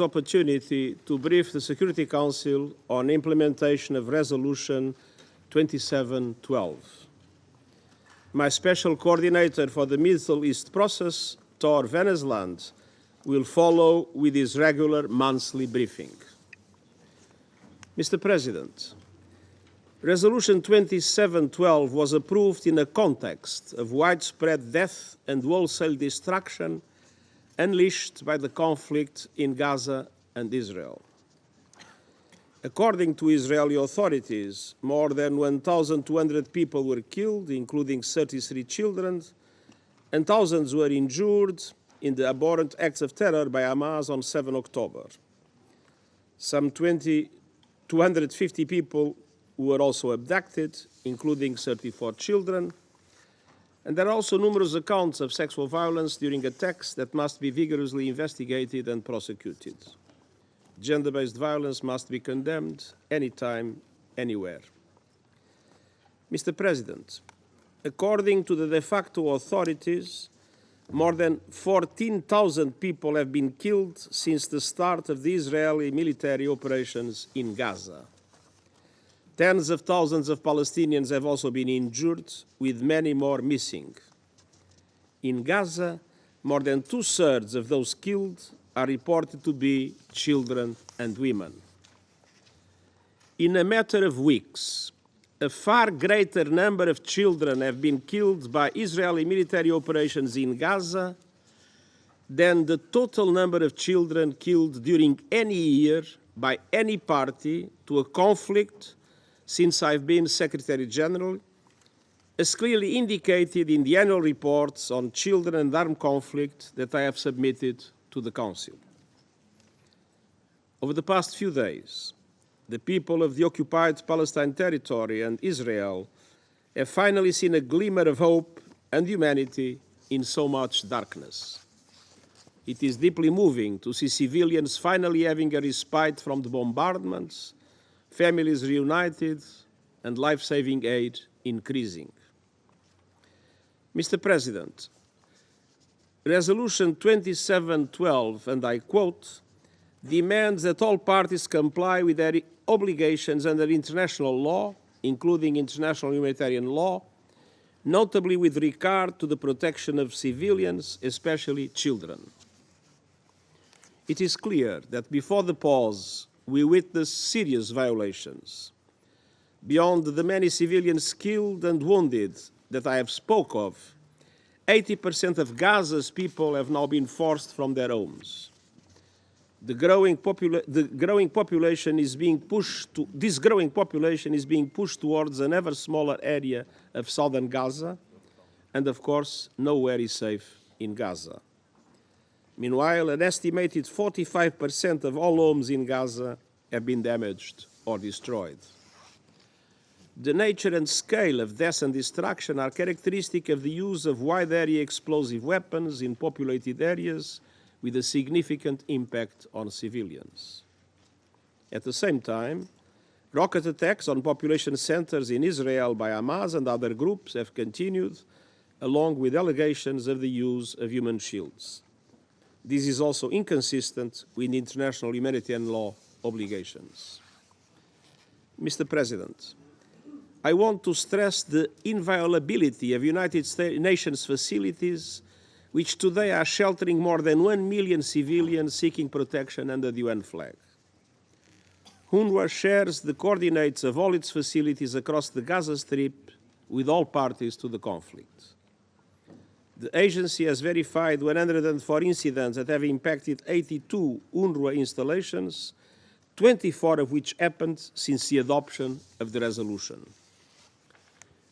Opportunity to brief the Security Council on implementation of Resolution 2712. My special coordinator for the Middle East process, Tor Venesland, will follow with his regular monthly briefing. Mr. President, Resolution 2712 was approved in a context of widespread death and wholesale destruction unleashed by the conflict in Gaza and Israel. According to Israeli authorities, more than 1,200 people were killed, including 33 children, and thousands were injured in the abhorrent acts of terror by Hamas on 7 October. Some 250 people were also abducted, including 34 children, and there are also numerous accounts of sexual violence during attacks that must be vigorously investigated and prosecuted. Gender-based violence must be condemned anytime, anywhere. Mr. President, according to the de facto authorities, more than 14,000 people have been killed since the start of the Israeli military operations in Gaza. Tens of thousands of Palestinians have also been injured, with many more missing. In Gaza, more than two-thirds of those killed are reported to be children and women. In a matter of weeks, a far greater number of children have been killed by Israeli military operations in Gaza than the total number of children killed during any year by any party to a conflict since I've been Secretary General, as clearly indicated in the annual reports on children and armed conflict that I have submitted to the Council. Over the past few days, the people of the occupied Palestine territory and Israel have finally seen a glimmer of hope and humanity in so much darkness. It is deeply moving to see civilians finally having a respite from the bombardments, families reunited, and life-saving aid increasing. Mr. President, Resolution 2712, and I quote, demands that all parties comply with their obligations under international law, including international humanitarian law, notably with regard to the protection of civilians, especially children. It is clear that before the pause, we witnessed serious violations. Beyond the many civilians killed and wounded that I have spoke of, 80% of Gaza's people have now been forced from their homes. This growing population is being pushed towards an ever smaller area of southern Gaza, and of course, nowhere is safe in Gaza. Meanwhile, an estimated 45% of all homes in Gaza have been damaged or destroyed. The nature and scale of death and destruction are characteristic of the use of wide-area explosive weapons in populated areas with a significant impact on civilians. At the same time, rocket attacks on population centers in Israel by Hamas and other groups have continued, along with allegations of the use of human shields. This is also inconsistent with international humanitarian law obligations. Mr. President, I want to stress the inviolability of United Nations facilities which today are sheltering more than 1 million civilians seeking protection under the UN flag. UNRWA shares the coordinates of all its facilities across the Gaza Strip with all parties to the conflict. The agency has verified 104 incidents that have impacted 82 UNRWA installations, 24 of which happened since the adoption of the resolution.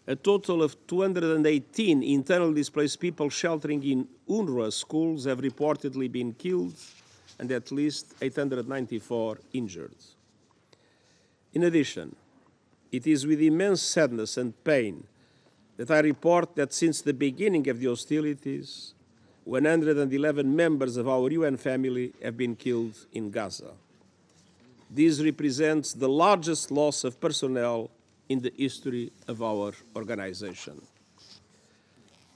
A total of 218 internally displaced people sheltering in UNRWA schools have reportedly been killed and at least 894 injured. In addition, it is with immense sadness and pain that I report that since the beginning of the hostilities, 111 members of our UN family have been killed in Gaza. This represents the largest loss of personnel in the history of our organization.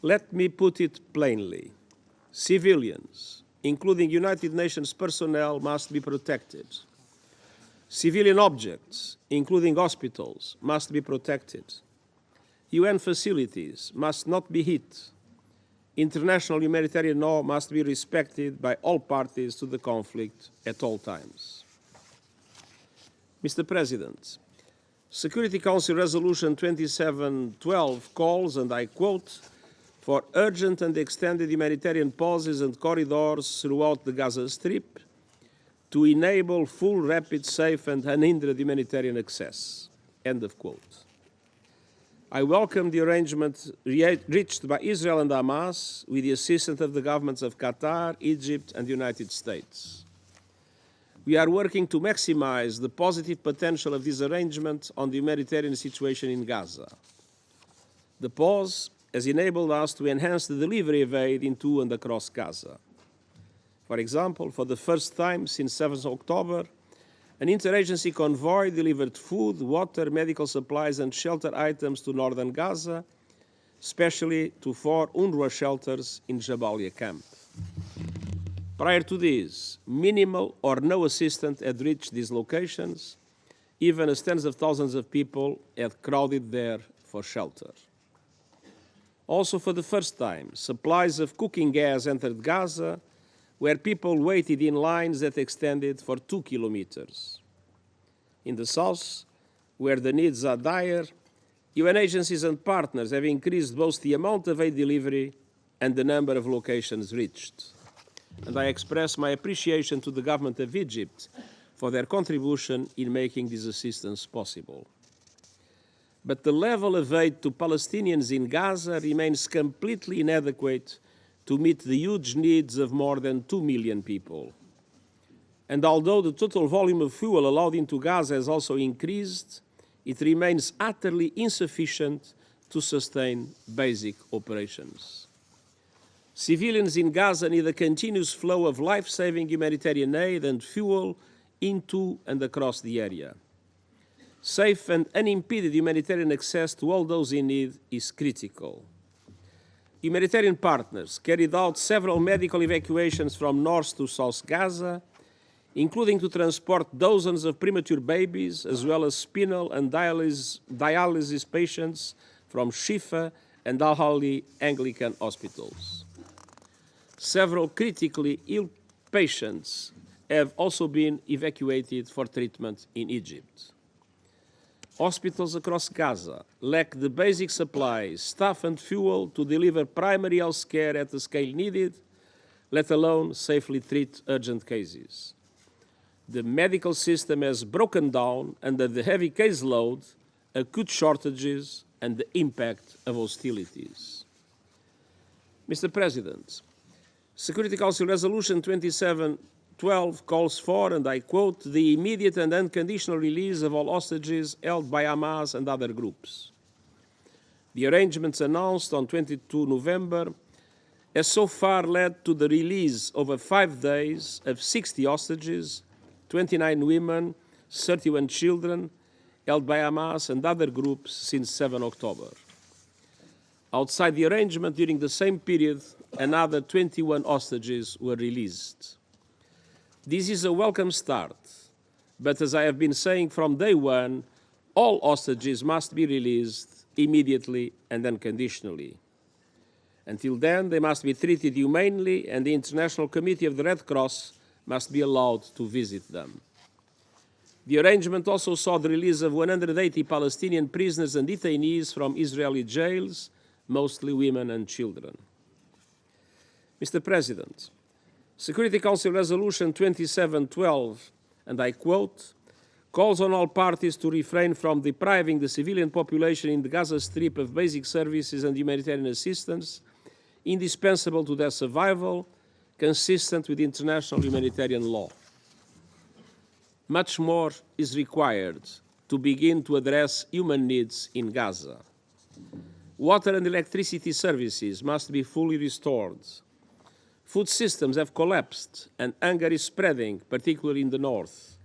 Let me put it plainly. Civilians, including United Nations personnel, must be protected. Civilian objects, including hospitals, must be protected. UN facilities must not be hit. International humanitarian law must be respected by all parties to the conflict at all times. Mr. President, Security Council Resolution 2712 calls, and I quote, for urgent and extended humanitarian pauses and corridors throughout the Gaza Strip to enable full, rapid, safe, and unhindered humanitarian access. End of quote. I welcome the arrangement reached by Israel and Hamas with the assistance of the governments of Qatar, Egypt, and the United States. We are working to maximize the positive potential of this arrangement on the humanitarian situation in Gaza. The pause has enabled us to enhance the delivery of aid into and across Gaza. For example, for the first time since 7th October, an interagency convoy delivered food, water, medical supplies, and shelter items to northern Gaza, especially to 4 UNRWA shelters in Jabalia camp. Prior to this, minimal or no assistance had reached these locations, even as tens of thousands of people had crowded there for shelter. Also, for the first time, supplies of cooking gas entered Gaza, where people waited in lines that extended for 2 kilometers. In the south, where the needs are dire, UN agencies and partners have increased both the amount of aid delivery and the number of locations reached. And I express my appreciation to the government of Egypt for their contribution in making this assistance possible. But the level of aid to Palestinians in Gaza remains completely inadequate to meet the huge needs of more than 2 million people. And although the total volume of fuel allowed into Gaza has also increased, it remains utterly insufficient to sustain basic operations. Civilians in Gaza need a continuous flow of life-saving humanitarian aid and fuel into and across the area. Safe and unimpeded humanitarian access to all those in need is critical. Humanitarian partners carried out several medical evacuations from North to South Gaza, including to transport dozens of premature babies, as well as spinal and dialysis patients from Shifa and Al-Ahli Anglican hospitals. Several critically ill patients have also been evacuated for treatment in Egypt. Hospitals across Gaza lack the basic supplies, staff and fuel to deliver primary health care at the scale needed, let alone safely treat urgent cases. The medical system has broken down under the heavy caseload, acute shortages, and the impact of hostilities. Mr. President, Security Council Resolution 2712 calls for, and I quote, the immediate and unconditional release of all hostages held by Hamas and other groups. The arrangements announced on 22 November has so far led to the release over 5 days of 60 hostages, 29 women, 31 children, held by Hamas and other groups since 7 October. Outside the arrangement, during the same period, another 21 hostages were released. This is a welcome start, but as I have been saying from day one, all hostages must be released immediately and unconditionally. Until then, they must be treated humanely, and the International Committee of the Red Cross must be allowed to visit them. The arrangement also saw the release of 180 Palestinian prisoners and detainees from Israeli jails, mostly women and children. Mr. President, Security Council Resolution 2712, and I quote, calls on all parties to refrain from depriving the civilian population in the Gaza Strip of basic services and humanitarian assistance indispensable to their survival, consistent with international humanitarian law. Much more is required to begin to address human needs in Gaza. Water and electricity services must be fully restored. Food systems have collapsed and hunger is spreading, particularly in the north.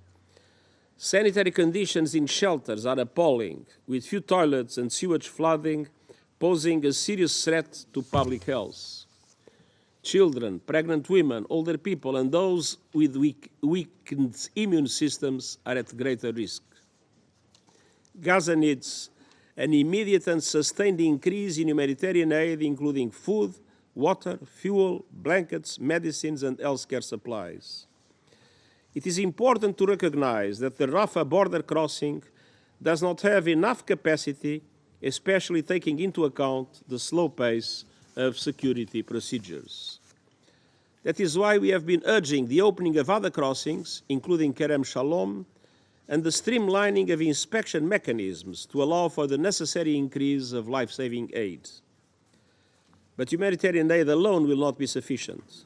Sanitary conditions in shelters are appalling, with few toilets and sewage flooding posing a serious threat to public health. Children, pregnant women, older people, and those with weakened immune systems are at greater risk. Gaza needs an immediate and sustained increase in humanitarian aid, including food, water, fuel, blankets, medicines, and healthcare supplies. It is important to recognize that the Rafah border crossing does not have enough capacity, especially taking into account the slow pace of security procedures. That is why we have been urging the opening of other crossings, including Kerem Shalom, and the streamlining of inspection mechanisms to allow for the necessary increase of life-saving aid. But humanitarian aid alone will not be sufficient.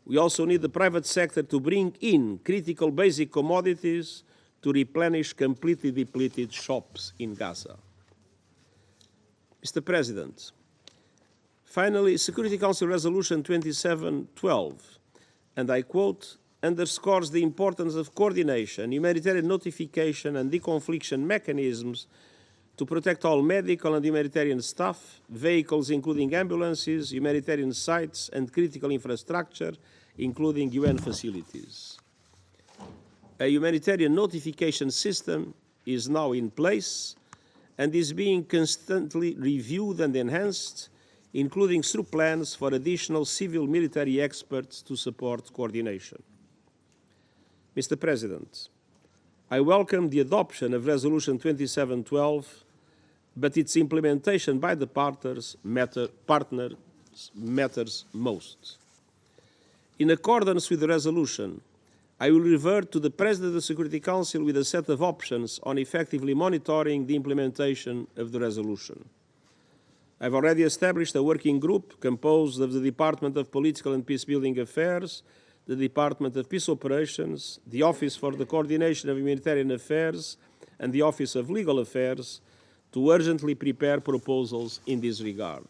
We also need the private sector to bring in critical basic commodities to replenish completely depleted shops in Gaza. Mr. President, finally, Security Council Resolution 2712, and I quote, underscores the importance of coordination, humanitarian notification, and deconfliction mechanisms to protect all medical and humanitarian staff, vehicles including ambulances, humanitarian sites, and critical infrastructure, including UN facilities. A humanitarian notification system is now in place and is being constantly reviewed and enhanced, including through plans for additional civil military experts to support coordination. Mr. President, I welcome the adoption of Resolution 2712, but its implementation by the partners matters most. In accordance with the resolution, I will revert to the President of the Security Council with a set of options on effectively monitoring the implementation of the resolution. I have already established a working group composed of the Department of Political and Peacebuilding Affairs, the Department of Peace Operations, the Office for the Coordination of Humanitarian Affairs, and the Office of Legal Affairs to urgently prepare proposals in this regard.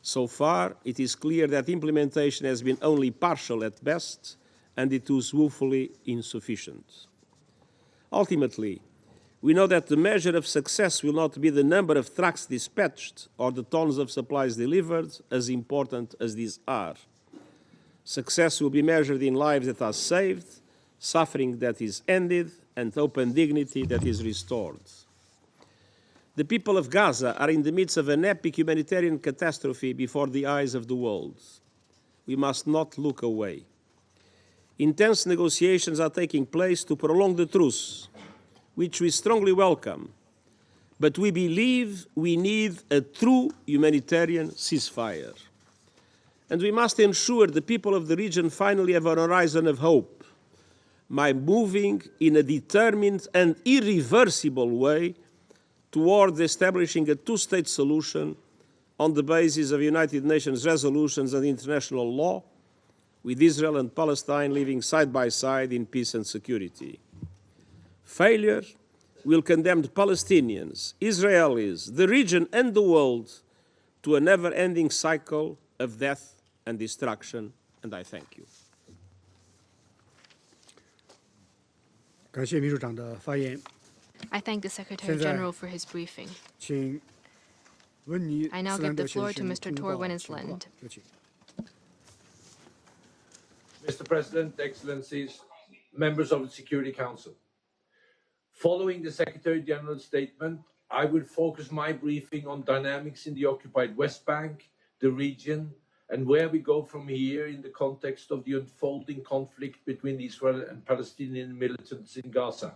So far, it is clear that implementation has been only partial at best, and it was woefully insufficient. Ultimately, we know that the measure of success will not be the number of trucks dispatched or the tons of supplies delivered, as important as these are. Success will be measured in lives that are saved, suffering that is ended, and open dignity that is restored. The people of Gaza are in the midst of an epic humanitarian catastrophe before the eyes of the world. We must not look away. Intense negotiations are taking place to prolong the truce, which we strongly welcome, but we believe we need a true humanitarian ceasefire. And we must ensure the people of the region finally have a horizon of hope by moving in a determined and irreversible way towards establishing a two-state solution on the basis of United Nations resolutions and international law, with Israel and Palestine living side by side in peace and security. Failure will condemn the Palestinians, Israelis, the region and the world to a never-ending cycle of death and destruction, and I thank you. 感谢秘书长的发言。 I thank the Secretary General for his briefing. 请温尼 I now 斯 give 兰 the 德先 floor to 生 Mr. 通 Tor 报 Wennesland. 情况，有请。 Mr. President, Excellencies, members of the Security Council. Following the Secretary General's statement, I will focus my briefing on dynamics in the occupied West Bank, the region, and where we go from here in the context of the unfolding conflict between Israel and Palestinian militants in Gaza.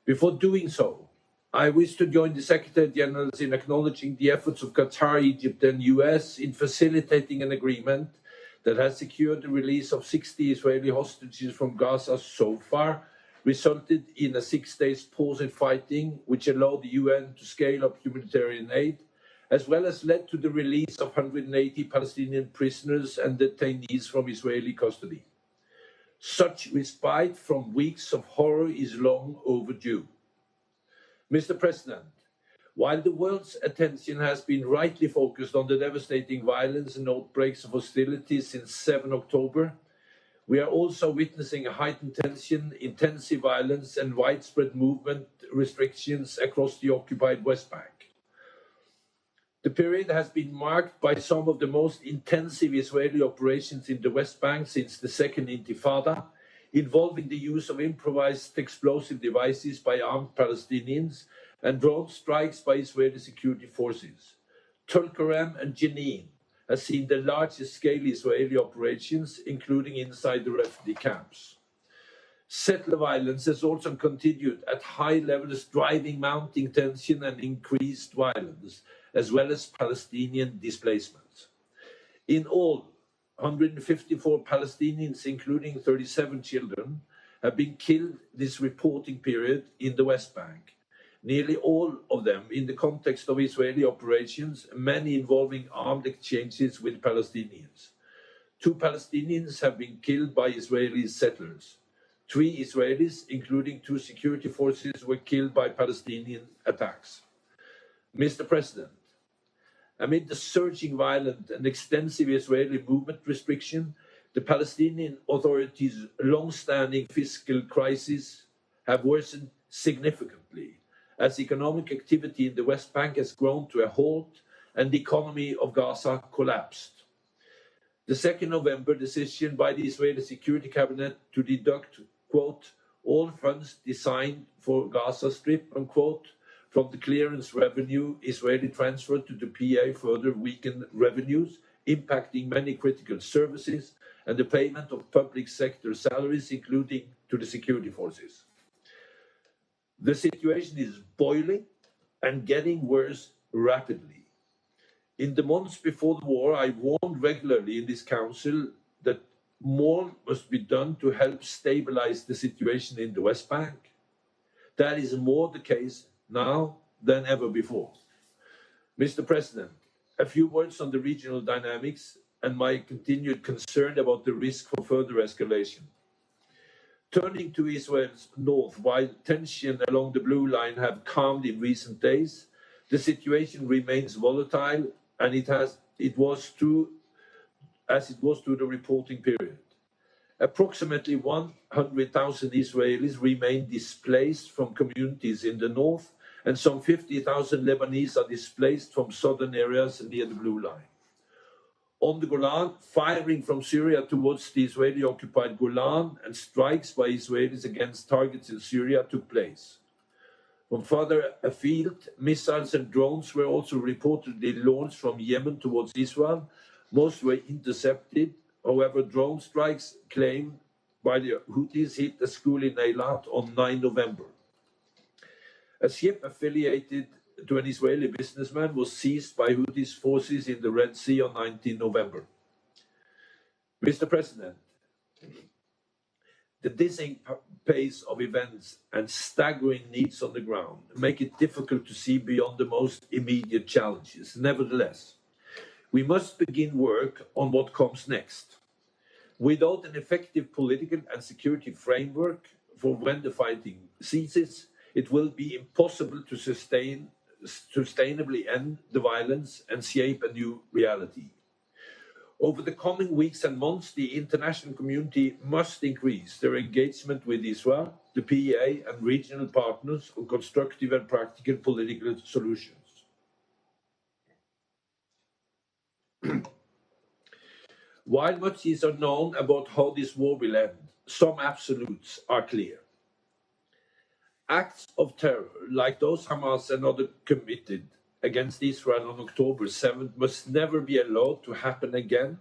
Before doing so, I wish to join the Secretary Generals in acknowledging the efforts of Qatar, Egypt, and US in facilitating an agreement that has secured the release of 60 Israeli hostages from Gaza so far, resulted in a 6-day pause in fighting, which allowed the UN to scale up humanitarian aid, as well as led to the release of 180 Palestinian prisoners and detainees from Israeli custody. Such respite from weeks of horror is long overdue. Mr. President, while the world's attention has been rightly focused on the devastating violence and outbreaks of hostilities since 7 October, we are also witnessing a heightened tension, intensive violence, and widespread movement restrictions across the occupied West Bank. The period has been marked by some of the most intensive Israeli operations in the West Bank since the Second Intifada, involving the use of improvised explosive devices by armed Palestinians and drone strikes by Israeli security forces. Tulkarem and Jenin has seen the largest scale Israeli operations, including inside the refugee camps. Settler violence has also continued at high levels, driving mounting tension and increased violence, as well as Palestinian displacements. In all, 154 Palestinians, including 37 children, have been killed this reporting period in the West Bank, nearly all of them in the context of Israeli operations, many involving armed exchanges with Palestinians. 2 Palestinians have been killed by Israeli settlers. 3 Israelis, including 2 security forces, were killed by Palestinian attacks. Mr. President, amid the surging violent and extensive Israeli movement restriction, the Palestinian Authority's long-standing fiscal crisis have worsened significantly as economic activity in the West Bank has grown to a halt and the economy of Gaza collapsed. The 2nd November decision by the Israeli Security Cabinet to deduct, quote, all funds designed for Gaza Strip, unquote, from the clearance revenue Israeli transferred to the PA further weakened revenues, impacting many critical services and the payment of public sector salaries, including to the security forces. The situation is boiling and getting worse rapidly. In the months before the war, I warned regularly in this council that more must be done to help stabilize the situation in the West Bank. That is more the case now than ever before. Mr. President, a few words on the regional dynamics and my continued concern about the risk for further escalation. Turning to Israel's north, while tension along the blue line have calmed in recent days, the situation remains volatile, and it was through the reporting period. Approximately 100,000 Israelis remain displaced from communities in the north, and some 50,000 Lebanese are displaced from southern areas near the blue line. On the Golan, firing from Syria towards the Israeli-occupied Golan and strikes by Israelis against targets in Syria took place. From further afield, missiles and drones were also reportedly launched from Yemen towards Israel. Most were intercepted. However, drone strikes claimed by the Houthis hit a school in Eilat on 9 November. A ship affiliated to an Israeli businessman was seized by Houthis forces in the Red Sea on 19 November. Mr. President, the dizzying pace of events and staggering needs on the ground make it difficult to see beyond the most immediate challenges. Nevertheless, we must begin work on what comes next. Without an effective political and security framework for when the fighting ceases, it will be impossible to sustainably end the violence and shape a new reality. Over the coming weeks and months, the international community must increase their engagement with Israel, the PA, and regional partners on constructive and practical political solutions. While much is unknown about how this war will end, some absolutes are clear. Acts of terror, like those Hamas and others committed against Israel on October 7th, must never be allowed to happen again.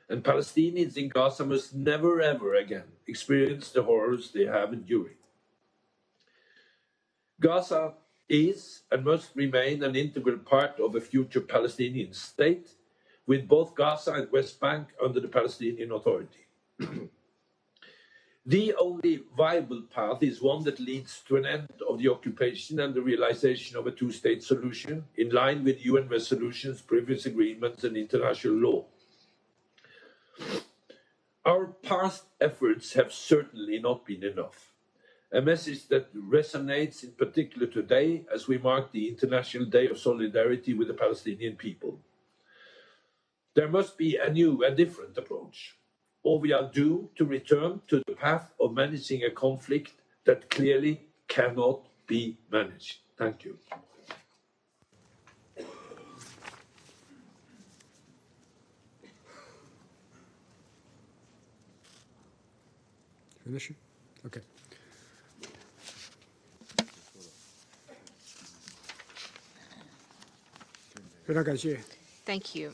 And Palestinians in Gaza must never, ever again experience the horrors they have endured. Gaza is and must remain an integral part of a future Palestinian state, with both Gaza and West Bank under the Palestinian Authority. The only viable path is one that leads to an end of the occupation and the realization of a two-state solution in line with UN resolutions, previous agreements, and international law. Our past efforts have certainly not been enough. A message that resonates in particular today as we mark the International Day of Solidarity with the Palestinian people. There must be a new and different approach, or we are doomed to return to the path of managing a conflict that clearly cannot be managed. Thank you. 真的是 OK。非常感谢 Thank you,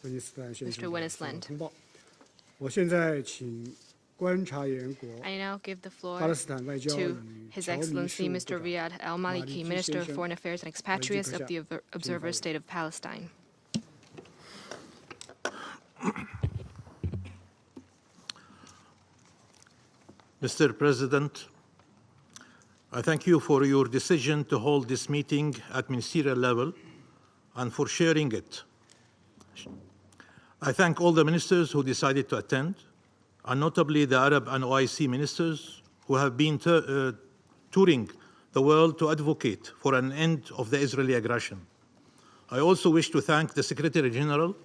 温尼斯坦先 Mr. 生的 Winnisland. 通报。我现在请观察员国 I now give the 巴勒 floor 斯坦外交 to 与 His 侨民事 Excellency 务部 Mr. 长 Riyad Al Maliki, Minister of Foreign Affairs and Expatriates of the Observer State of Palestine. Mr. President, I thank you for your decision to hold this meeting at ministerial level and for sharing it. I thank all the ministers who decided to attend, and notably the Arab and OIC ministers who have been touring the world to advocate for an end of the Israeli aggression. I also wish to thank the Secretary General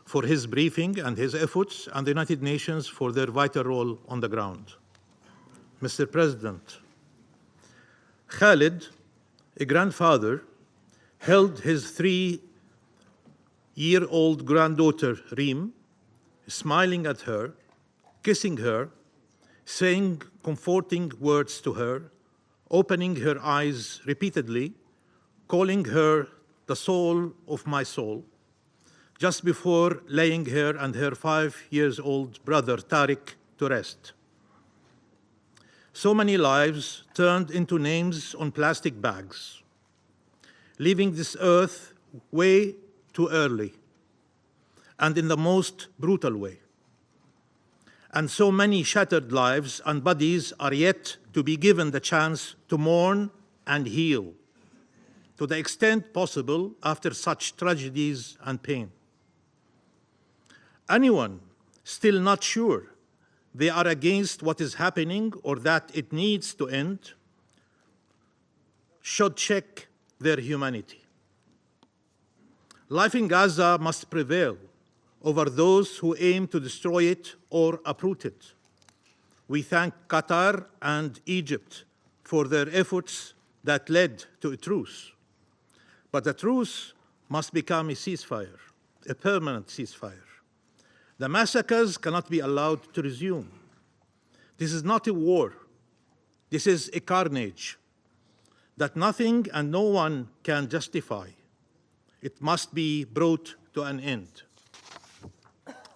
for his briefing and his efforts, and the United Nations for their vital role on the ground. Mr. President, Khalid, a grandfather, held his 3-year-old granddaughter, Reem, smiling at her, kissing her, saying comforting words to her, opening her eyes repeatedly, calling her the soul of my soul, just before laying her and her 5-year-old brother, Tariq, to rest. So many lives turned into names on plastic bags, leaving this earth way too early and in the most brutal way. And so many shattered lives and bodies are yet to be given the chance to mourn and heal to the extent possible after such tragedies and pain. Anyone still not sure they are against what is happening or that it needs to end should check their humanity. Life in Gaza must prevail over those who aim to destroy it or uproot it. We thank Qatar and Egypt for their efforts that led to a truce. But the truce must become a ceasefire, a permanent ceasefire. The massacres cannot be allowed to resume. This is not a war. This is a carnage that nothing and no one can justify. It must be brought to an end.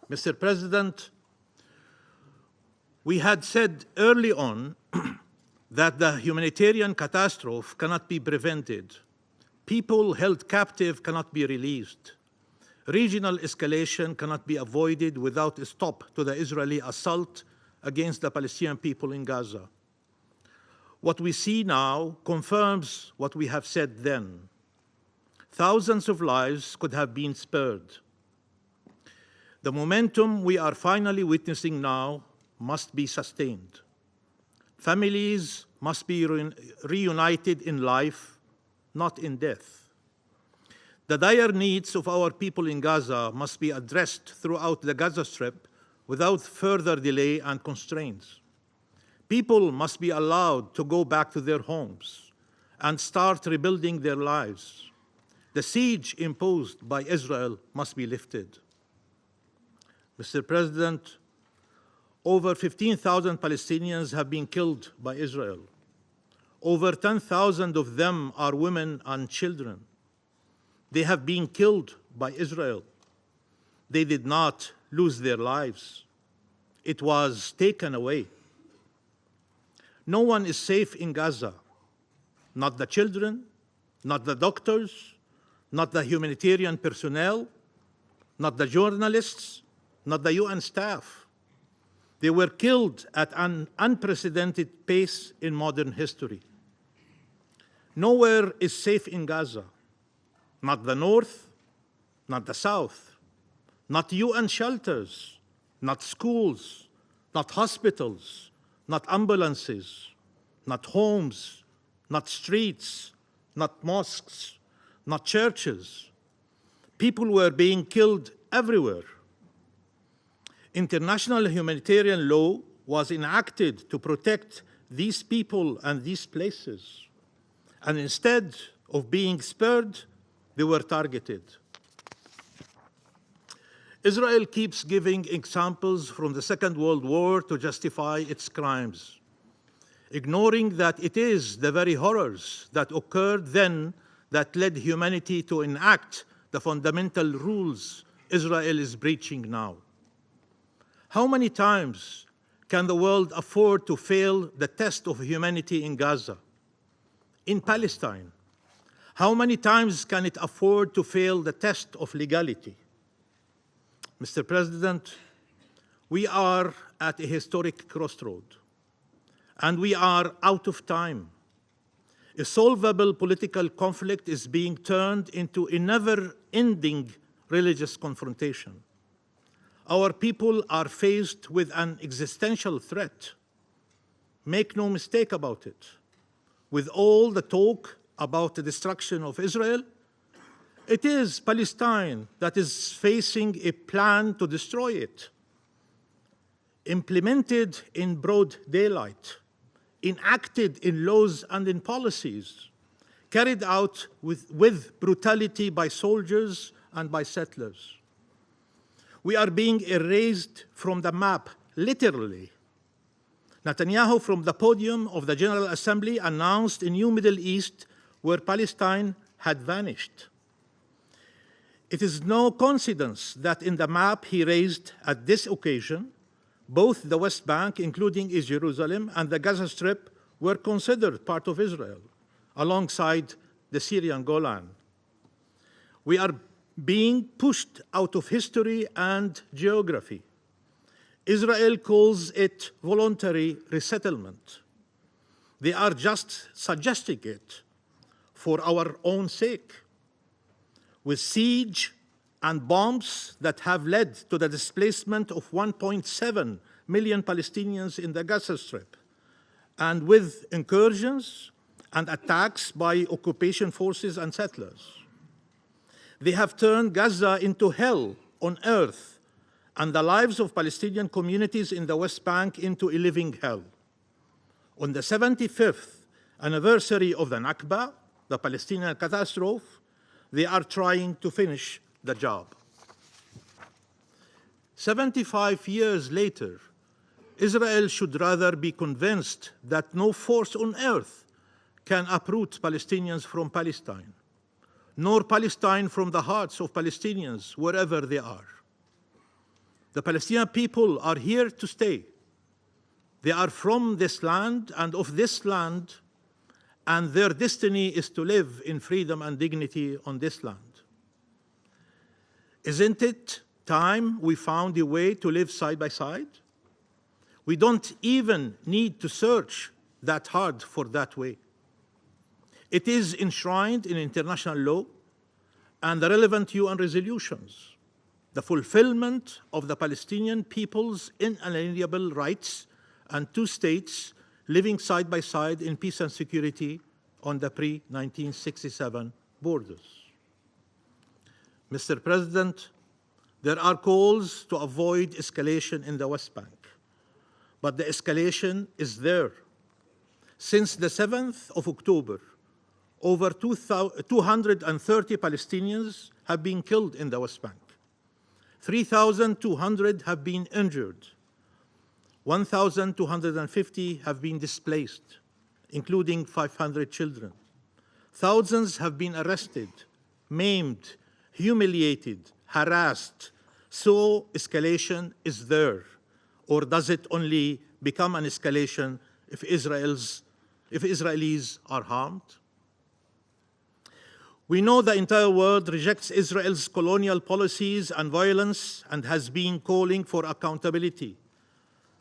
Mr. President, we had said early on that the humanitarian catastrophe cannot be prevented. People held captive cannot be released. Regional escalation cannot be avoided without a stop to the Israeli assault against the Palestinian people in Gaza. What we see now confirms what we have said then. Thousands of lives could have been spared. The momentum we are finally witnessing now must be sustained. Families must be reunited in life, not in death. The dire needs of our people in Gaza must be addressed throughout the Gaza Strip without further delay and constraints. People must be allowed to go back to their homes and start rebuilding their lives. The siege imposed by Israel must be lifted. Mr. President, over 15,000 Palestinians have been killed by Israel. Over 10,000 of them are women and children. They have been killed by Israel. They did not lose their lives. It was taken away. No one is safe in Gaza. Not the children, not the doctors, not the humanitarian personnel, not the journalists, not the UN staff. They were killed at an unprecedented pace in modern history. Nowhere is safe in Gaza. Not the north, not the south, not UN shelters, not schools, not hospitals, not ambulances, not homes, not streets, not mosques, not churches. People were being killed everywhere. International humanitarian law was enacted to protect these people and these places. And instead of being spared, they were targeted. Israel keeps giving examples from the Second World War to justify its crimes, ignoring that it is the very horrors that occurred then that led humanity to enact the fundamental rules Israel is breaching now. How many times can the world afford to fail the test of humanity in Gaza, in Palestine? How many times can it afford to fail the test of legality? Mr. President, we are at a historic crossroad, and we are out of time. A solvable political conflict is being turned into a never-ending religious confrontation. Our people are faced with an existential threat. Make no mistake about it. With all the talk about the destruction of Israel, it is Palestine that is facing a plan to destroy it, implemented in broad daylight, enacted in laws and in policies, carried out with brutality by soldiers and by settlers. We are being erased from the map, literally. Netanyahu, from the podium of the General Assembly, announced a new Middle East where Palestine had vanished. It is no coincidence that in the map he raised at this occasion, both the West Bank, including East Jerusalem, and the Gaza Strip were considered part of Israel, alongside the Syrian Golan. We are being pushed out of history and geography. Israel calls it voluntary resettlement. They are just suggesting it for our own sake. With siege and bombs that have led to the displacement of 1.7 million Palestinians in the Gaza Strip, and with incursions and attacks by occupation forces and settlers. They have turned Gaza into hell on earth and the lives of Palestinian communities in the West Bank into a living hell. On the 75th anniversary of the Nakba, the Palestinian catastrophe, they are trying to finish the job. 75 years later, Israel should rather be convinced that no force on earth can uproot Palestinians from Palestine, nor Palestine from the hearts of Palestinians, wherever they are. The Palestinian people are here to stay. They are from this land and of this land, and their destiny is to live in freedom and dignity on this land. Isn't it time we found a way to live side by side? We don't even need to search that hard for that way. It is enshrined in international law and the relevant UN resolutions. The fulfillment of the Palestinian people's inalienable rights and two states living side by side in peace and security on the pre-1967 borders. Mr. President, there are calls to avoid escalation in the West Bank, but the escalation is there. Since the 7th of October, over 230 Palestinians have been killed in the West Bank. 3,200 have been injured. 1,250 have been displaced, including 500 children. Thousands have been arrested, maimed, humiliated, harassed. So escalation is there. Or does it only become an escalation if Israelis are harmed? We know the entire world rejects Israel's colonial policies and violence and has been calling for accountability.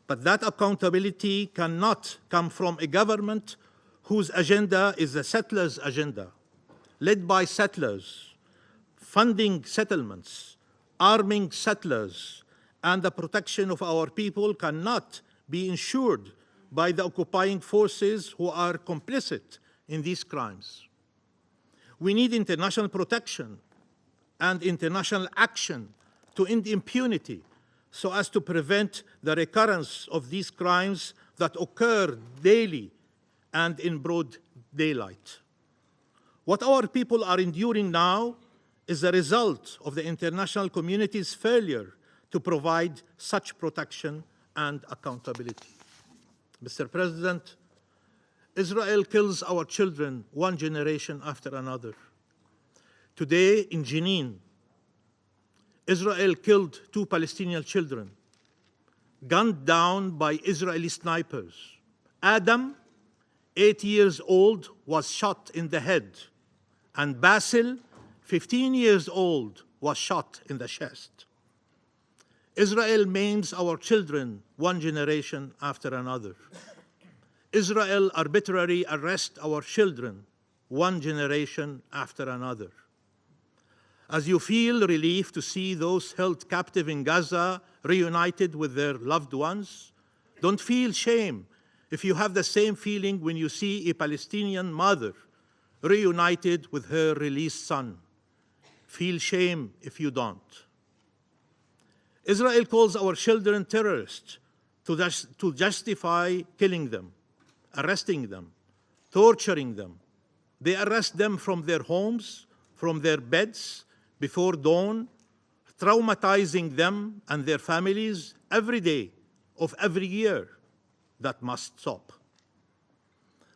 But that accountability cannot come from a government whose agenda is the settlers' agenda, led by settlers, funding settlements, arming settlers, and the protection of our people cannot be ensured by the occupying forces who are complicit in these crimes. We need international protection and international action to end impunity so as to prevent the recurrence of these crimes that occur daily and in broad daylight. What our people are enduring now is the result of the international community's failure to provide such protection and accountability. Mr. President, Israel kills our children one generation after another. Today in Jenin, Israel killed 2 Palestinian children, gunned down by Israeli snipers. Adam, 8 years old, was shot in the head, and Basil, 15 years old, was shot in the chest. Israel maims our children one generation after another. Israel arbitrarily arrests our children one generation after another. As you feel relief to see those held captive in Gaza reunited with their loved ones, don't feel shame if you have the same feeling when you see a Palestinian mother reunited with her released son. Feel shame if you don't. Israel calls our children terrorists to justify killing them, arresting them, torturing them. They arrest them from their homes, from their beds, before dawn, traumatizing them and their families every day of every year. That must stop.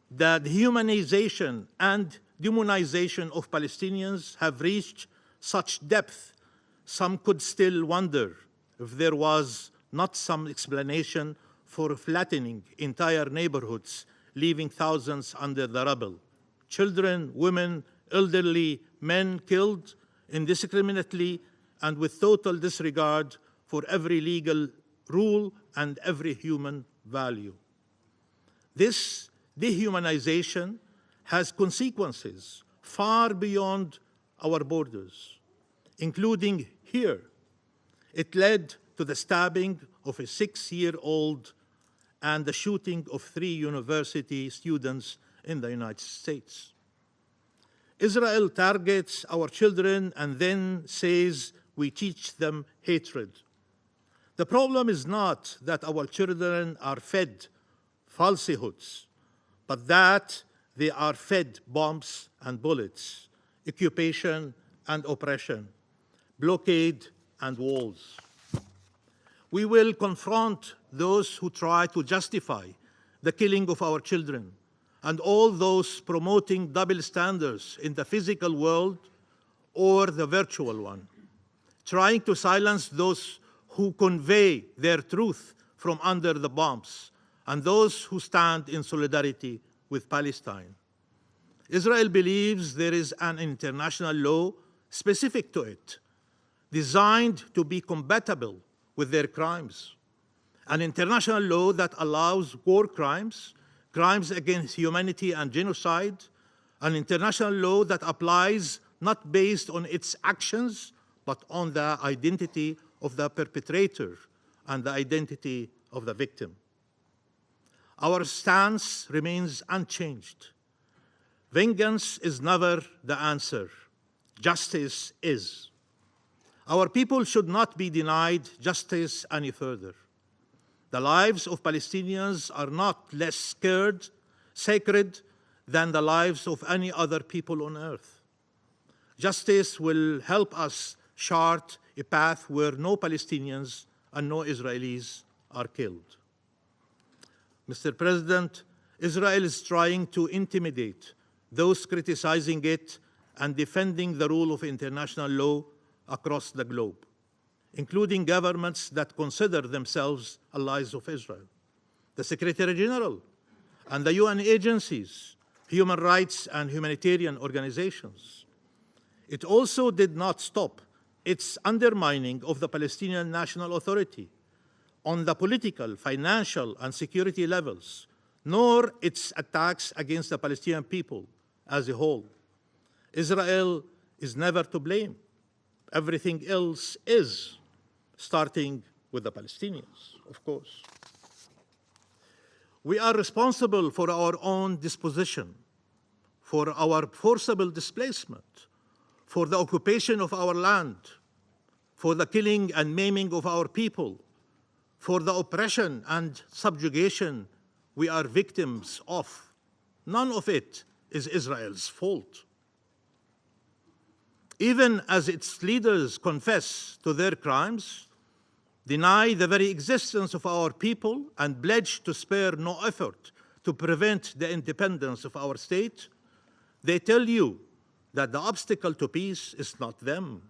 The dehumanization and demonization of Palestinians have reached such depth, some could still wonder if there was not some explanation for flattening entire neighborhoods, leaving thousands under the rubble. Children, women, elderly, men killed indiscriminately and with total disregard for every legal rule and every human value. This dehumanization has consequences far beyond our borders, including here. It led to the stabbing of a 6-year-old and the shooting of 3 university students in the United States. Israel targets our children and then says we teach them hatred. The problem is not that our children are fed falsehoods, but that they are fed bombs and bullets, occupation and oppression, blockade and walls. We will confront those who try to justify the killing of our children and all those promoting double standards in the physical world or the virtual one, trying to silence those who convey their truth from under the bombs and those who stand in solidarity with Palestine. Israel believes there is an international law specific to it, designed to be compatible with their crimes. An international law that allows war crimes, crimes against humanity and genocide, an international law that applies not based on its actions, but on the identity of the perpetrator and the identity of the victim. Our stance remains unchanged. Vengeance is never the answer. Justice is. Our people should not be denied justice any further. The lives of Palestinians are not less sacred than the lives of any other people on earth. Justice will help us chart a path where no Palestinians and no Israelis are killed. Mr. President, Israel is trying to intimidate those criticizing it and defending the rule of international law across the globe, including governments that consider themselves allies of Israel, the Secretary General, and the UN agencies, human rights and humanitarian organizations. It also did not stop its undermining of the Palestinian National Authority on the political, financial, and security levels, nor its attacks against the Palestinian people as a whole. Israel is never to blame. Everything else is, starting with the Palestinians, of course. We are responsible for our own disposition, for our forcible displacement, for the occupation of our land, for the killing and maiming of our people, for the oppression and subjugation we are victims of. None of it is Israel's fault. even as its leaders confess to their crimes, deny the very existence of our people, and pledge to spare no effort to prevent the independence of our state, they tell you that the obstacle to peace is not them.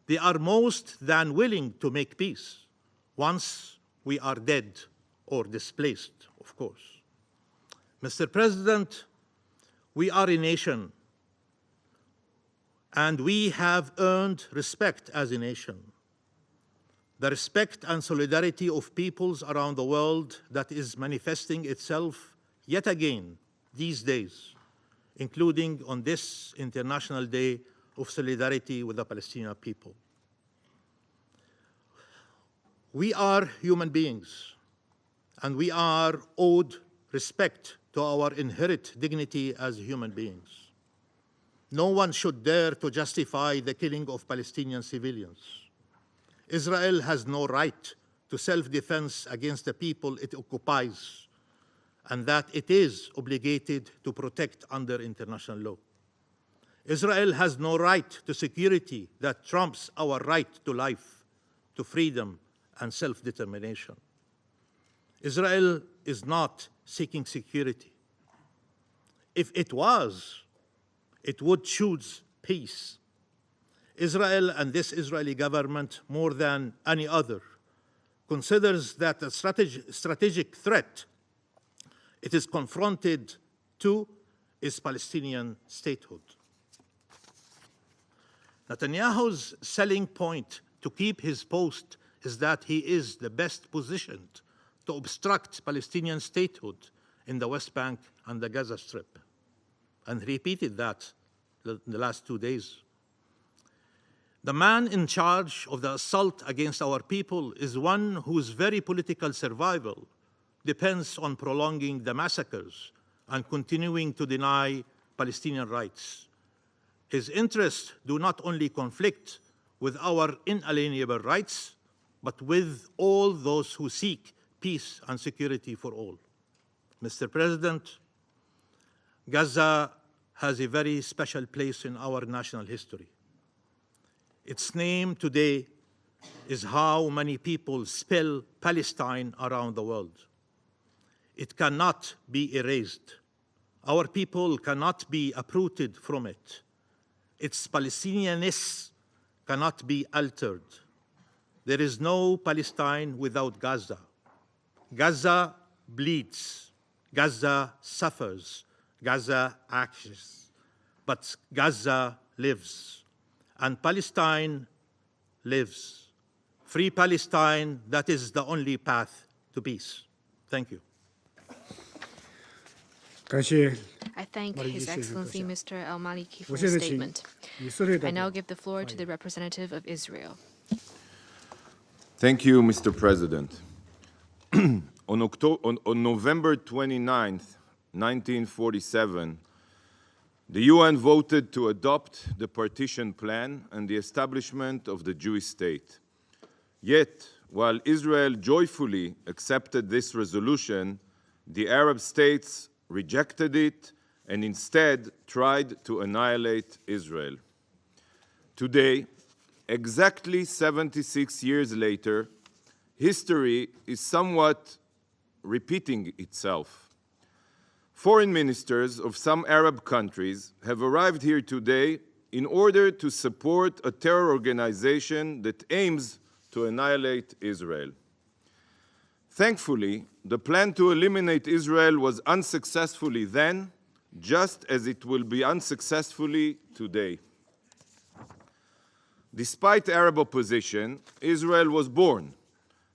They are most than willing to make peace once we are dead or displaced, of course. Mr. President, we are a nation, and we have earned respect as a nation. The respect and solidarity of peoples around the world that is manifesting itself yet again these days, including on this International Day of Solidarity with the Palestinian people. We are human beings, and we are owed respect to our inherent dignity as human beings. No one should dare to justify the killing of Palestinian civilians. Israel has no right to self-defense against the people it occupies, and that it is obligated to protect under international law. Israel has no right to security that trumps our right to life, to freedom, and self-determination. Israel is not seeking security. If it was, it would choose peace. Israel and this Israeli government, more than any other, considers that a strategic threat it is confronted to is Palestinian statehood. Netanyahu's selling point to keep his post is that he is the best positioned to obstruct Palestinian statehood in the West Bank and the Gaza Strip. And he repeated that in the last 2 days. The man in charge of the assault against our people is one whose very political survival depends on prolonging the massacres and continuing to deny Palestinian rights. His interests do not only conflict with our inalienable rights, but with all those who seek peace and security for all. Mr. President, Gaza has a very special place in our national history. Its name today is how many people spell Palestine around the world. It cannot be erased. Our people cannot be uprooted from it. Its Palestinianness cannot be altered. There is no Palestine without Gaza. Gaza bleeds. Gaza suffers. Gaza acts. But Gaza lives. And Palestine lives. Free Palestine, that is the only path to peace. Thank you. I thank His Excellency Mr. Al-Maliki for his statement. I now give the floor to the representative of Israel. Thank you, Mr. President. On November 29th, 1947, the UN voted to adopt the partition plan and the establishment of the Jewish state. Yet, while Israel joyfully accepted this resolution, the Arab states rejected it and instead tried to annihilate Israel. Today, exactly 76 years later, history is somewhat repeating itself. Foreign ministers of some Arab countries have arrived here today in order to support a terror organization that aims to annihilate Israel. Thankfully, the plan to eliminate Israel was unsuccessfully then, just as it will be unsuccessfully today. Despite Arab opposition, Israel was born.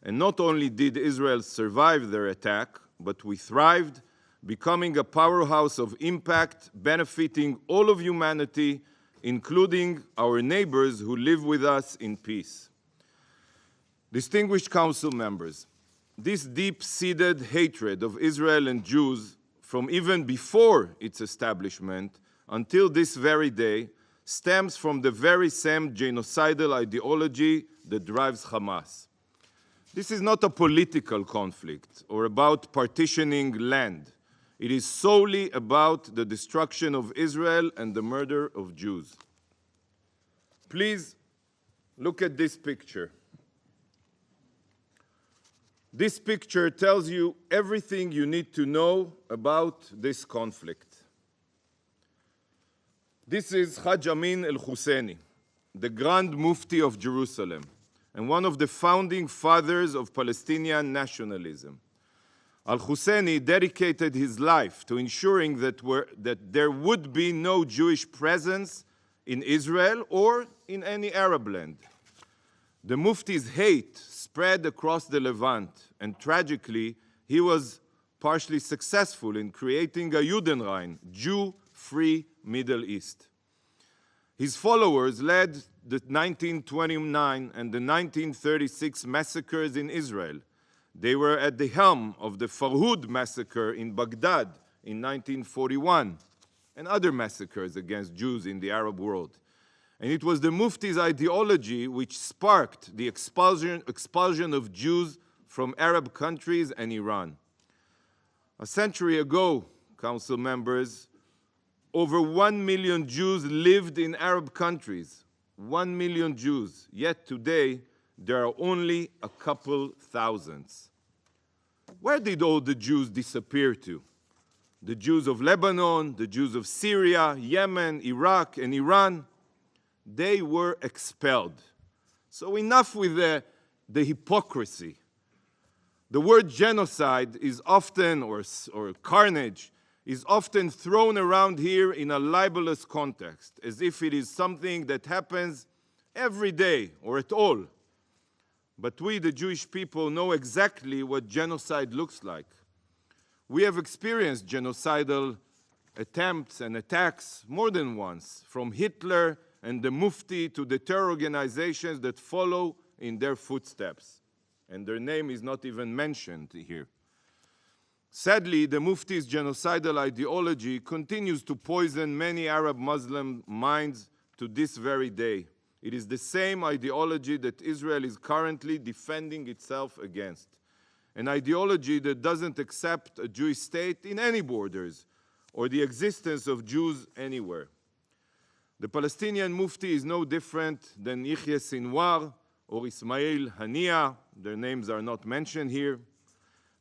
And not only did Israel survive their attack, but we thrived, becoming a powerhouse of impact, benefiting all of humanity, including our neighbors who live with us in peace. Distinguished Council members, this deep-seated hatred of Israel and Jews from even before its establishment until this very day stems from the very same genocidal ideology that drives Hamas. This is not a political conflict or about partitioning land. It is solely about the destruction of Israel and the murder of Jews. Please look at this picture. This picture tells you everything you need to know about this conflict. This is Haj Amin al-Husseini, the Grand Mufti of Jerusalem, and one of the founding fathers of Palestinian nationalism. Al-Husseini dedicated his life to ensuring that there would be no Jewish presence in Israel or in any Arab land. The Mufti's hate spread across the Levant, and tragically, he was partially successful in creating a Judenrein, Jew-free Middle East. His followers led the 1929 and the 1936 massacres in Israel. They were at the helm of the Farhud massacre in Baghdad in 1941 and other massacres against Jews in the Arab world. And it was the Mufti's ideology which sparked the expulsion of Jews from Arab countries and Iran. A century ago, Council members, over 1 million Jews lived in Arab countries. 1 million Jews. Yet today, there are only a couple thousands. Where did all the Jews disappear to? The Jews of Lebanon, the Jews of Syria, Yemen, Iraq, and Iran? They were expelled. So enough with the hypocrisy. The word genocide is often, or carnage, is often thrown around here in a libelous context, as if it is something that happens every day or at all. But we, the Jewish people, know exactly what genocide looks like. We have experienced genocidal attempts and attacks more than once, from Hitler and the Mufti to the terror organizations that follow in their footsteps. And their name is not even mentioned here. Sadly, the Mufti's genocidal ideology continues to poison many Arab Muslim minds to this very day. It is the same ideology that Israel is currently defending itself against. An ideology that doesn't accept a Jewish state in any borders or the existence of Jews anywhere. The Palestinian Mufti is no different than Yahya Sinwar or Ismail Hania. Their names are not mentioned here.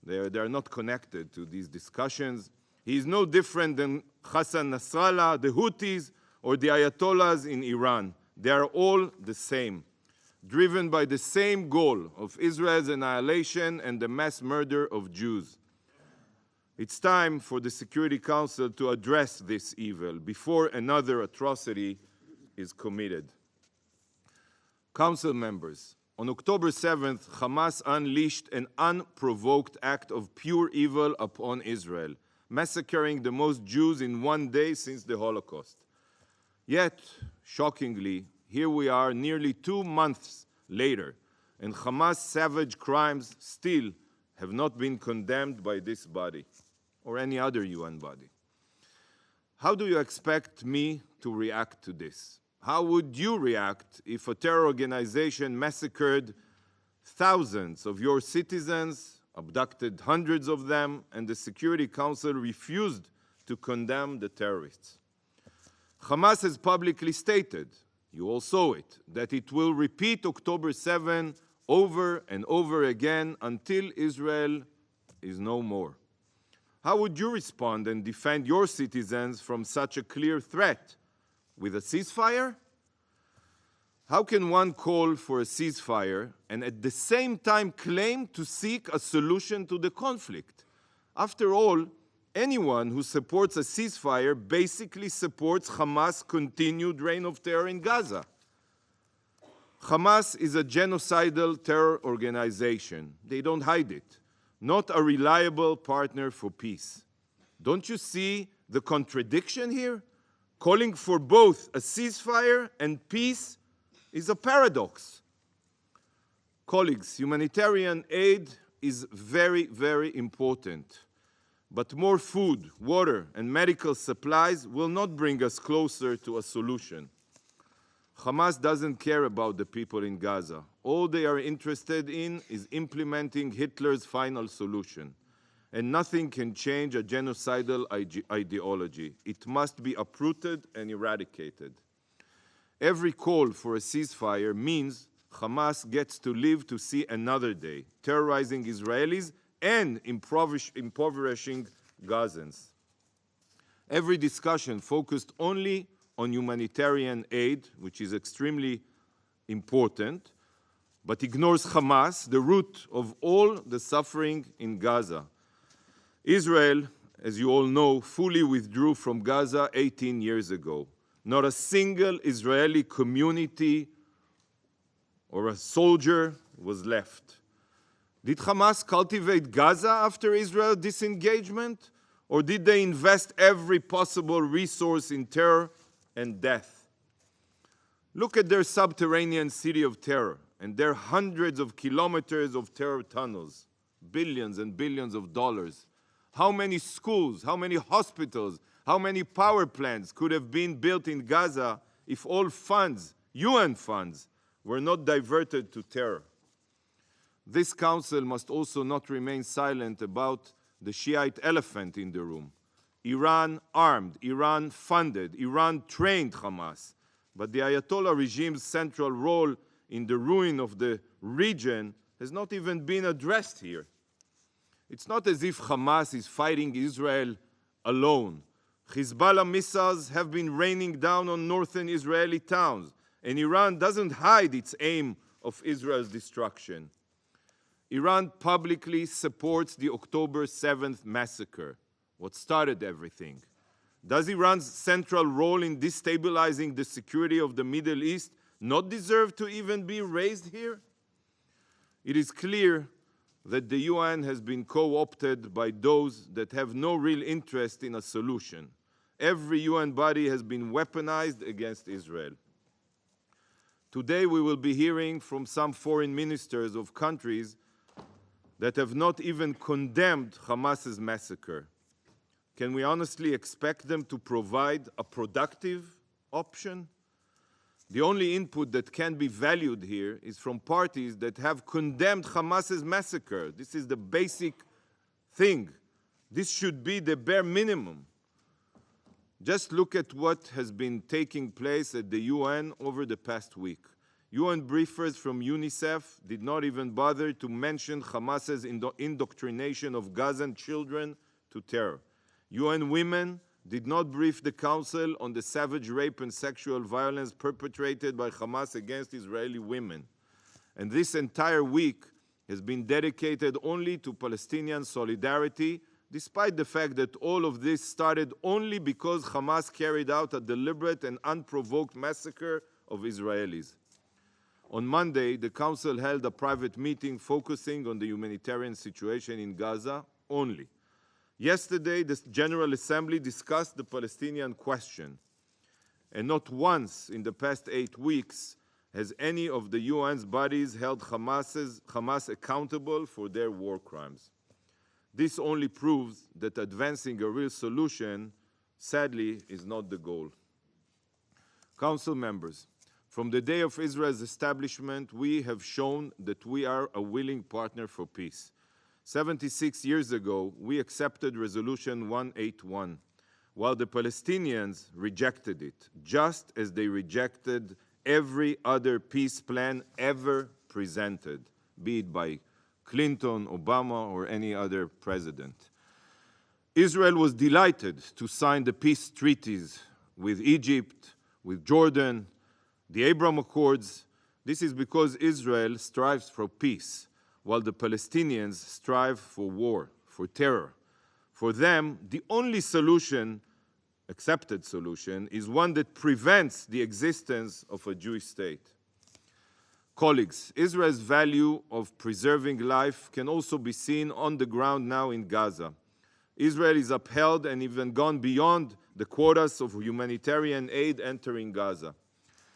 They are not connected to these discussions. He is no different than Hassan Nasrallah, the Houthis, or the Ayatollahs in Iran. They are all the same, driven by the same goal of Israel's annihilation and the mass murder of Jews. It's time for the Security Council to address this evil before another atrocity is committed. Council members, on October 7th, Hamas unleashed an unprovoked act of pure evil upon Israel, massacring the most Jews in one day since the Holocaust. Yet, shockingly, here we are nearly 2 months later, and Hamas' savage crimes still have not been condemned by this body or any other UN body. How do you expect me to react to this? How would you react if a terror organization massacred thousands of your citizens, abducted hundreds of them, and the Security Council refused to condemn the terrorists? Hamas has publicly stated, you all saw it, that it will repeat October 7 over and over again until Israel is no more. How would you respond and defend your citizens from such a clear threat? With a ceasefire? How can one call for a ceasefire and at the same time claim to seek a solution to the conflict? After all, anyone who supports a ceasefire basically supports Hamas' continued reign of terror in Gaza. Hamas is a genocidal terror organization. They don't hide it. Not a reliable partner for peace. Don't you see the contradiction here? Calling for both a ceasefire and peace is a paradox. Colleagues, humanitarian aid is very, very important. But more food, water, and medical supplies will not bring us closer to a solution. Hamas doesn't care about the people in Gaza. All they are interested in is implementing Hitler's final solution. And nothing can change a genocidal ideology. It must be uprooted and eradicated. Every call for a ceasefire means Hamas gets to live to see another day, terrorizing Israelis and impoverishing Gazans. Every discussion focused only on humanitarian aid, which is extremely important, but ignores Hamas, the root of all the suffering in Gaza. Israel, as you all know, fully withdrew from Gaza 18 years ago. Not a single Israeli community or a soldier was left. Did Hamas cultivate Gaza after Israel's disengagement? Or did they invest every possible resource in terror and death? Look at their subterranean city of terror and their hundreds of kilometers of terror tunnels, billions and billions of dollars. How many schools, how many hospitals, how many power plants could have been built in Gaza if all funds, UN funds, were not diverted to terror? This council must also not remain silent about the Shiite elephant in the room. Iran armed, Iran funded, Iran trained Hamas. But the Ayatollah regime's central role in the ruin of the region has not even been addressed here. It's not as if Hamas is fighting Israel alone. Hezbollah missiles have been raining down on northern Israeli towns, and Iran doesn't hide its aim of Israel's destruction. Iran publicly supports the October 7th massacre, what started everything. Does Iran's central role in destabilizing the security of the Middle East not deserve to even be raised here? It is clear that the UN has been co-opted by those that have no real interest in a solution. Every UN body has been weaponized against Israel. Today we will be hearing from some foreign ministers of countries that have not even condemned Hamas's massacre. Can we honestly expect them to provide a productive option? The only input that can be valued here is from parties that have condemned Hamas's massacre. This is the basic thing. This should be the bare minimum. Just look at what has been taking place at the UN over the past week. UN briefers from UNICEF did not even bother to mention Hamas's indoctrination of Gazan children to terror. UN women did not brief the Council on the savage rape and sexual violence perpetrated by Hamas against Israeli women. And this entire week has been dedicated only to Palestinian solidarity, despite the fact that all of this started only because Hamas carried out a deliberate and unprovoked massacre of Israelis. On Monday, the Council held a private meeting focusing on the humanitarian situation in Gaza only. Yesterday, the General Assembly discussed the Palestinian question, and not once in the past 8 weeks has any of the UN's bodies held Hamas accountable for their war crimes. This only proves that advancing a real solution, sadly, is not the goal. Council members, from the day of Israel's establishment, we have shown that we are a willing partner for peace. 76 years ago, we accepted Resolution 181, while the Palestinians rejected it, just as they rejected every other peace plan ever presented, be it by Clinton, Obama, or any other president. Israel was delighted to sign the peace treaties with Egypt, with Jordan, the Abraham Accords. This is because Israel strives for peace, while the Palestinians strive for war, for terror. For them, the only solution, accepted solution, is one that prevents the existence of a Jewish state. Colleagues, Israel's value of preserving life can also be seen on the ground now in Gaza. Israel is upheld and even gone beyond the quotas of humanitarian aid entering Gaza.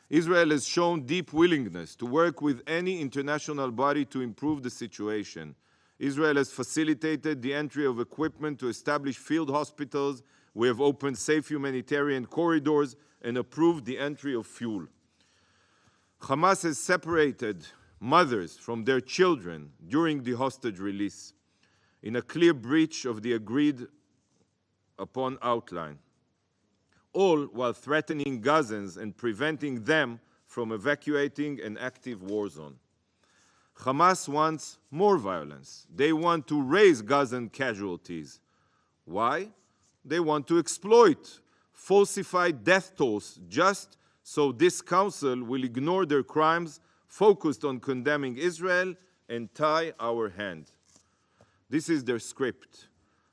Israel has shown deep willingness to work with any international body to improve the situation. Israel has facilitated the entry of equipment to establish field hospitals. We have opened safe humanitarian corridors and approved the entry of fuel. Hamas has separated mothers from their children during the hostage release in a clear breach of the agreed upon outline. all while threatening Gazans and preventing them from evacuating an active war zone. Hamas wants more violence. They want to raise Gazan casualties. Why? They want to exploit falsified death tolls just so this council will ignore their crimes, focused on condemning Israel, and tie our hand. This is their script.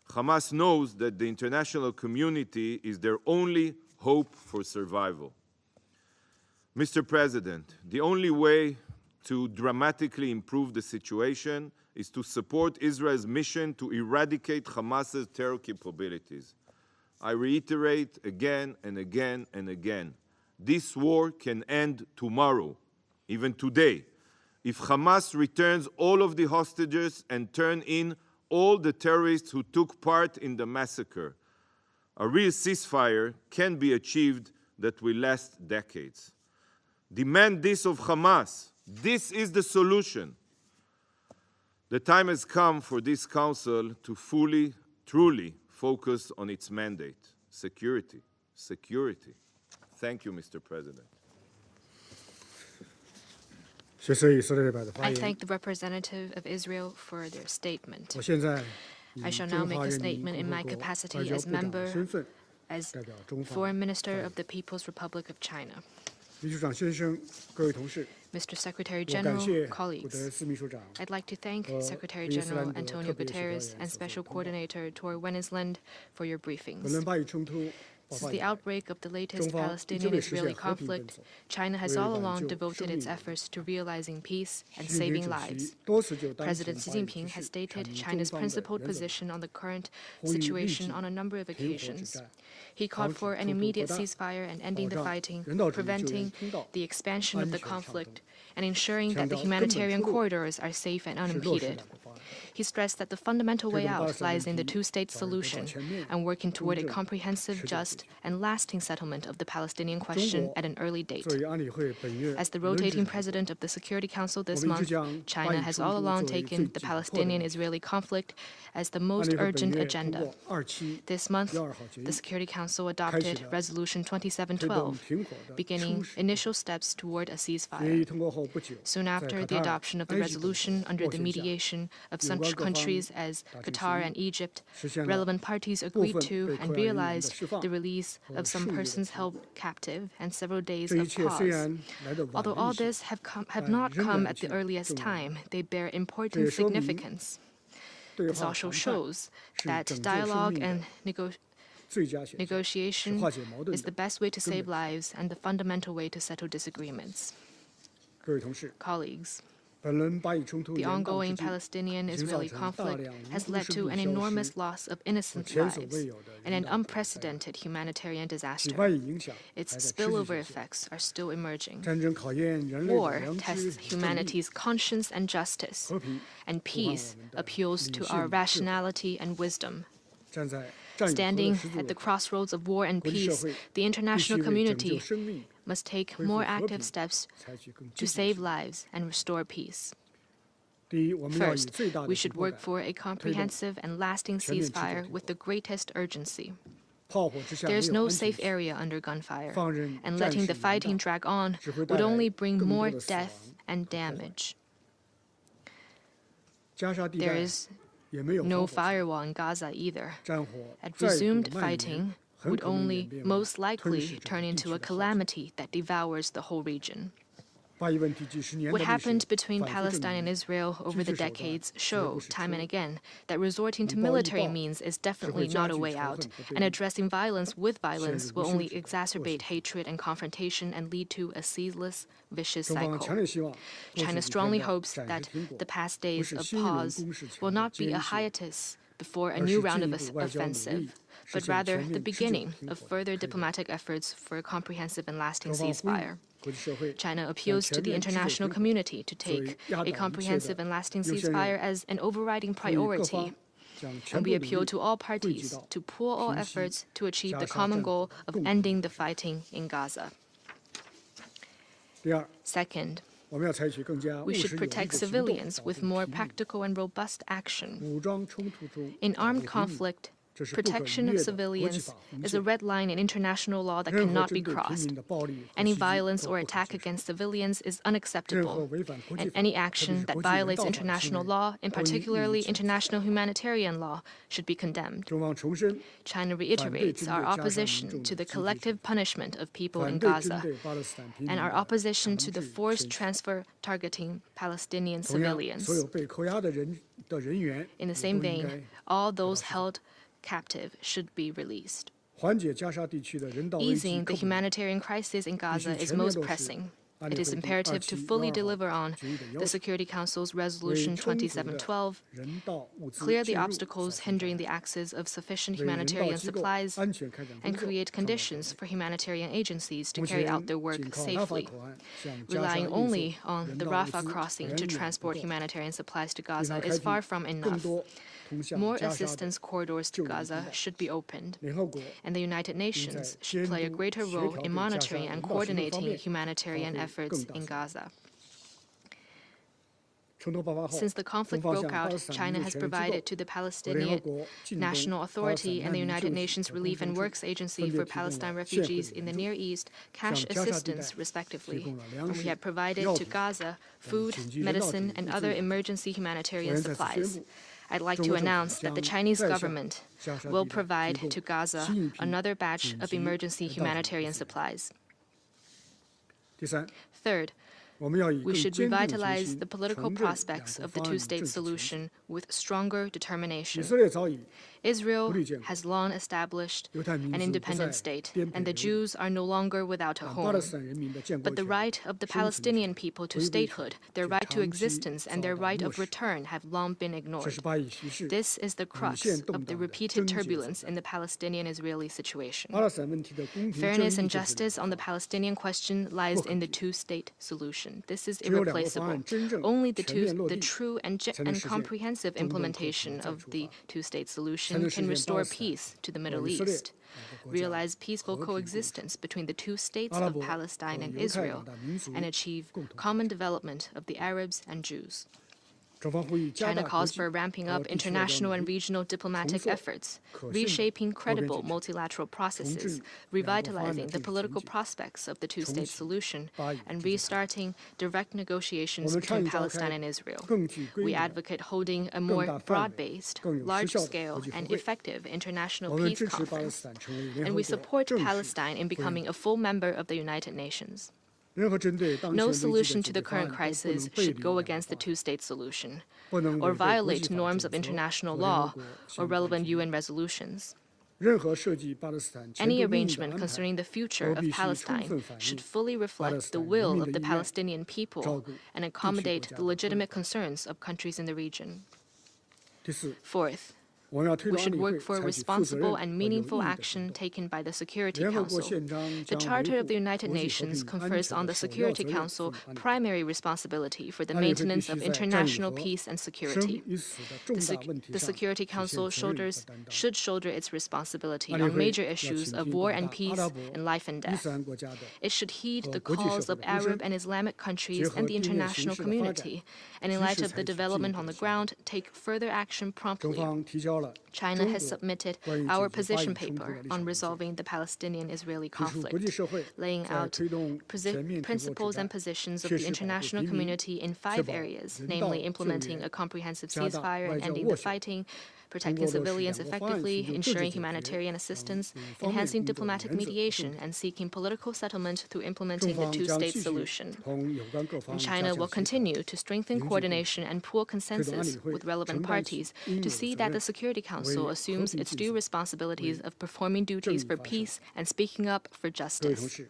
Hamas knows that the international community is their only hope for survival. Mr. President, the only way to dramatically improve the situation is to support Israel's mission to eradicate Hamas's terror capabilities. I reiterate again and again and again, this war can end tomorrow, even today, if Hamas returns all of the hostages and turns in all the terrorists who took part in the massacre. A real ceasefire can be achieved that will last decades. Demand this of Hamas. This is the solution. The time has come for this council to fully, truly focus on its mandate, security, security. Thank you, Mr. President. I thank the representative of Israel for their statement. I shall now make a statement in my capacity as Foreign Minister of the People's Republic of China. Mr. Secretary General, colleagues, I'd like to thank Secretary General Antonio Guterres and Special Coordinator Tor Wennesland for your briefings. Since the outbreak of the latest Palestinian-Israeli conflict, China has all along devoted its efforts to realizing peace and saving lives. President Xi Jinping has stated China's principled position on the current situation on a number of occasions. He called for an immediate ceasefire and ending the fighting, preventing the expansion of the conflict, and ensuring that the humanitarian corridors are safe and unimpeded. He stressed that the fundamental way out lies in the two-state solution and working toward a comprehensive, just, and lasting settlement of the Palestinian question at an early date. As the rotating president of the Security Council this month, China has all along taken the Palestinian-Israeli conflict as the most urgent agenda. This month, the Security Council adopted Resolution 2712, beginning initial steps toward a ceasefire. Soon after the adoption of the resolution under the mediation of such countries as Qatar and Egypt, relevant parties agreed to and realized the release of some persons held captive and several days of pause. Although all this have not come at the earliest time, they bear important significance. This also shows that dialogue and negotiation is the best way to save lives and the fundamental way to settle disagreements. Colleagues, the ongoing Palestinian-Israeli conflict has led to an enormous loss of innocent lives and an unprecedented humanitarian disaster. Its spillover effects are still emerging. War tests humanity's conscience and justice, and peace appeals to our rationality and wisdom. Standing at the crossroads of war and peace, the international community must take more active steps to save lives and restore peace. First, we should work for a comprehensive and lasting ceasefire with the greatest urgency. There is no safe area under gunfire, and letting the fighting drag on would only bring more death and damage. There is no firewall in Gaza either. At resumed fighting would only most likely turn into a calamity that devours the whole region. What happened between Palestine and Israel over the decades show, time and again, that resorting to military means is definitely not a way out, and addressing violence with violence will only exacerbate hatred and confrontation and lead to a ceaseless, vicious cycle. China strongly hopes that the past days of pause will not be a hiatus before a new round of offensive, but rather the beginning of further diplomatic efforts for a comprehensive and lasting ceasefire. China appeals to the international community to take a comprehensive and lasting ceasefire as an overriding priority, and we appeal to all parties to pool all efforts to achieve the common goal of ending the fighting in Gaza. Second, we should protect civilians with more practical and robust action. In armed conflict, Protection of civilians is a red line in international law that cannot be crossed. Any violence or attack against civilians is unacceptable, and any action that violates international law, and particularly international humanitarian law, should be condemned. China reiterates our opposition to the collective punishment of people in Gaza and our opposition to the forced transfer targeting Palestinian civilians. In the same vein, all those held captive should be released. Easing the humanitarian crisis in Gaza is most pressing. It is imperative to fully deliver on the Security Council's Resolution 2712, clear the obstacles hindering the access of sufficient humanitarian supplies, and create conditions for humanitarian agencies to carry out their work safely. Relying only on the Rafah crossing to transport humanitarian supplies to Gaza is far from enough. More assistance corridors to Gaza should be opened, and the United Nations should play a greater role in monitoring and coordinating humanitarian efforts in Gaza. Since the conflict broke out, China has provided to the Palestinian National Authority and the United Nations Relief and Works Agency for Palestine refugees in the Near East cash assistance, respectively, and we have provided to Gaza food, medicine, and other emergency humanitarian supplies. I'd like to announce that the Chinese government will provide to Gaza another batch of emergency humanitarian supplies. Third, we should revitalize the political prospects of the two-state solution with stronger determination. Israel has long established an independent state, and the Jews are no longer without a home. But the right of the Palestinian people to statehood, their right to existence, and their right of return have long been ignored. This is the crux of the repeated turbulence in the Palestinian-Israeli situation. Fairness and justice on the Palestinian question lies in the two-state solution. This is irreplaceable. Only the true and comprehensive implementation of the two-state solution can restore peace to the Middle East, realize peaceful coexistence between the two states of Palestine and Israel, and achieve common development of the Arabs and Jews. China calls for ramping up international and regional diplomatic efforts, reshaping credible multilateral processes, revitalizing the political prospects of the two-state solution, and restarting direct negotiations between Palestine and Israel. We advocate holding a more broad-based, large-scale, and effective international peace conference, and we support Palestine in becoming a full member of the United Nations. No solution to the current crisis should go against the two-state solution, or violate norms of international law or relevant UN resolutions. Any arrangement concerning the future of Palestine should fully reflect the will of the Palestinian people and accommodate the legitimate concerns of countries in the region. Fourth, we should work for responsible and meaningful action taken by the Security Council. The Charter of the United Nations confers on the Security Council primary responsibility for the maintenance of international peace and security. The Security Council should shoulder its responsibility on major issues of war and peace and life and death. It should heed the calls of Arab and Islamic countries and the international community, and in light of the development on the ground, take further action promptly. China has submitted our position paper on resolving the Palestinian-Israeli conflict, laying out principles and positions of the international community in 5 areas, namely implementing a comprehensive ceasefire and ending the fighting, protecting civilians effectively, ensuring humanitarian assistance, enhancing diplomatic mediation, and seeking political settlement through implementing the two-state solution. And China will continue to strengthen coordination and pool consensus with relevant parties to see that the Security Council assumes its due responsibilities of performing duties for peace and speaking up for justice.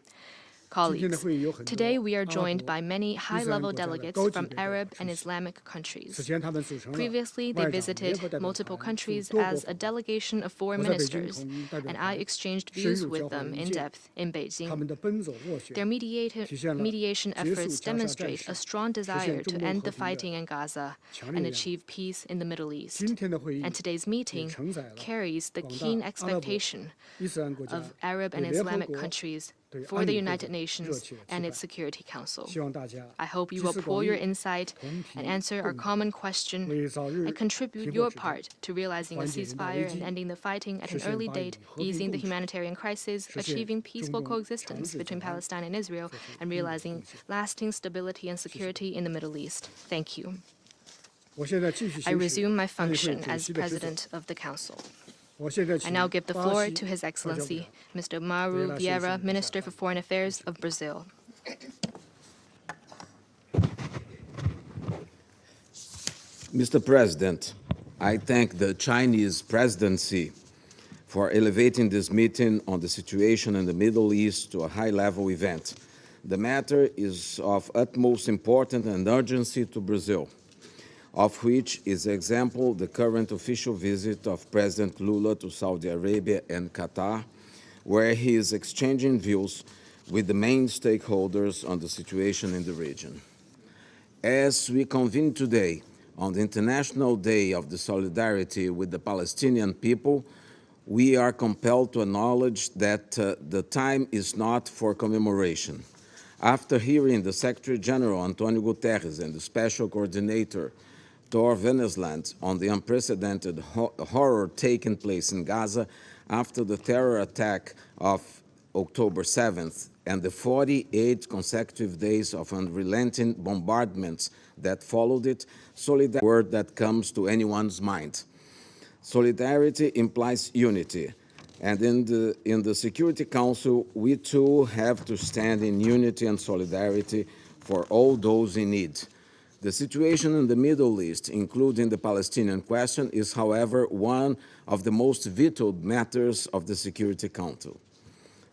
Colleagues, today we are joined by many high-level delegates from Arab and Islamic countries. Previously, they visited multiple countries as a delegation of foreign ministers, and I exchanged views with them in depth in Beijing. Their mediation efforts demonstrate a strong desire to end the fighting in Gaza and achieve peace in the Middle East. And today's meeting carries the keen expectation of Arab and Islamic countries for the United Nations and its Security Council. I hope you will pool your insight and answer our common question and contribute your part to realizing a ceasefire and ending the fighting at an early date, easing the humanitarian crisis, achieving peaceful coexistence between Palestine and Israel, and realizing lasting stability and security in the Middle East. Thank you. I resume my function as President of the Council. I now give the floor to His Excellency, Mr. Mauro Vieira, Minister for Foreign Affairs of Brazil. Mr. President, I thank the Chinese presidency for elevating this meeting on the situation in the Middle East to a high-level event. The matter is of utmost importance and urgency to Brazil, of which is example the current official visit of President Lula to Saudi Arabia and Qatar, where he is exchanging views with the main stakeholders on the situation in the region. As we convene today on the International Day of the Solidarity with the Palestinian people, we are compelled to acknowledge that the time is not for commemoration. After hearing the Secretary General Antonio Guterres and the Special Coordinator Tor Venezuela on the unprecedented horror taking place in Gaza after the terror attack of October 7th and the 48 consecutive days of unrelenting bombardments that followed it, solidarity, word that comes to anyone's mind. Solidarity implies unity, and in the Security Council, we too have to stand in unity and solidarity for all those in need. The situation in the Middle East, including the Palestinian question, is, however, one of the most vetoed matters of the Security Council.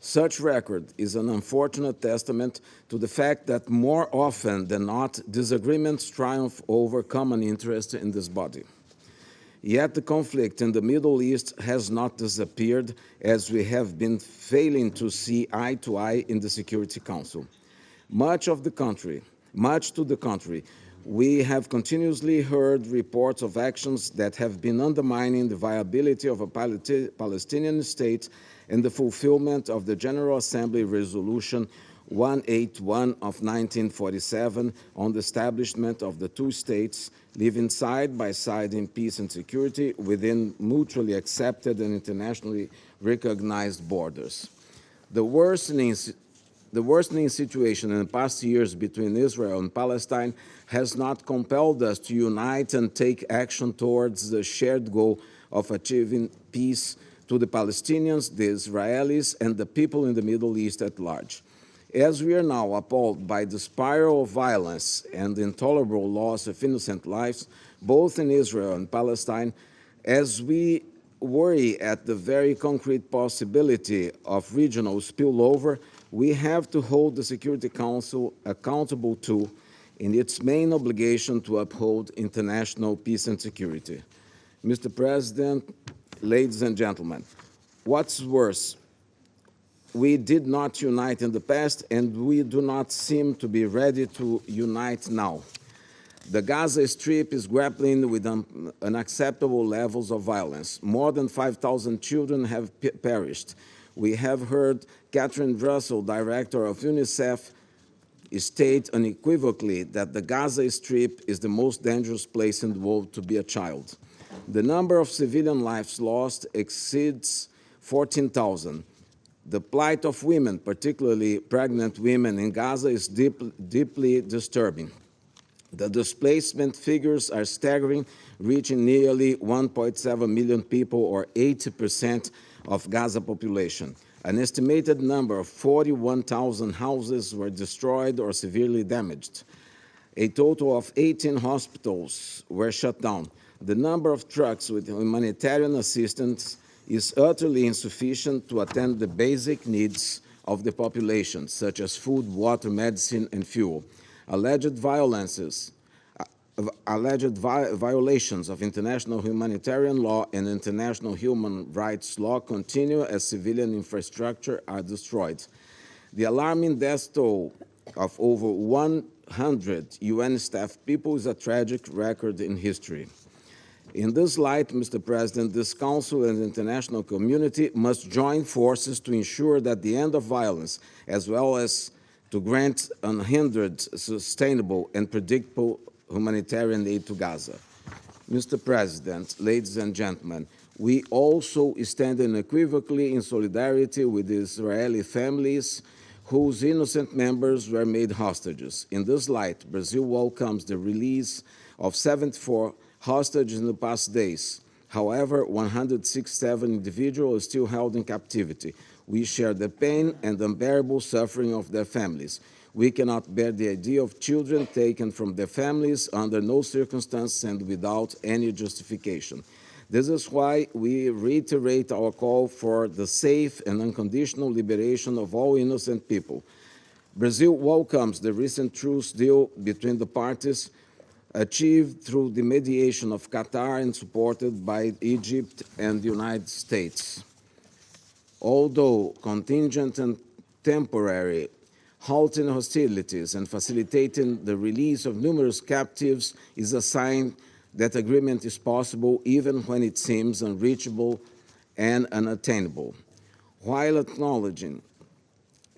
Such record is an unfortunate testament to the fact that more often than not, disagreements triumph over common interest in this body. Yet the conflict in the Middle East has not disappeared, as we have been failing to see eye to eye in the Security Council. Much to the contrary, we have continuously heard reports of actions that have been undermining the viability of a Palestinian state and the fulfillment of the General Assembly Resolution 181 of 1947 on the establishment of the two states living side by side in peace and security within mutually accepted and internationally recognized borders. The worsening situation in the past years between Israel and Palestine has not compelled us to unite and take action towards the shared goal of achieving peace to the Palestinians, the Israelis, and the people in the Middle East at large. As we are now appalled by the spiral of violence and the intolerable loss of innocent lives, both in Israel and Palestine, as we worry at the very concrete possibility of regional spillover, we have to hold the Security Council accountable to in its main obligation to uphold international peace and security. Mr. President, ladies and gentlemen, what's worse, we did not unite in the past, and we do not seem to be ready to unite now. The Gaza Strip is grappling with unacceptable levels of violence. More than 5,000 children have perished. We have heard Catherine Russell, director of UNICEF, state unequivocally that the Gaza Strip is the most dangerous place in the world to be a child. The number of civilian lives lost exceeds 14,000. The plight of women, particularly pregnant women in Gaza, is deeply disturbing. The displacement figures are staggering, reaching nearly 1.7 million people, or 80% of Gaza population. An estimated number of 41,000 houses were destroyed or severely damaged. A total of 18 hospitals were shut down. The number of trucks with humanitarian assistance is utterly insufficient to attend the basic needs of the population, such as food, water, medicine, and fuel. Alleged violations of international humanitarian law and international human rights law continue as civilian infrastructure are destroyed. The alarming death toll of over 100 UN staff people is a tragic record in history. In this light, Mr. President, this Council and the international community must join forces to ensure that the end of violence, as well as to grant unhindered, sustainable, and predictable humanitarian aid to Gaza. Mr. President, ladies and gentlemen, we also stand unequivocally in solidarity with the Israeli families whose innocent members were made hostages. In this light, Brazil welcomes the release of 74 hostages in the past days. However, 167 individuals are still held in captivity. We share the pain and unbearable suffering of their families. We cannot bear the idea of children taken from their families under no circumstance and without any justification. This is why we reiterate our call for the safe and unconditional liberation of all innocent people. Brazil welcomes the recent truce deal between the parties, achieved through the mediation of Qatar and supported by Egypt and the United States. Although contingent and temporary, halting hostilities and facilitating the release of numerous captives is a sign that agreement is possible even when it seems unreachable and unattainable. While acknowledging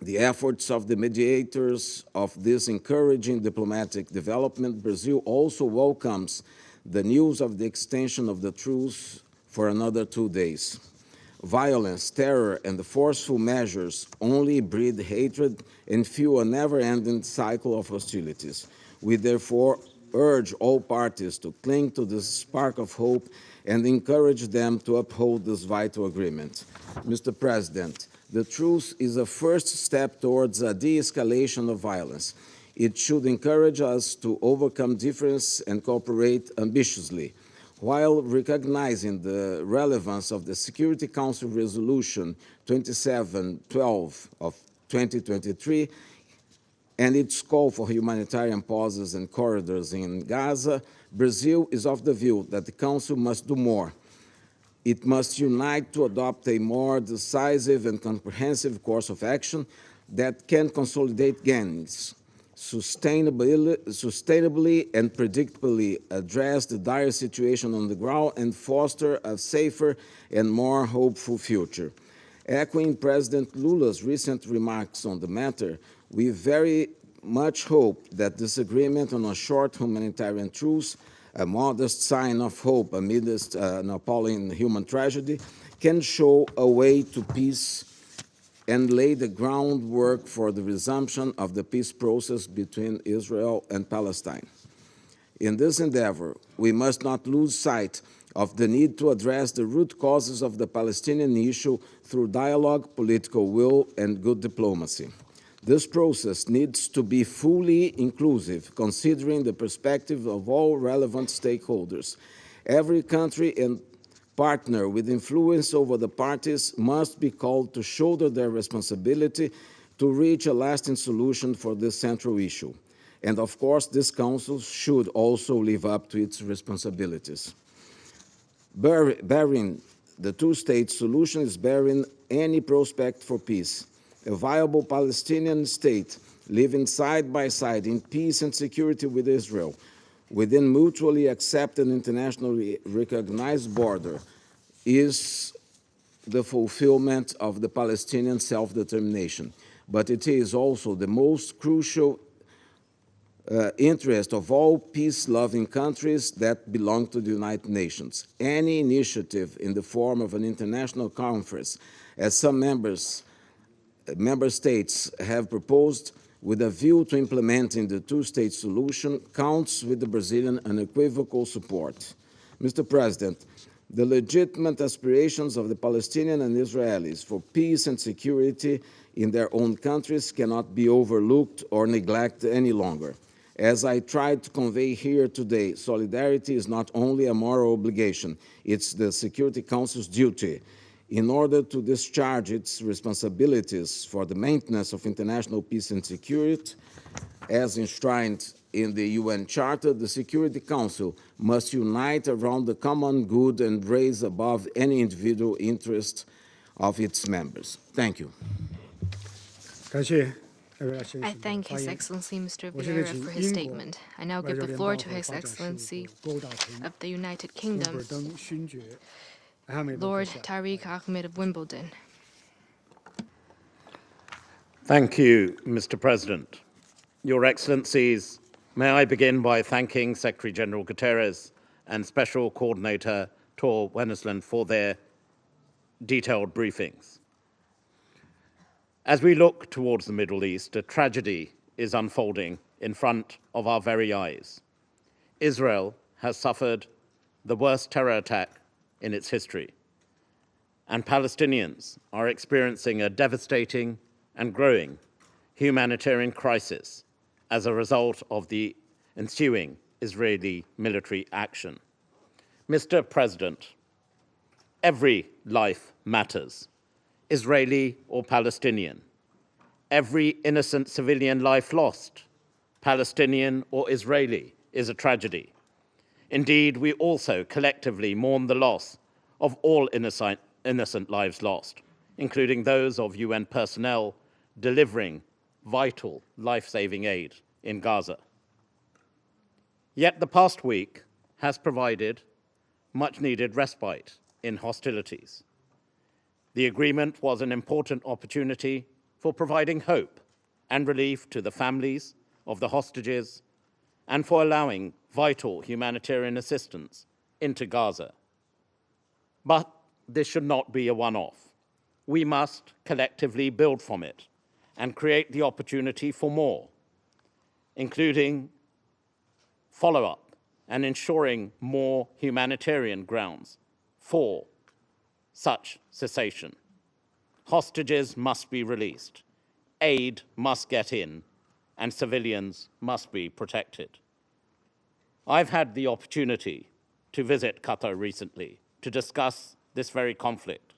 the efforts of the mediators of this encouraging diplomatic development, Brazil also welcomes the news of the extension of the truce for another 2 days. Violence, terror, and the forceful measures only breed hatred and fuel a never-ending cycle of hostilities. We therefore urge all parties to cling to this spark of hope and encourage them to uphold this vital agreement. Mr. President, the truce is a first step towards a de-escalation of violence. It should encourage us to overcome difference and cooperate ambitiously. While recognizing the relevance of the Security Council Resolution 2712 of 2023 and its call for humanitarian pauses and corridors in Gaza, Brazil is of the view that the Council must do more. It must unite to adopt a more decisive and comprehensive course of action that can consolidate gains, sustainably and predictably address the dire situation on the ground, and foster a safer and more hopeful future. Echoing President Lula's recent remarks on the matter, we very much hope that this agreement on a short humanitarian truce, a modest sign of hope amidst an appalling human tragedy, can show a way to peace and lay the groundwork for the resumption of the peace process between Israel and Palestine. In this endeavor, we must not lose sight of the need to address the root causes of the Palestinian issue through dialogue, political will, and good diplomacy. This process needs to be fully inclusive, considering the perspective of all relevant stakeholders. Every country and partner with influence over the parties must be called to shoulder their responsibility to reach a lasting solution for this central issue. And of course, this Council should also live up to its responsibilities. Barring the two-state solution is barring any prospect for peace. A viable Palestinian state living side by side in peace and security with Israel, within mutually accepted internationally recognized border, is the fulfillment of the Palestinian self-determination. But it is also the most crucial interest of all peace-loving countries that belong to the United Nations. Any initiative in the form of an international conference, as some member states have proposed, with a view to implementing the two-state solution, counts with the Brazilian unequivocal support. Mr. President, the legitimate aspirations of the Palestinians and Israelis for peace and security in their own countries cannot be overlooked or neglected any longer. As I tried to convey here today, solidarity is not only a moral obligation, it's the Security Council's duty. In order to discharge its responsibilities for the maintenance of international peace and security, as enshrined in the UN Charter, the Security Council must unite around the common good and raise above any individual interest of its members. Thank you. 感谢 I thank His Excellency Mr. Vieira for his statement. I now give the floor to His Excellency of the United Kingdom, Lord Tariq Ahmed of Wimbledon. Thank you, Mr. President. Your Excellencies, may I begin by thanking Secretary General Guterres and Special Coordinator Tor Wennesland for their detailed briefings. As we look towards the Middle East, a tragedy is unfolding in front of our very eyes. Israel has suffered the worst terror attack in its history, and Palestinians are experiencing a devastating and growing humanitarian crisis as a result of the ensuing Israeli military action. Mr. President, every life matters, Israeli or Palestinian. Every innocent civilian life lost, Palestinian or Israeli, is a tragedy. Indeed, we also collectively mourn the loss of all innocent lives lost, including those of UN personnel delivering vital life-saving aid in Gaza. Yet the past week has provided much-needed respite in hostilities. The agreement was an important opportunity for providing hope and relief to the families of the hostages and for allowing vital humanitarian assistance into Gaza. But this should not be a one-off. We must collectively build from it and create the opportunity for more, including follow-up and ensuring more humanitarian grounds for such cessation. Hostages must be released, aid must get in, and civilians must be protected. I've had the opportunity to visit Qatar recently to discuss this very conflict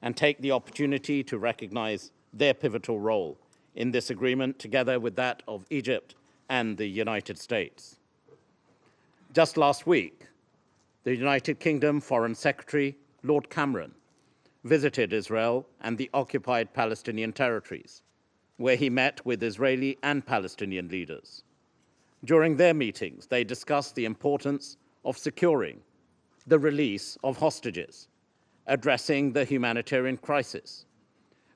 and take the opportunity to recognize their pivotal role in this agreement together with that of Egypt and the United States. Just last week, the United Kingdom Foreign Secretary, Lord Cameron, visited Israel and the occupied Palestinian territories, where he met with Israeli and Palestinian leaders. During their meetings, they discussed the importance of securing the release of hostages, addressing the humanitarian crisis,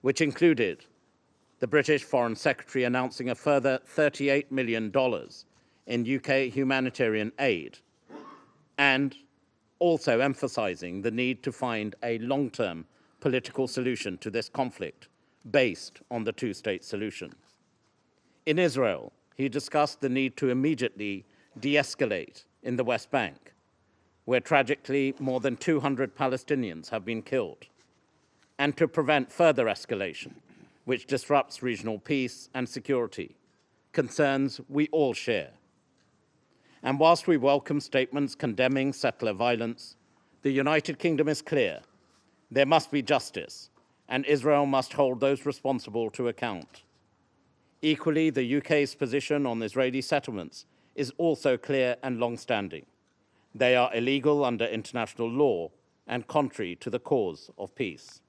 which included the British Foreign Secretary announcing a further $38 million in UK humanitarian aid, and also emphasizing the need to find a long-term political solution to this conflict based on the two-state solution. In Israel, he discussed the need to immediately de-escalate in the West Bank, where tragically more than 200 Palestinians have been killed, and to prevent further escalation, which disrupts regional peace and security, concerns we all share. And whilst we welcome statements condemning settler violence, the United Kingdom is clear. There must be justice, and Israel must hold those responsible to account. Equally, the UK's position on Israeli settlements is also clear and long-standing. They are illegal under international law and contrary to the cause of peace.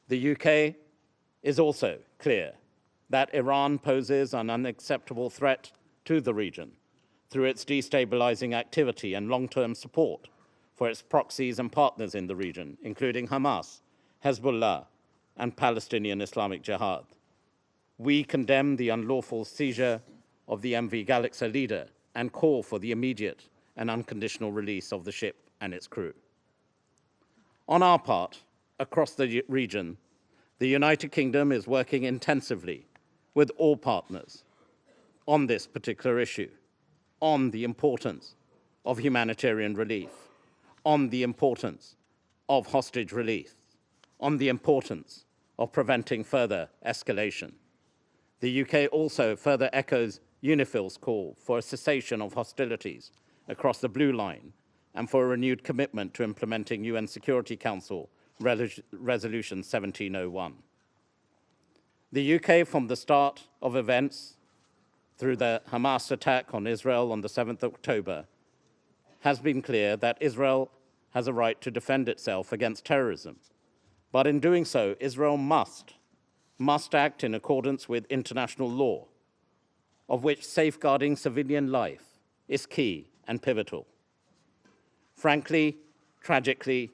The UK is also clear that Iran poses an unacceptable threat to the region through its destabilizing activity and long-term support for its proxies and partners in the region, including Hamas, Hezbollah, and Palestinian Islamic Jihad. We condemn the unlawful seizure of the MV Galaxy leader and call for the immediate and unconditional release of the ship and its crew. On our part, across the region, the United Kingdom is working intensively with all partners on this particular issue, on the importance of humanitarian relief, on the importance of hostage release, on the importance of preventing further escalation. The UK also further echoes UNIFIL's call for a cessation of hostilities across the Blue Line and for a renewed commitment to implementing UN Security Council Resolution 1701. The UK, from the start of events through the Hamas attack on Israel on the 7th of October, has been clear that Israel has a right to defend itself against terrorism. But in doing so, Israel must must act in accordance with international law, of which safeguarding civilian life is key and pivotal. Frankly, tragically,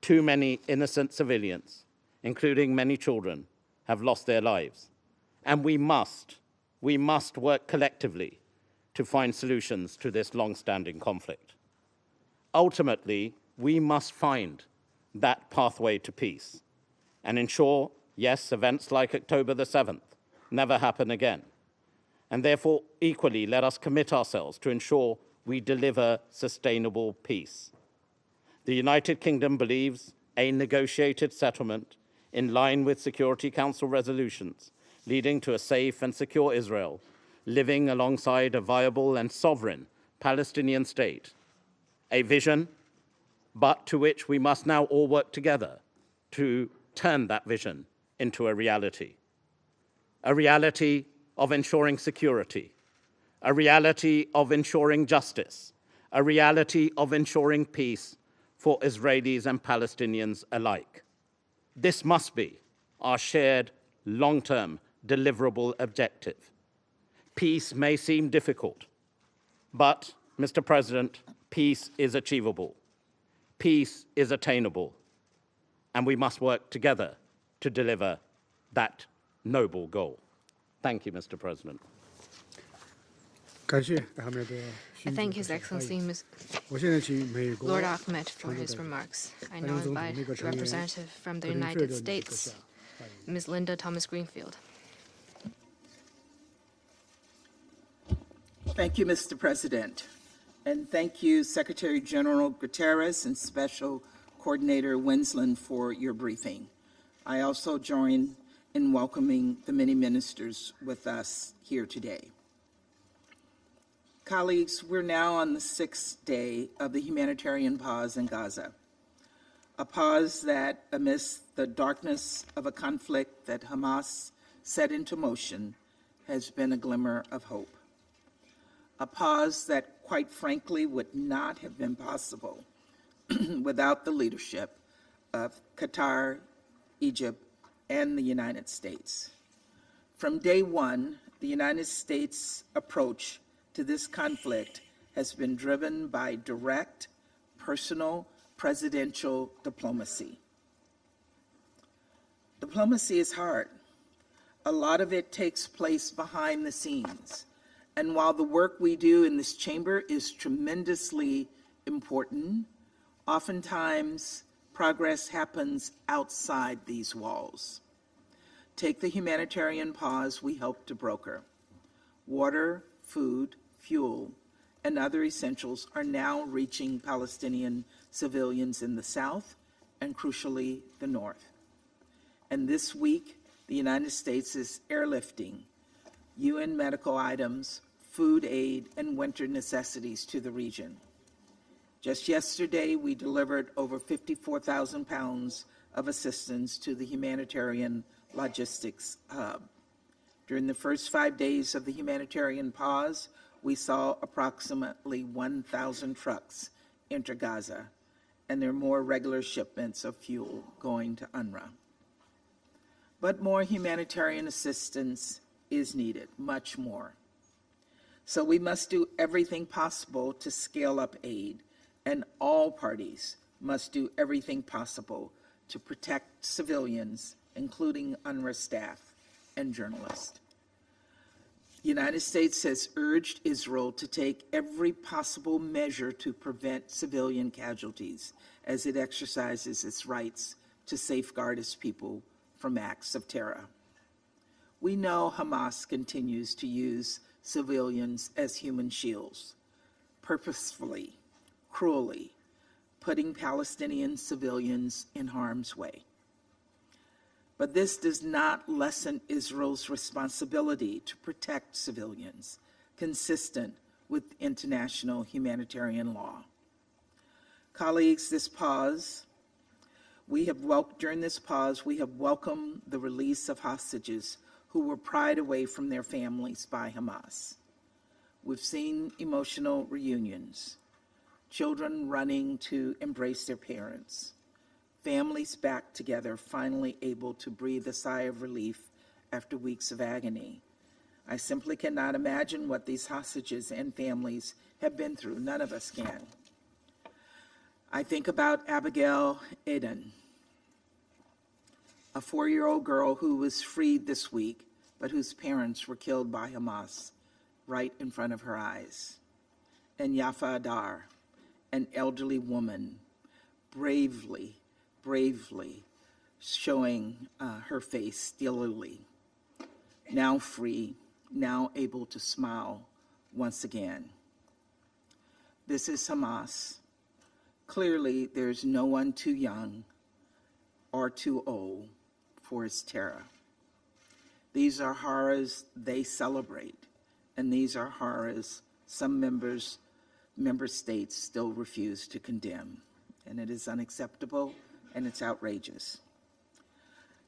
too many innocent civilians, including many children, have lost their lives. And we must work collectively to find solutions to this long-standing conflict. Ultimately, we must find that pathway to peace and ensure, yes, events like October the 7th never happen again. And therefore, equally, let us commit ourselves to ensure we deliver sustainable peace. The United Kingdom believes a negotiated settlement in line with Security Council resolutions leading to a safe and secure Israel, living alongside a viable and sovereign Palestinian state. A vision, but to which we must now all work together to turn that vision into a reality. A reality of ensuring security, a reality of ensuring justice, a reality of ensuring peace for Israelis and Palestinians alike. This must be our shared long-term deliverable objective. Peace may seem difficult, but, Mr. President, peace is achievable. Peace is attainable, and we must work together to deliver that noble goal. Thank you, Mr. President. I thank His Excellency Lord Ahmed for his remarks. I now invite the representative from the United States, Ms. Linda Thomas-Greenfield. Thank you, Mr. President. And thank you, Secretary General Guterres and Special Coordinator Winsland, for your briefing. I also join in welcoming the many ministers with us here today. Colleagues, we're now on the 6th day of the humanitarian pause in Gaza, a pause that, amidst the darkness of a conflict that Hamas set into motion, has been a glimmer of hope. A pause that, quite frankly, would not have been possible without the leadership of Qatar, Egypt, and the United States. From day one, the United States' approach to this conflict has been driven by direct, personal, presidential diplomacy. Diplomacy is hard. A lot of it takes place behind the scenes. And while the work we do in this chamber is tremendously important, oftentimes progress happens outside these walls. Take the humanitarian pause we helped to broker. Water, food, fuel, and other essentials are now reaching Palestinian civilians in the south and, crucially, the north. And this week, the United States is airlifting UN medical items, food aid, and winter necessities to the region. Just yesterday, we delivered over 54,000 pounds of assistance to the humanitarian logistics hub. During the first 5 days of the humanitarian pause, we saw approximately 1,000 trucks enter Gaza, and there are more regular shipments of fuel going to UNRWA. But more humanitarian assistance is needed, much more. So we must do everything possible to scale up aid, and all parties must do everything possible to protect civilians, including UNRWA staff and journalists. The United States has urged Israel to take every possible measure to prevent civilian casualties as it exercises its rights to safeguard its people from acts of terror. We know Hamas continues to use civilians as human shields, purposefully, cruelly, putting Palestinian civilians in harm's way. But this does not lessen Israel's responsibility to protect civilians, consistent with international humanitarian law. Colleagues, during this pause, we have welcomed the release of hostages who were pried away from their families by Hamas. We've seen emotional reunions, children running to embrace their parents, families back together, finally able to breathe a sigh of relief after weeks of agony. I simply cannot imagine what these hostages and families have been through. None of us can. I think about Abigail Eden, a 4-year-old girl who was freed this week, but whose parents were killed by Hamas right in front of her eyes. And Yafa Adar, an elderly woman, bravely showing her face steelily, now free, now able to smile once again. This is Hamas. Clearly, there's no one too young or too old for its terror. These are horrors they celebrate, and these are horrors some member states still refuse to condemn, and it is unacceptable and it's outrageous.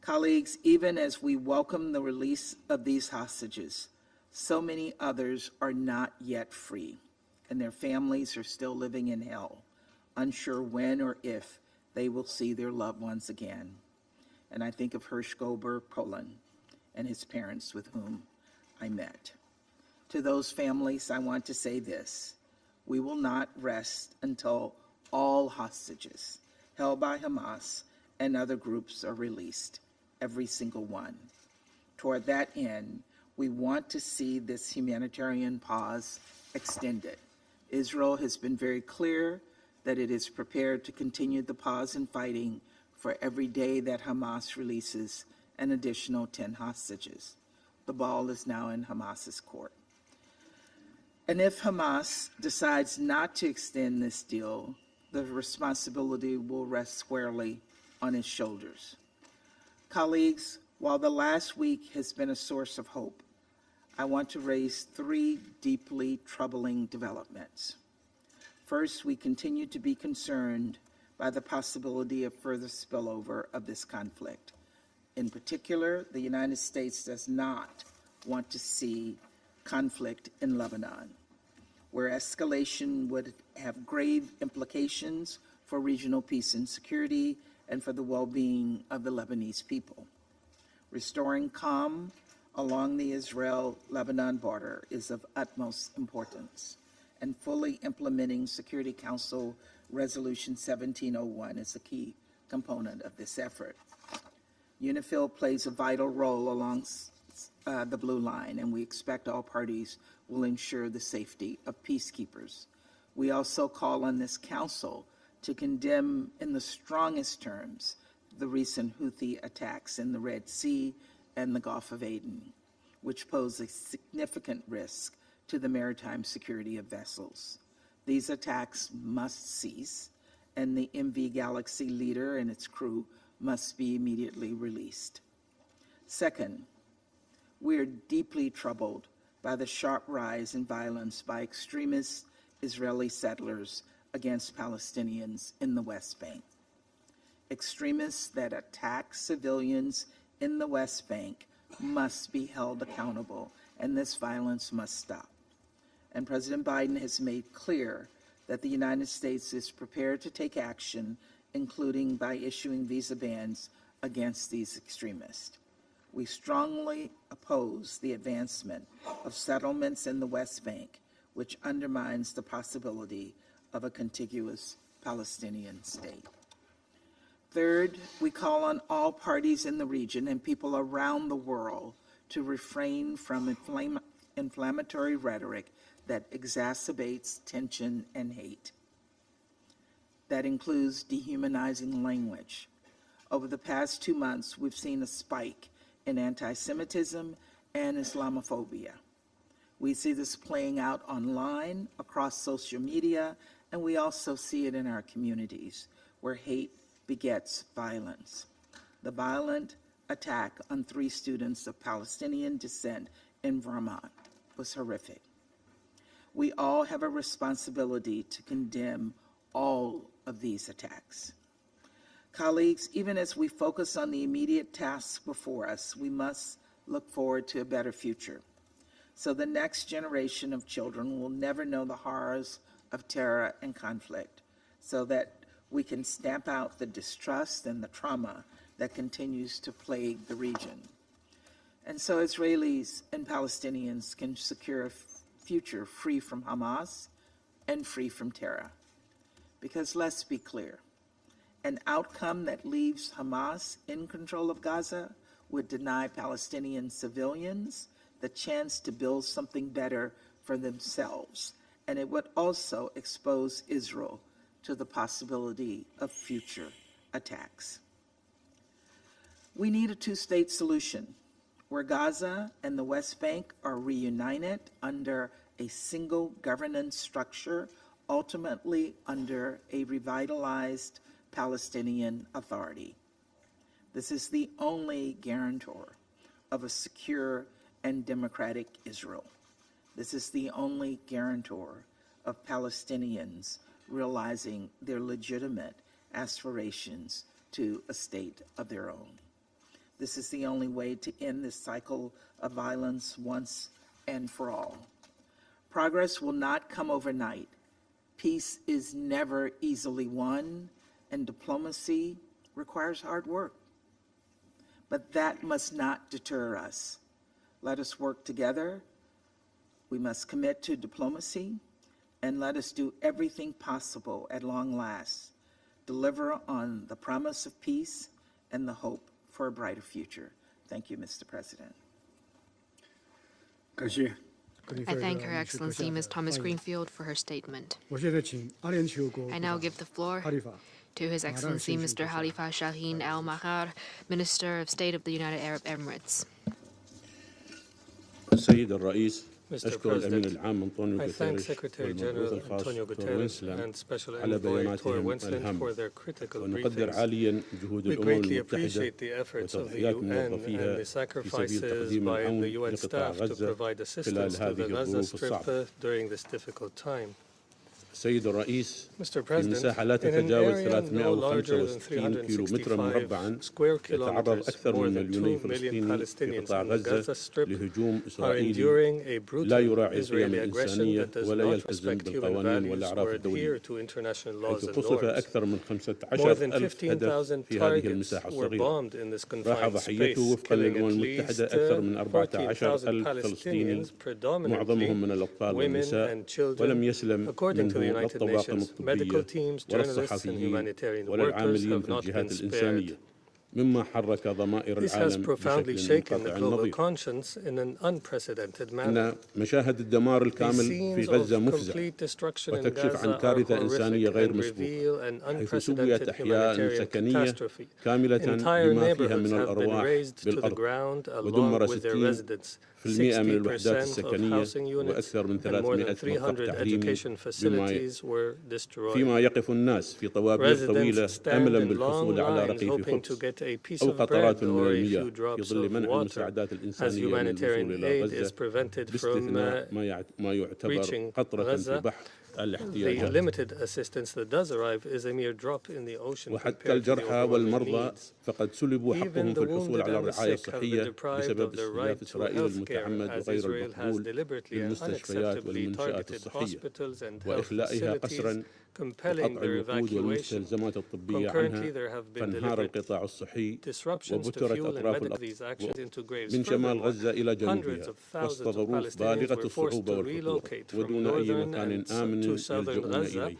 Colleagues, even as we welcome the release of these hostages, so many others are not yet free, and their families are still living in hell, unsure when or if they will see their loved ones again. And I think of Hirsch Gober Poland and his parents with whom I met. To those families, I want to say this: we will not rest until all hostages held by Hamas and other groups are released, every single one. Toward that end, we want to see this humanitarian pause extended. Israel has been very clear that it is prepared to continue the pause in fighting for every day that Hamas releases an additional 10 hostages. The ball is now in Hamas's court. And if Hamas decides not to extend this deal, the responsibility will rest squarely on its shoulders. Colleagues, while the last week has been a source of hope, I want to raise 3 deeply troubling developments. First, we continue to be concerned by the possibility of further spillover of this conflict. In particular, the United States does not want to see conflict in Lebanon, where escalation would have grave implications for regional peace and security and for the well-being of the Lebanese people. Restoring calm along the Israel-Lebanon border is of utmost importance, and fully implementing Security Council Resolution 1701 is a key component of this effort. UNIFIL plays a vital role along the blue line, and we expect all parties will ensure the safety of peacekeepers. We also call on this council to condemn in the strongest terms the recent Houthi attacks in the Red Sea and the Gulf of Aden, which pose a significant risk to the maritime security of vessels. These attacks must cease, and the MV Galaxy leader and its crew must be immediately released. Second, we are deeply troubled by the sharp rise in violence by extremist Israeli settlers against Palestinians in the West Bank. Extremists that attack civilians in the West Bank must be held accountable, and this violence must stop. And President Biden has made clear that the United States is prepared to take action, including by issuing visa bans against these extremists. We strongly oppose the advancement of settlements in the West Bank, which undermines the possibility of a contiguous Palestinian state. Third, we call on all parties in the region and people around the world to refrain from inflammatory rhetoric that exacerbates tension and hate. That includes dehumanizing language. Over the past 2 months, we've seen a spike in anti-Semitism and Islamophobia. We see this playing out online, across social media, and we also see it in our communities, where hate begets violence. The violent attack on 3 students of Palestinian descent in Vermont was horrific. We all have a responsibility to condemn all of these attacks. Colleagues, even as we focus on the immediate tasks before us, we must look forward to a better future, so the next generation of children will never know the horrors of terror and conflict, so that we can stamp out the distrust and the trauma that continues to plague the region. And so Israelis and Palestinians can secure a future free from Hamas and free from terror. Because let's be clear, an outcome that leaves Hamas in control of Gaza would deny Palestinian civilians the chance to build something better for themselves, and it would also expose Israel to the possibility of future attacks. We need a two-state solution where Gaza and the West Bank are reunited under a single governance structure, ultimately under a revitalized Palestinian Authority. This is the only guarantor of a secure and democratic Israel. This is the only guarantor of Palestinians realizing their legitimate aspirations to a state of their own. This is the only way to end this cycle of violence once and for all. Progress will not come overnight. Peace is never easily won, and diplomacy requires hard work. But that must not deter us. Let us work together. We must commit to diplomacy, and let us do everything possible at long last, deliver on the promise of peace and the hope for a brighter future. Thank you, Mr. President. I thank Her Excellency Ms. Thomas Greenfield for her statement. I now give the floor to His Excellency Mr. Khalifa Shaheen Al-Mahar, Minister of State of the United Arab Emirates. Mr. President, I thank Secretary General Antonio Guterres and Special Envoy Tor Wensland for their critical briefings. We greatly appreciate the efforts of the UN and the sacrifices by the UN staff to provide assistance to the Gaza Strip during this difficult time. Mr. President, in an area no larger than 365 square kilometers, more than 2 million Palestinians in the Gaza Strip are enduring a brutal Israeli aggression that does not respect human values or adhere to international laws and norms. More than 15,000 targets were bombed in this confined space, killing at least 14,000 Palestinians, predominantly women and children. According to the United Nations, medical teams, journalists, and humanitarian workers have not been spared. This has profoundly shaken the global conscience in an unprecedented manner. The scenes of complete destruction in Gaza are horrific and reveal an unprecedented humanitarian catastrophe. Entire neighborhoods have been razed to the ground along with their residents. 60% of housing units and more than 300 education facilities were destroyed. Residents stand in long lines hoping to get a piece of bread or a few drops of water as humanitarian aid is prevented from reaching Gaza. The limited assistance that does arrive is a mere drop in the ocean compared to the overwhelming needs. Even the wounded and the sick have been deprived of their right to health care, as Israel has deliberately and unacceptably targeted hospitals and health facilities, compelling their evacuation. Concurrently, there have been deliberate disruptions to fuel and medical these actions into graves. Furthermore, hundreds of thousands of Palestinians were forced to relocate from northern and to southern Gaza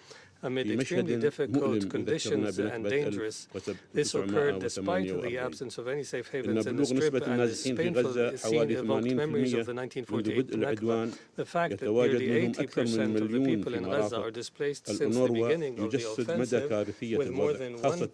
amid extremely difficult conditions and dangerous. This occurred despite the absence of any safe havens in the Strip, and this painful scene evoked memories of the 1948 Nakba. The fact that nearly 80% of the people in Gaza are displaced since the beginning of the offensive, with more than 1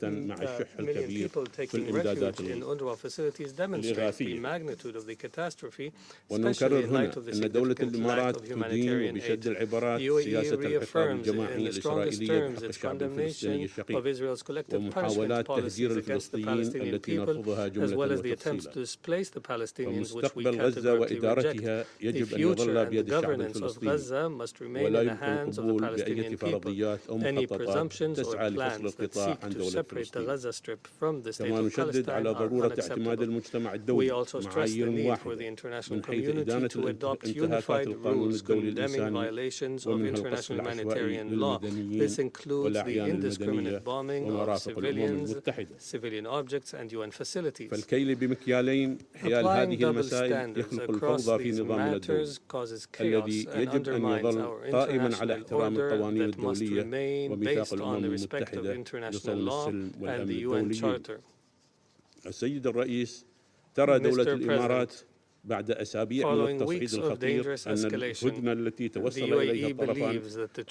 million people taking refuge in UNRWA facilities, demonstrates the magnitude of the catastrophe, especially in light of the significant lack of humanitarian aid. The UAE reaffirms in the strongest terms its condemnation of Israel's collective punishment policies against the Palestinian people, as well as the attempts to displace the Palestinians, which we categorically reject. The future and the governance of Gaza must remain in the hands of the Palestinian people. Any presumptions or plans that seek to separate the Gaza Strip from the state of Palestine are unacceptable. We also stress the need for the international community to adopt unified rules condemning violations of international humanitarian law. This includes the indiscriminate bombing of civilians, civilian objects, and UN facilities. فالكيل بمكيالين حيال هذه المسائل يخلق الفوضى في نظامنا الدولي الذي يجب أن يظل قائما على احترام القوانين الدولية وميثاق الأمم المتحدة لصون السلم والأمن الدولي. السيد الرئيس، ترى دولة الإمارات بعد أسابيع من التصعيد الخطير أن الهدنة التي توصل إليها الطرفان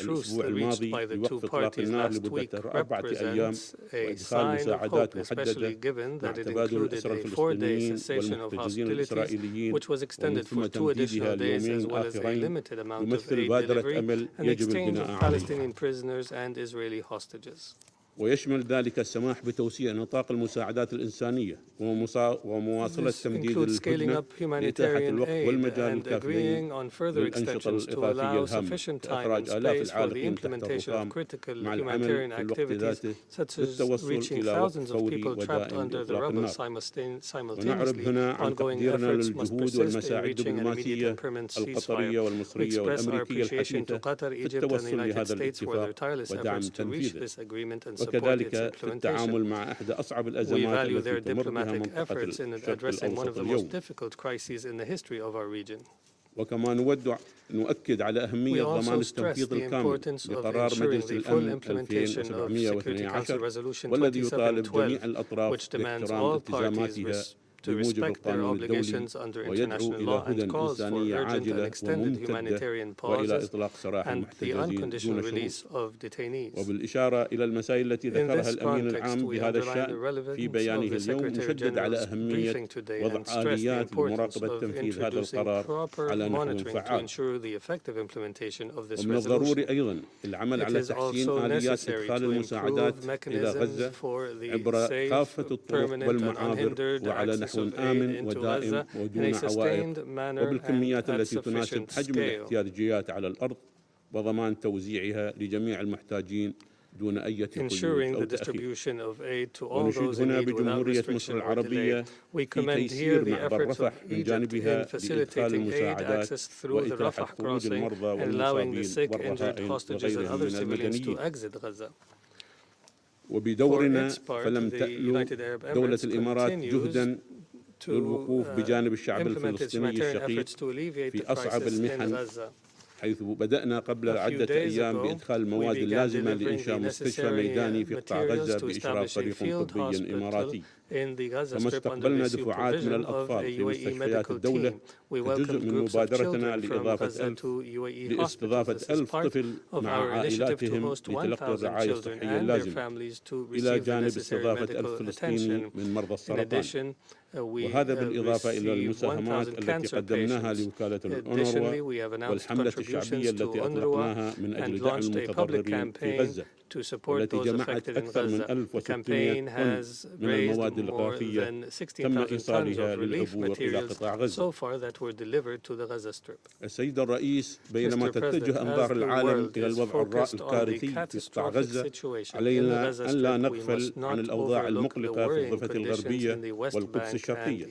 الأسبوع الماضي بوقف إطلاق النار لمدة 4 أيام وإدخال مساعدات محددة مع تبادل الأسرى الفلسطينيين والمحتجزين الإسرائيليين ومن ثم تمديدها ليومين آخرين يمثل بادرة أمل يجب البناء عليها. ويشمل ذلك السماح بتوسيع نطاق المساعدات الإنسانية ومواصلة تمديد الهدنة لإتاحة الوقت والمجال الكافيين للأنشطة الإغاثية الهامة كإخراج آلاف العالقين تحت الرخام مع العمل في الوقت ذاته للتوصل إلى وقت فوري ودائم لإطلاق النار. ونعرب هنا عن تقديرنا للجهود والمساعي الدبلوماسية القطرية والمصرية والأمريكية الحثيثة في التوصل لهذا الاتفاق ودعم تنفيذه، وكذلك في التعامل مع إحدى أصعب الأزمات التي تمر بها منطقة الشرق الأوسط اليوم. وكما نؤكد على أهمية ضمان التنفيذ الكامل لقرار مجلس الأمن 2712 والذي يطالب جميع الأطراف باحترام التزاماتها بموجب القانون الدولي ويدعو إلى هدى إنسانية عاجلة وممتدة وإلى إطلاق سراح المحتجزين دون شروط. وبالإشارة إلى المسائل التي ذكرها الأمين العام بهذا الشأن في بيانه اليوم، مشدد على أهمية وضع آليات لمراقبة تنفيذ هذا القرار على نحو فعال. ومن الضروري أيضا العمل على تحسين آليات إدخال المساعدات إلى غزة عبر كافة الطرق والمعابر وعلى نحو آمن ودائم ودون عوائق وبالكميات التي تناسب حجم الاحتياجيات على الأرض وضمان توزيعها لجميع المحتاجين دون أي قيود أو تأخير. ونشيد هنا بجمهورية مصر العربية في تيسير معبر رفح من جانبها لإدخال المساعدات وإتاحة خروج المرضى والمصابين والرهائن وغيرهم من المدنيين. وبدورنا فلم تألو دولة الإمارات جهدا للوقوف بجانب الشعب الفلسطيني الشقيق في أصعب المحن، حيث بدأنا قبل عدة أيام بإدخال المواد اللازمة لإنشاء مستشفى ميداني في قطاع غزة بإشراف فريق طبي إماراتي. كما استقبلنا دفعات من الأطفال في مستشفيات الدولة كجزء من مبادرتنا لاستضافة 1000 طفل مع عائلاتهم لتلقي الرعاية الصحية اللازمة، إلى جانب استضافة 1000 فلسطيني من مرضى السرطان. وهذا بالإضافة إلى المساهمات التي قدمناها لوكالة الأونروا والحملة الشعبية التي أطلقناها من أجل دعم المتضررين في غزة، والتي جمعت أكثر من 1600 طن من المواد الإغاثية تم إيصالها للعبور إلى قطاع غزة. السيد الرئيس، بينما تتجه أنظار العالم إلى الوضع الكارثي في قطاع غزة، علينا أن لا نغفل عن الأوضاع المقلقة في الضفة الغربية والقدس الشرقية،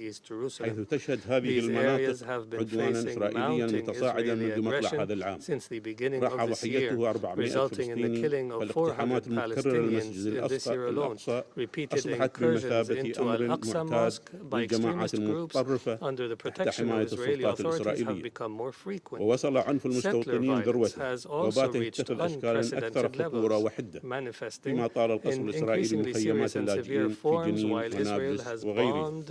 حيث تشهد هذه المناطق عدوانا إسرائيليا متصاعدا منذ مطلع هذا العام. راح ضحيته 400 فلسطيني، فالاقتحامات المتكررة للمسجد الأقصى أصبحت بمثابة أمر معتاد للجماعات المتطرفة تحت حماية السلطات الإسرائيلية. ووصل عنف المستوطنين ذروته وبات يتخذ أشكالا أكثر خطورة وحدة، فيما طال القصف الإسرائيلي مخيمات اللاجئين في جنين ونابلس وغيره،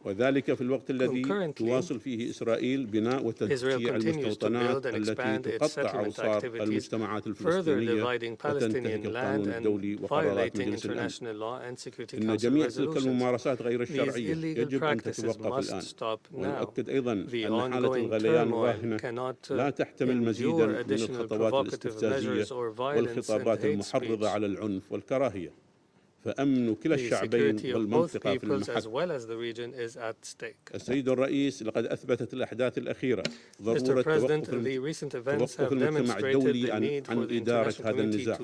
وذلك في الوقت الذي تواصل فيه إسرائيل بناء وتشجيع المستوطنات التي تقطع أوصار المجتمعات الفلسطينية وتنتهك القانون الدولي وقرارات مجلس الأمن. إن جميع تلك الممارسات غير الشرعية يجب أن تتوقف الآن. ونؤكد أيضا أن حالة الغليان الراهنة لا تحتمل مزيدا من الخطوات الاستفزازية والخطابات المحرضة على العنف والكراهية. فأمن كلا الشعبين والمنطقة في المحك. السيد الرئيس، لقد أثبتت الأحداث الأخيرة ضرورة توقف المجتمع الدولي عن إدارة هذا النزاع،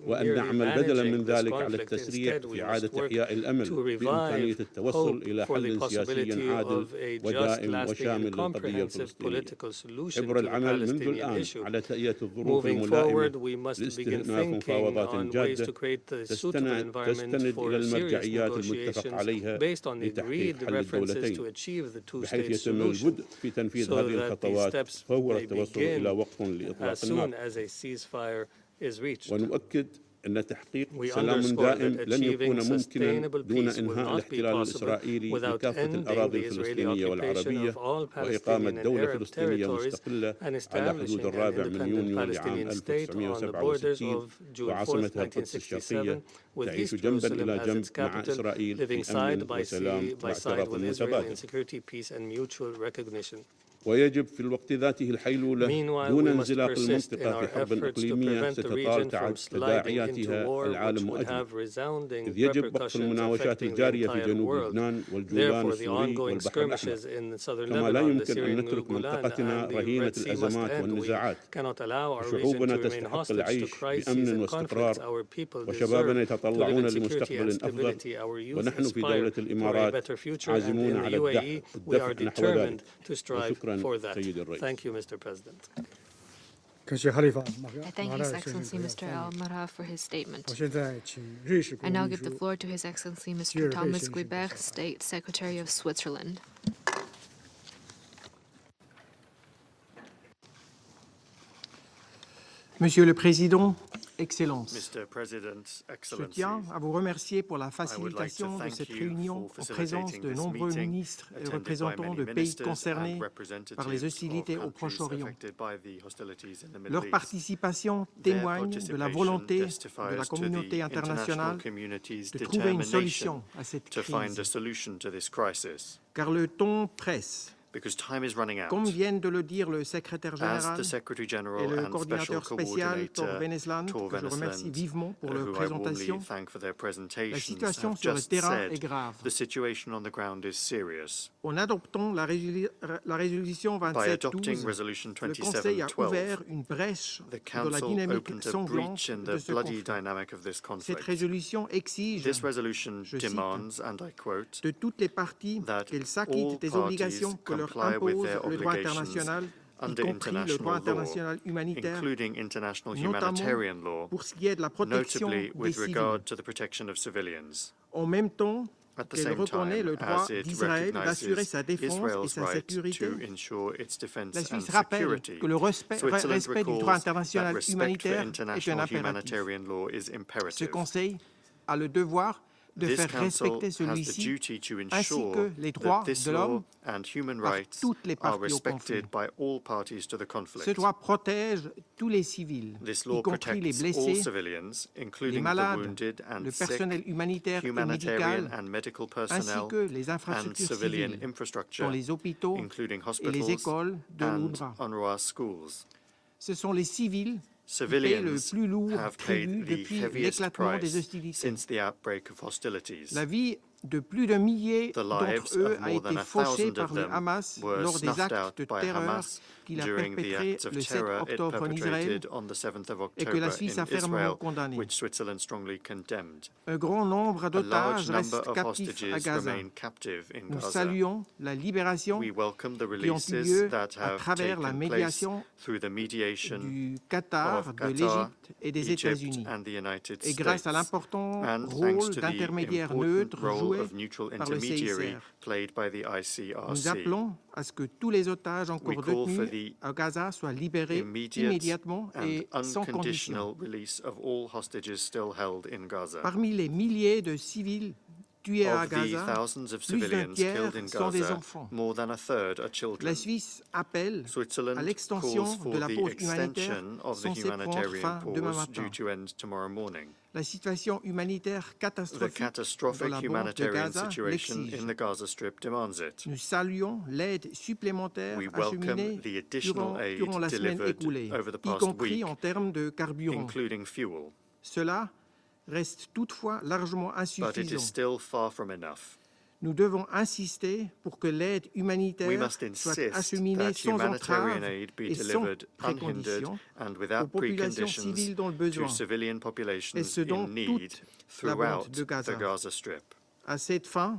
وأن نعمل بدلا من ذلك على التسريع في إعادة إحياء الأمل بإمكانية التوصل إلى حل سياسي عادل ودائم وشامل للقضية الفلسطينية عبر العمل منذ الآن على تهيئة الظروف الملائمة لاستئناف مفاوضات جادة تستند إلى المرجعيات المتفق عليها لتحقيق حل الدولتين، بحيث يتم البدء في تنفيذ هذه الخطوات فور التوصل إلى وقف لإطلاق النار. ونؤكد أن تحقيق سلام دائم لن يكون ممكنا دون إنهاء الاحتلال الإسرائيلي لكافة الأراضي الفلسطينية والعربية وإقامة دولة فلسطينية مستقلة على حدود 4 من يونيو لعام 1967 وعاصمتها القدس الشرقية تعيش جنبا إلى جنب مع إسرائيل في أمن وسلام واعتراف متبادل. ويجب في الوقت ذاته الحيلولة دون انزلاق المنطقة في حرب إقليمية ستطال تداعياتها العالم أجمع، إذ يجب وقف المناوشات الجارية في جنوب لبنان والجولان السوري والبحر الأحمر، كما لا يمكن أن نترك منطقتنا رهينة الأزمات والنزاعات. شعوبنا تستحق العيش بأمن واستقرار، وشبابنا يتطلعون لمستقبل أفضل، ونحن في دولة الإمارات عازمون على الدفع نحو ذلك. For that. Thank you, Mr. President. I thank His Excellency Mr. Al-Marha for his statement. I now give the floor to His Excellency Mr. Thomas Guibert, State Secretary of Switzerland. Monsieur le Président, Excellences, Mr. President, je tiens à vous remercier pour la facilitation de cette réunion en présence de nombreux ministres et représentants de pays concernés par les hostilités au Proche-Orient. Leur participation témoigne de la volonté de la communauté internationale de trouver une solution à cette crise, car le temps presse. Comme viennent de le dire le secrétaire général et le coordinateur spécial Tor Venezuela, que je remercie vivement pour leur présentation, la situation sur le terrain est grave. En adoptant la résolution 2712, le Conseil a ouvert une brèche dans la dynamique sanglante de ce conflit. Cette résolution exige, je cite, de toutes les parties qu'elles s'acquittent des obligations que leur impose le droit international, y compris le droit international humanitaire, notamment pour ce qui est de la protection des civils. En même temps, qu'elle reconnaît le droit d'Israël d'assurer sa défense et sa sécurité, la Suisse rappelle que le respect du droit international humanitaire est un impératif. Ce Conseil a le devoir de faire respecter celui-ci, ainsi que les droits de l'homme par toutes les parties au conflit. Ce droit protège tous les civils, y compris les blessés, les malades, le personnel humanitaire et médical, ainsi que les infrastructures civiles, dans les hôpitaux et les écoles de l'UNRWA. Ce sont les civils qui paient le plus lourd tribut depuis l'éclatement des hostilités. La vie de plus d'un millier d'entre eux a été fauchée par le Hamas lors des actes de terreur qu'il a perpétrés le 7 octobre en Israël et que la Suisse a fermement condamné. Un grand nombre d'otages restent captifs à Gaza. Nous saluons la libération qui ont eu lieu à travers la médiation du Qatar, de l'Égypte et des États-Unis, et grâce à l'important rôle d'intermédiaire neutre joué par le CICR. Nous appelons à ce que tous les otages encore détenus à Gaza soient libérés immédiatement et sans condition. Parmi les milliers de civils tués à Gaza, plus d'un tiers sont des enfants. La Suisse appelle à l'extension de la pause humanitaire censée prendre fin demain matin. La situation humanitaire catastrophique dans la bande de Gaza l'exige. Nous saluons l'aide supplémentaire acheminée durant la semaine écoulée, y compris en termes de carburant. Cela reste toutefois largement but it is insuffisant. still far from enough. Nous devons insister pour que l'aide We humanitaire must soit insist acheminée that sans humanitarian entrave aid be et sans delivered unhindered précondition and aux without populations preconditions civiles dans le to besoin, civilian et populations ce dans in need toute la bande throughout de Gaza. the Gaza Strip. À cette fin,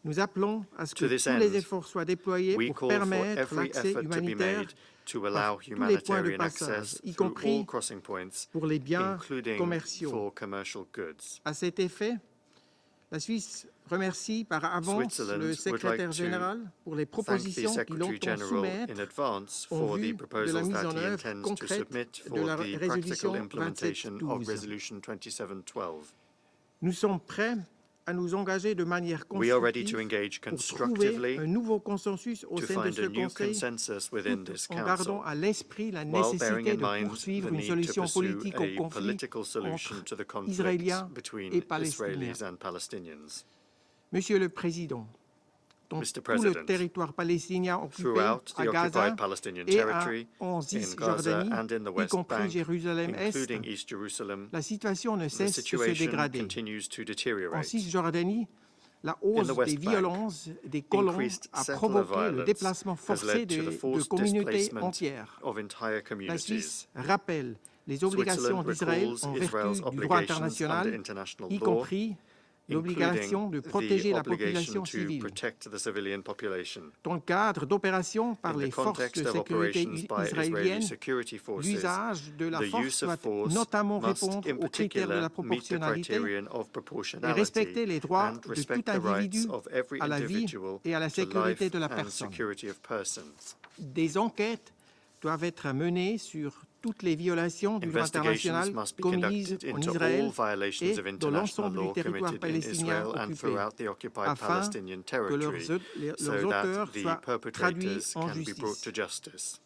nous appelons à ce que To this tous les end, efforts soient déployés we pour call for permettre every l'accès effort to be humanitaire made to par allow tous les points de humanitarian passage, access y through all compris crossing points, pour les biens including commerciaux. for commercial goods. À cet effet, la Suisse remercie par avance Switzerland le would like secrétaire to général pour les thank the propositions qu'il Secretary entend General soumettre in advance en for vue the de la proposals mise that en he œuvre intends to concrète submit de for la the résolution practical implementation of 2712. Resolution 2712. Nous sommes prêts à nous engager de manière We are ready to constructive engage pour trouver constructively un nouveau consensus au to sein de find ce a new Conseil, consensus within tout this en gardant Council, à l'esprit la while bearing nécessité in de mind poursuivre the une need to solution pursue politique au a conflit political solution entre to the conflict Israéliens between et Palestiniens. Israelis and Palestinians. Monsieur le Président, dans Mr. tout le President, territoire palestinien occupé throughout à the Gaza occupied Palestinian et territory, en in Gaza Cisjordanie, and in the y West compris Bank, Jérusalem-Est, including East Jerusalem, la situation ne the cesse de se situation dégrader. continues to En deteriorate. Cisjordanie, la In hausse the des West Bank, violences des colons increased a settler provoqué le violence déplacement has forcé led to the de forced communautés displacement entières. of entire La communities. Suisse rappelle les obligations Switzerland d'Israël recalls en Israel's vertu du droit obligations under international, international y law, compris l'obligation including de the protéger la obligation population to civile. protect the civilian population. Dans le cadre d'opérations par In les the forces context de of sécurité operations by Israeli israéliennes, security forces, l'usage de la the force use of doit force notamment must répondre in aux critères de particular la meet the proportionnalité criterion of et proportionality respecter les droits and de respect tout the rights individu of every à la vie individual et à la to sécurité life de la and personne. security of persons. Des enquêtes doivent être menées sur toutes les violations du droit international Investigations must be commises conducted en into Israël all violations et of dans international l'ensemble du law territoire committed in palestinien Israel and occupé, throughout the occupied afin Palestinian que territory, leurs so that auteurs the soient traduits perpetrators en can be brought justice. to justice.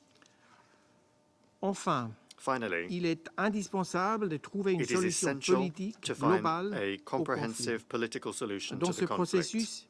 Enfin, Finally, il est indispensable de trouver une it is solution essential politique to find globale a au conflit. comprehensive political solution Dans to ce the conflict. processus,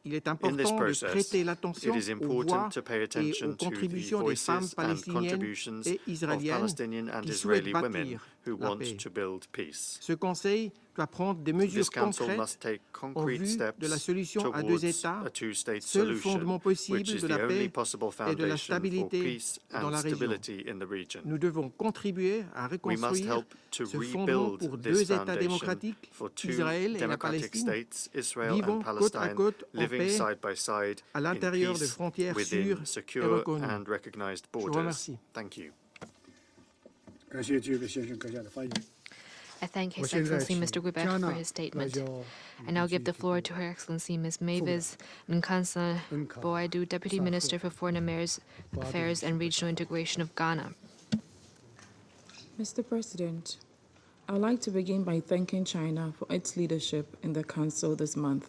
il est In this important de process, prêter l'attention it is aux important voix to pay et attention aux to the contributions des femmes voices and palestiniennes contributions et of israéliennes Palestinian and qui souhaitent Israeli women bâtir who la want paix. to build peace. Ce Conseil doit prendre des mesures This council concrètes must take en concrete vue de la steps solution à deux towards États, a two-state seul solution, fondement which possible is de the la only paix possible et de la foundation for stabilité peace dans and la région. stability in the region. Nous devons contribuer à We must reconstruire help to ce fondement pour rebuild deux this États foundation démocratiques, for two Israël et la democratic Palestine, states, Israel vivant and côte à Palestine, côte en living paix side by side à in l'intérieur de peace frontières sûres within et secure reconnues. and recognized Je vous borders. remercie. Thank you. 感谢这位先生阁下的发言。 I thank 我 His 现在 Excellency 请 Mr. 加 Guibert 纳 for his 外 statement. 交 I now give the floor to Her Excellency Ms. Mavis Nkansa Boadu, Deputy Minister for Foreign Affairs and Regional Integration of Ghana. Mr. President, I would like to begin by thanking China for its leadership in the Council this month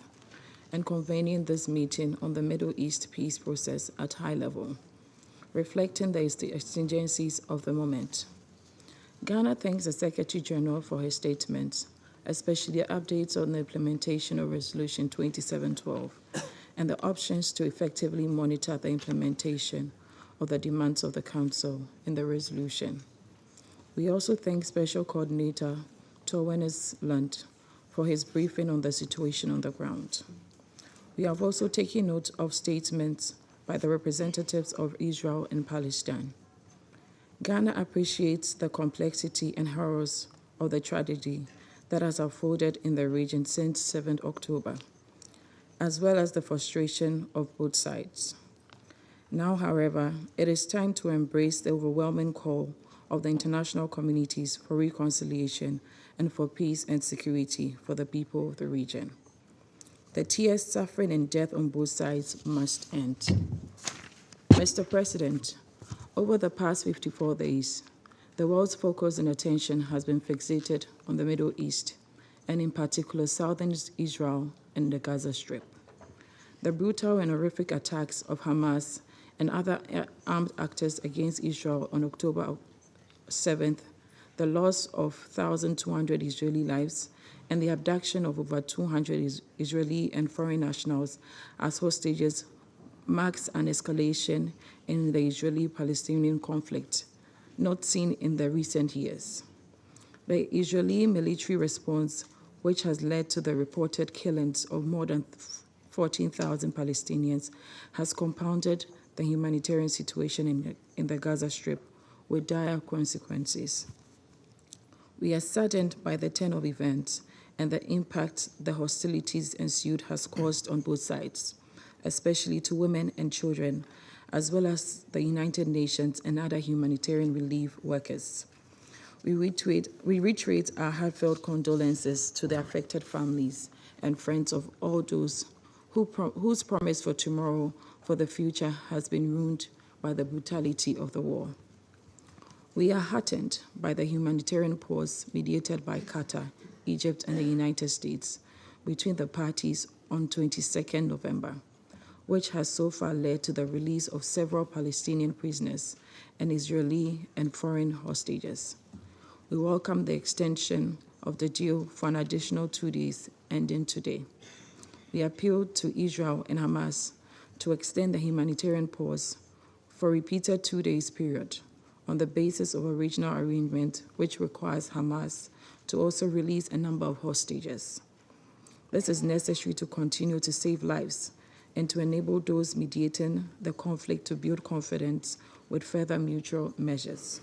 and convening this meeting on the Middle East peace process at high level, reflecting the exigencies of the moment. Ghana thanks the Secretary General for his statements, especially the updates on the implementation of Resolution 2712 and the options to effectively monitor the implementation of the demands of the Council in the resolution. We also thank Special Coordinator Torwenes Lund for his briefing on the situation on the ground. We have also taken note of statements by the representatives of Israel and Palestine. Ghana appreciates the complexity and horrors of the tragedy that has unfolded in the region since 7th October, as well as the frustration of both sides. Now, however, it is time to embrace the overwhelming call of the international communities for reconciliation and for peace and security for the people of the region. The tears, suffering, and death on both sides must end. Mr. President, over the past 54 days, the world's focus and attention has been fixated on the Middle East, and in particular southern Israel and the Gaza Strip. The brutal and horrific attacks of Hamas and other armed actors against Israel on October 7th, the loss of 1,200 Israeli lives, and the abduction of over 200 Israeli and foreign nationals as hostages marks an escalation in the Israeli-Palestinian conflict not seen in the recent years. The Israeli military response, which has led to the reported killings of more than 14,000 Palestinians, has compounded the humanitarian situation in the Gaza Strip with dire consequences. We are saddened by the turn of events and the impact the hostilities ensued has caused on both sides, especially to women and children, as well as the United Nations and other humanitarian relief workers. We reiterate our heartfelt condolences to the affected families and friends of all those whose promise for tomorrow, for the future, has been ruined by the brutality of the war. We are heartened by the humanitarian pause mediated by Qatar, Egypt, and the United States between the parties on 22nd November, which has so far led to the release of several Palestinian prisoners and Israeli and foreign hostages. We welcome the extension of the deal for an additional 2 days, ending today. We appeal to Israel and Hamas to extend the humanitarian pause for a repeated 2 days period on the basis of a regional arrangement which requires Hamas to also release a number of hostages. This is necessary to continue to save lives and to enable those mediating the conflict to build confidence with further mutual measures.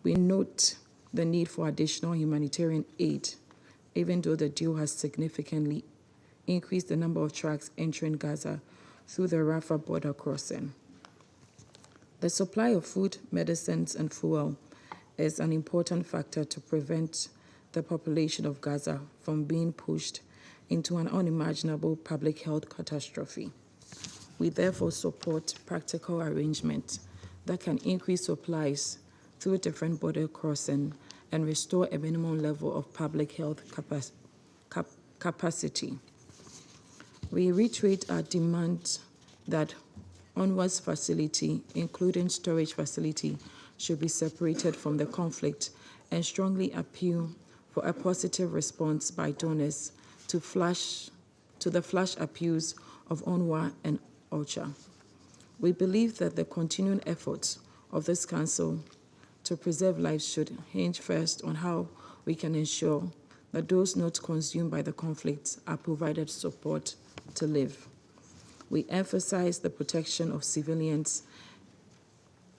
We note the need for additional humanitarian aid, even though the deal has significantly increased the number of trucks entering Gaza through the Rafah border crossing. The supply of food, medicines, and fuel is an important factor to prevent the population of Gaza from being pushed into an unimaginable public health catastrophe. We therefore support practical arrangements that can increase supplies through different border crossing and restore a minimum level of public health capacity. We reiterate our demand that UNRWA's facility, including storage facility, should be separated from the conflict and strongly appeal for a positive response by donors to the flash appeals of UNRWA and OCHA. We believe that the continuing efforts of this Council to preserve lives should hinge first on how we can ensure that those not consumed by the conflict are provided support to live. We emphasize the protection of civilians.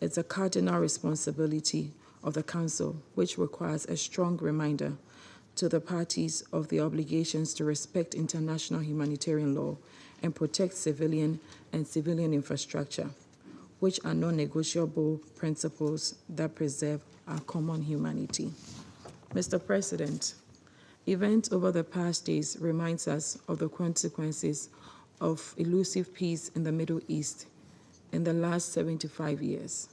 It's a cardinal responsibility of the Council, which requires a strong reminder to the parties of the obligations to respect international humanitarian law and protect civilian and civilian infrastructure, which are non-negotiable principles that preserve our common humanity. Mr. President, events over the past days reminds us of the consequences of elusive peace in the Middle East in the last 75 years.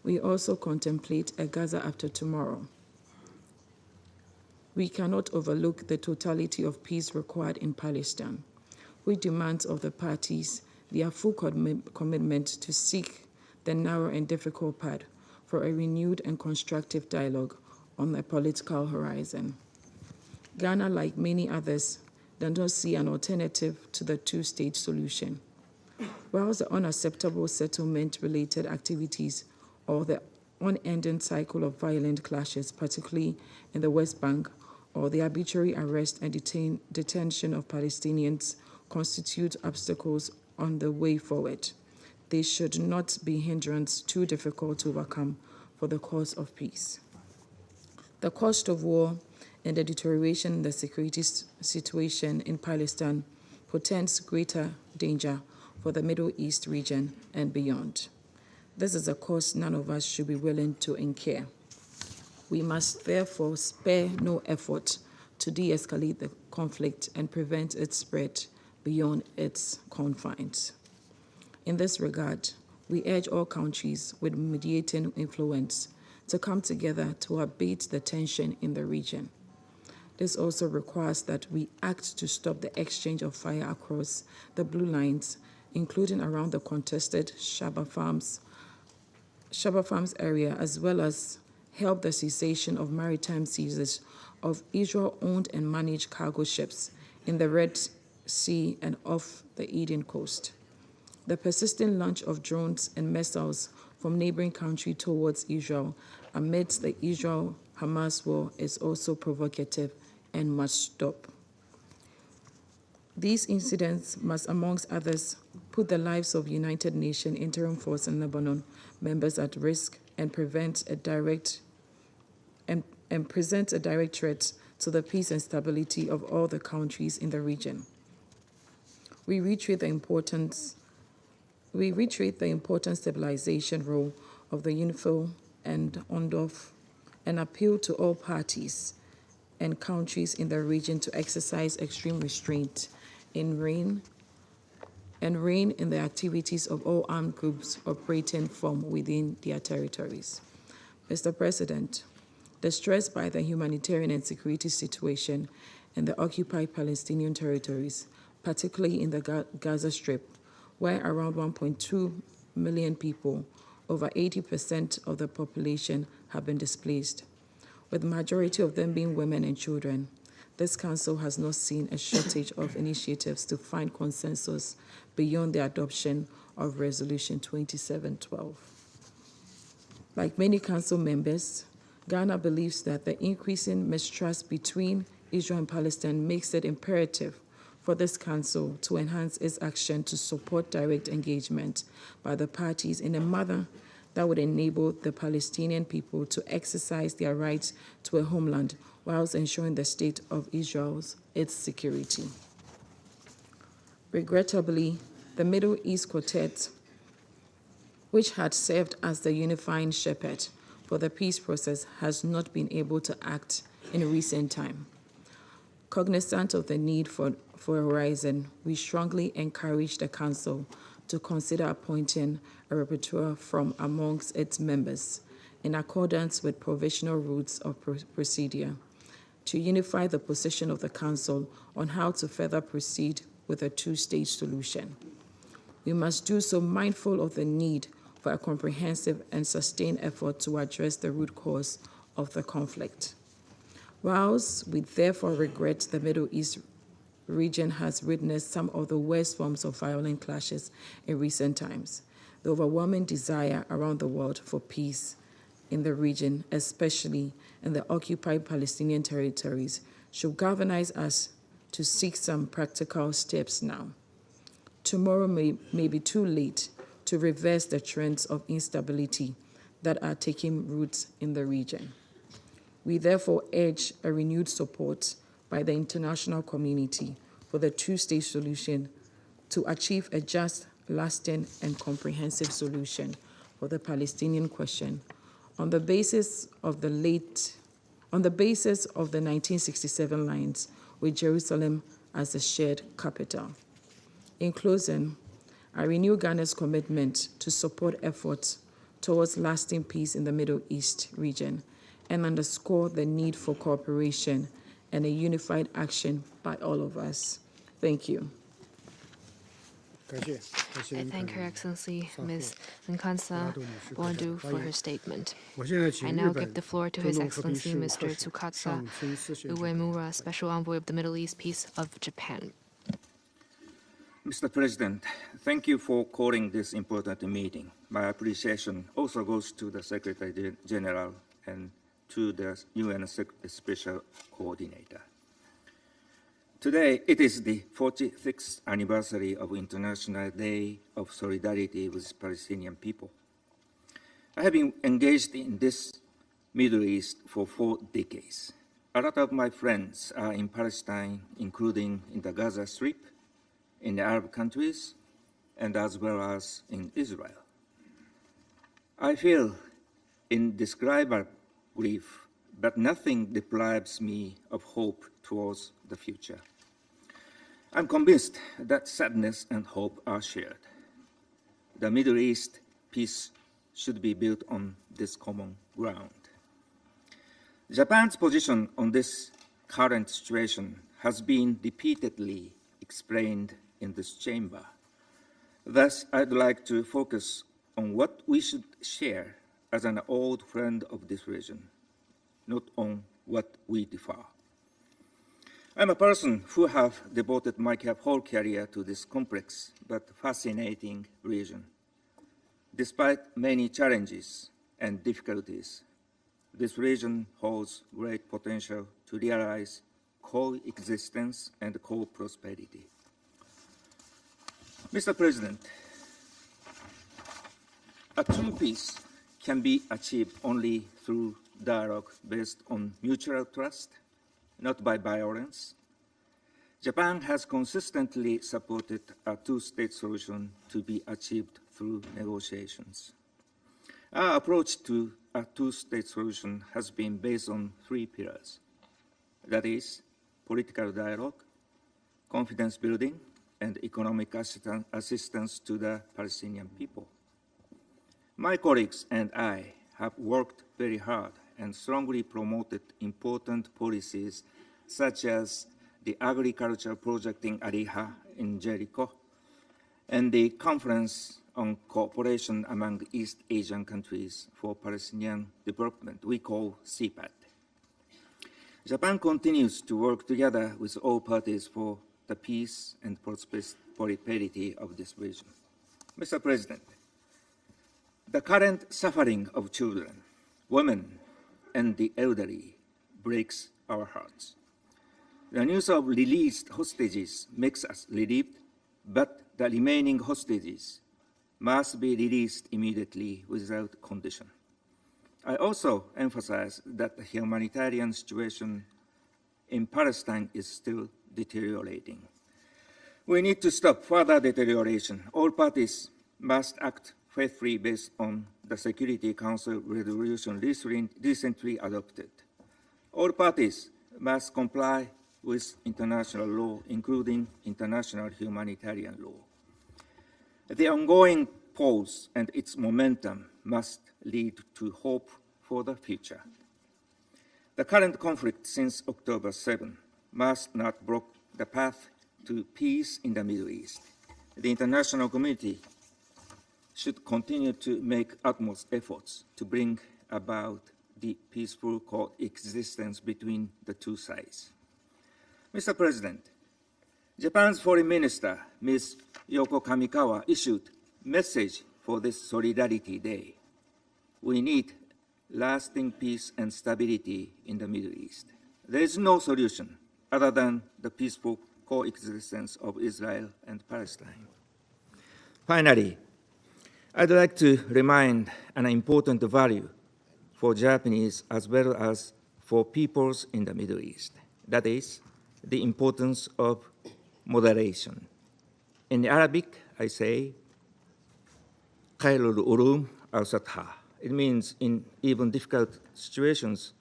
We also contemplate a Gaza after tomorrow. We cannot overlook the totality of peace required in Palestine. We demand of the parties their full commitment to seek the narrow and difficult path for a renewed and constructive dialogue on the political horizon. Ghana, like many others, does not see an alternative to the two-state solution. Whilst the unacceptable settlement-related activities or the unending cycle of violent clashes, particularly in the West Bank, or the arbitrary arrest and detention of Palestinians constitute obstacles on the way forward, they should not be hindrances too difficult to overcome for the cause of peace. The cost of war and the deterioration in the security situation in Palestine portends greater danger for the Middle East region and beyond. This is a cost none of us should be willing to incur. We must therefore spare no effort to de-escalate the conflict and prevent its spread beyond its confines. In this regard, we urge all countries with mediating influence to come together to abate the tension in the region. This also requires that we act to stop the exchange of fire across the blue lines, including around the contested Shaba Farms area, as well as help the cessation of maritime seizures of Israel-owned and managed cargo ships in the Red Sea and off the Eden coast. The persistent launch of drones and missiles from neighboring countries towards Israel amidst the Israel-Hamas war is also provocative and must stop. These incidents must, amongst others, put the lives of United Nations Interim Force in Lebanon members at risk and present a direct threat to the peace and stability of all the countries in the region. We reiterate the important stabilization role of the UNIFIL and UNDOF and appeal to all parties and countries in the region to exercise extreme restraint and rein in the activities of all armed groups operating from within their territories. Mr. President, the stress by the humanitarian and security situation in the occupied Palestinian territories, particularly in the Gaza Strip, where around 1.2 million people, over 80% of the population, have been displaced, with the majority of them being women and children. This Council has not seen a shortage of initiatives to find consensus beyond the adoption of Resolution 2712. Like many Council members, Ghana believes that the increasing mistrust between Israel and Palestine makes it imperative for this Council to enhance its action to support direct engagement by the parties in a manner that would enable the Palestinian people to exercise their rights to a homeland whilst ensuring the state of its security. Regrettably, the Middle East Quartet, which had served as the unifying shepherd for the peace process, has not been able to act in recent time. Cognizant of the need for a horizon, we strongly encourage the Council to consider appointing a rapporteur from amongst its members in accordance with provisional rules of procedure to unify the position of the Council on how to further proceed with a two-stage solution. We must do so mindful of the need for a comprehensive and sustained effort to address the root cause of the conflict. Whilst we therefore regret the Middle East region has witnessed some of the worst forms of violent clashes in recent times, the overwhelming desire around the world for peace in the region, especially in the occupied Palestinian territories, should galvanize us to seek some practical steps now. Tomorrow may be too late to reverse the trends of instability that are taking root in the region. We therefore urge a renewed support by the international community for the two-stage solution to achieve a just, lasting, and comprehensive solution for the Palestinian question on the basis of the 1967 lines with Jerusalem as a shared capital. In closing, I renew Ghana's commitment to support efforts towards lasting peace in the Middle East region and underscore the need for cooperation and a unified action by all of us. Thank you. I thank Her Excellency Ms. Nkansa Bondu for her statement. I now give the floor to His Excellency Mr. Tsukasa Uemura, Special Envoy of the Middle East Peace of Japan. Mr. President, thank you for calling this important meeting. My appreciation also goes to the Secretary General and to the UN Special Coordinator. Today, it is the 46th anniversary of International Day of Solidarity with Palestinian people. I have been engaged in this Middle East for 4 decades. A lot of my friends are in Palestine, including in the Gaza Strip, in the Arab countries, and as well as in Israel. I feel indescribable grief, but nothing deprives me of hope towards the future. I'm convinced that sadness and hope are shared. The Middle East peace should be built on this common ground. Japan's position on this current situation has been repeatedly explained in this chamber. Thus, I'd like to focus on what we should share as an old friend of this region, not on what we differ. I'm a person who have devoted my whole career to this complex but fascinating region. Despite many challenges and difficulties, this region holds great potential to realize coexistence and co-prosperity. Mr. President, a true peace can be achieved only through dialogue based on mutual trust, not by violence. Japan has consistently supported a two-state solution to be achieved through negotiations. Our approach to a two-state solution has been based on three pillars. That is, political dialogue, confidence building, and economic assistance to the Palestinian people. My colleagues and I have worked very hard and strongly promoted important policies such as the agriculture project in Ariha in Jericho and the Conference on Cooperation among East Asian Countries for Palestinian Development, we call CPAD. Japan continues to work together with all parties for the peace and prosperity of this region. Mr. President, the current suffering of children, women, and the elderly breaks our hearts. The news of released hostages makes us relieved, but the remaining hostages must be released immediately without condition. I also emphasize that the humanitarian situation in Palestine is still deteriorating. We need to stop further deterioration. All parties must act faithfully based on the Security Council resolution recently adopted. All parties must comply with international law, including international humanitarian law. The ongoing pause and its momentum must lead to hope for the future. The current conflict since October 7 must not block the path to peace in the Middle East. The international community should continue to make utmost efforts to bring about the peaceful coexistence between the two sides. Mr. President, Japan's Foreign Minister, Ms. Yoko Kamikawa, issued a message for this Solidarity Day. We need lasting peace and stability in the Middle East. There is no solution other than the peaceful coexistence of Israel and Palestine. Finally, I'd like to remind an important value for Japanese as well as for peoples in the Middle East. That is, the importance of moderation. In Arabic, I say, Khairul Ulum al-Satha. It means in even difficult situations,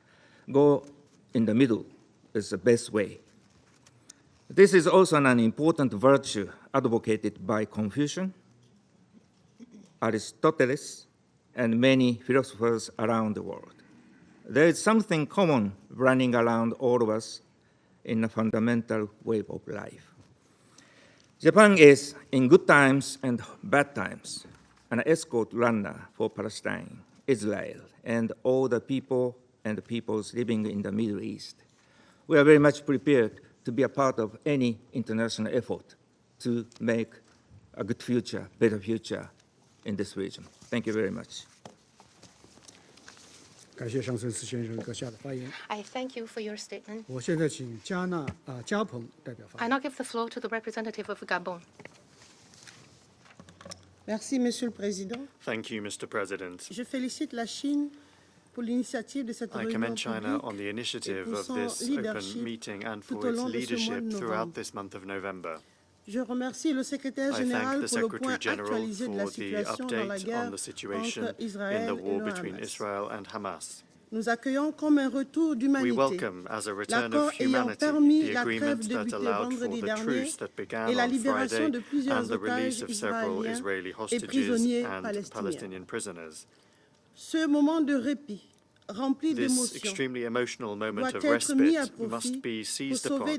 go in the middle is the best way. This is also an important virtue advocated by Confucius, Aristotle, and many philosophers around the world. There is something common running around all of us in a fundamental way of life. Japan is, in good times and bad times, an escort runner for Palestine, Israel, and all the people and the peoples living in the Middle East. We are very much prepared to be a part of any international effort to make a good future, better future in this region. Thank you very much. I thank you for your statement. I now give the floor to the representative of Gabon. Merci, Monsieur le Président. Thank you, Mr. President. Je félicite la Chine pour l'initiative de cette réunion I commend China on the initiative of this open meeting and for its leadership throughout this month of November. Je remercie le secrétaire général pour le point actualisé de la situation dans la guerre entre Israël et le Hamas. Nous accueillons comme un retour d'humanité l'accord ayant permis la trêve débutée vendredi dernier et la libération de plusieurs otages israéliens et prisonniers palestiniens. Ce moment de répit This extremely emotional moment of respite must be seized upon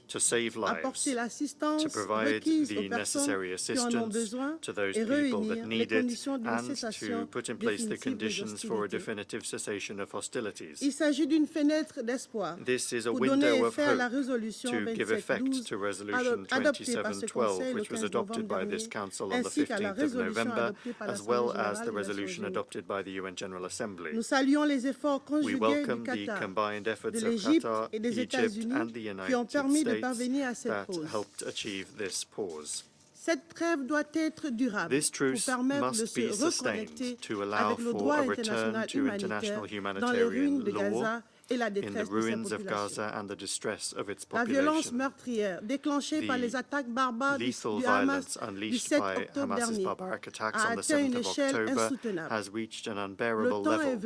to save lives, to provide the necessary assistance to those people that need it, and to put in place the conditions for a definitive cessation of hostilities. This is a window of hope to give effect to Resolution 2712, which was adopted by this Council on the 15th of November, as well as the resolution adopted by the UN General Assembly. We welcome the combined efforts of Qatar, Egypt, and the United States that helped achieve this pause. This truce must be sustained to allow for a return to international humanitarian law in the ruins of Gaza and the distress of its population. The lethal violence unleashed by Hamas's barbaric attacks on the 7th of October has reached an unbearable level.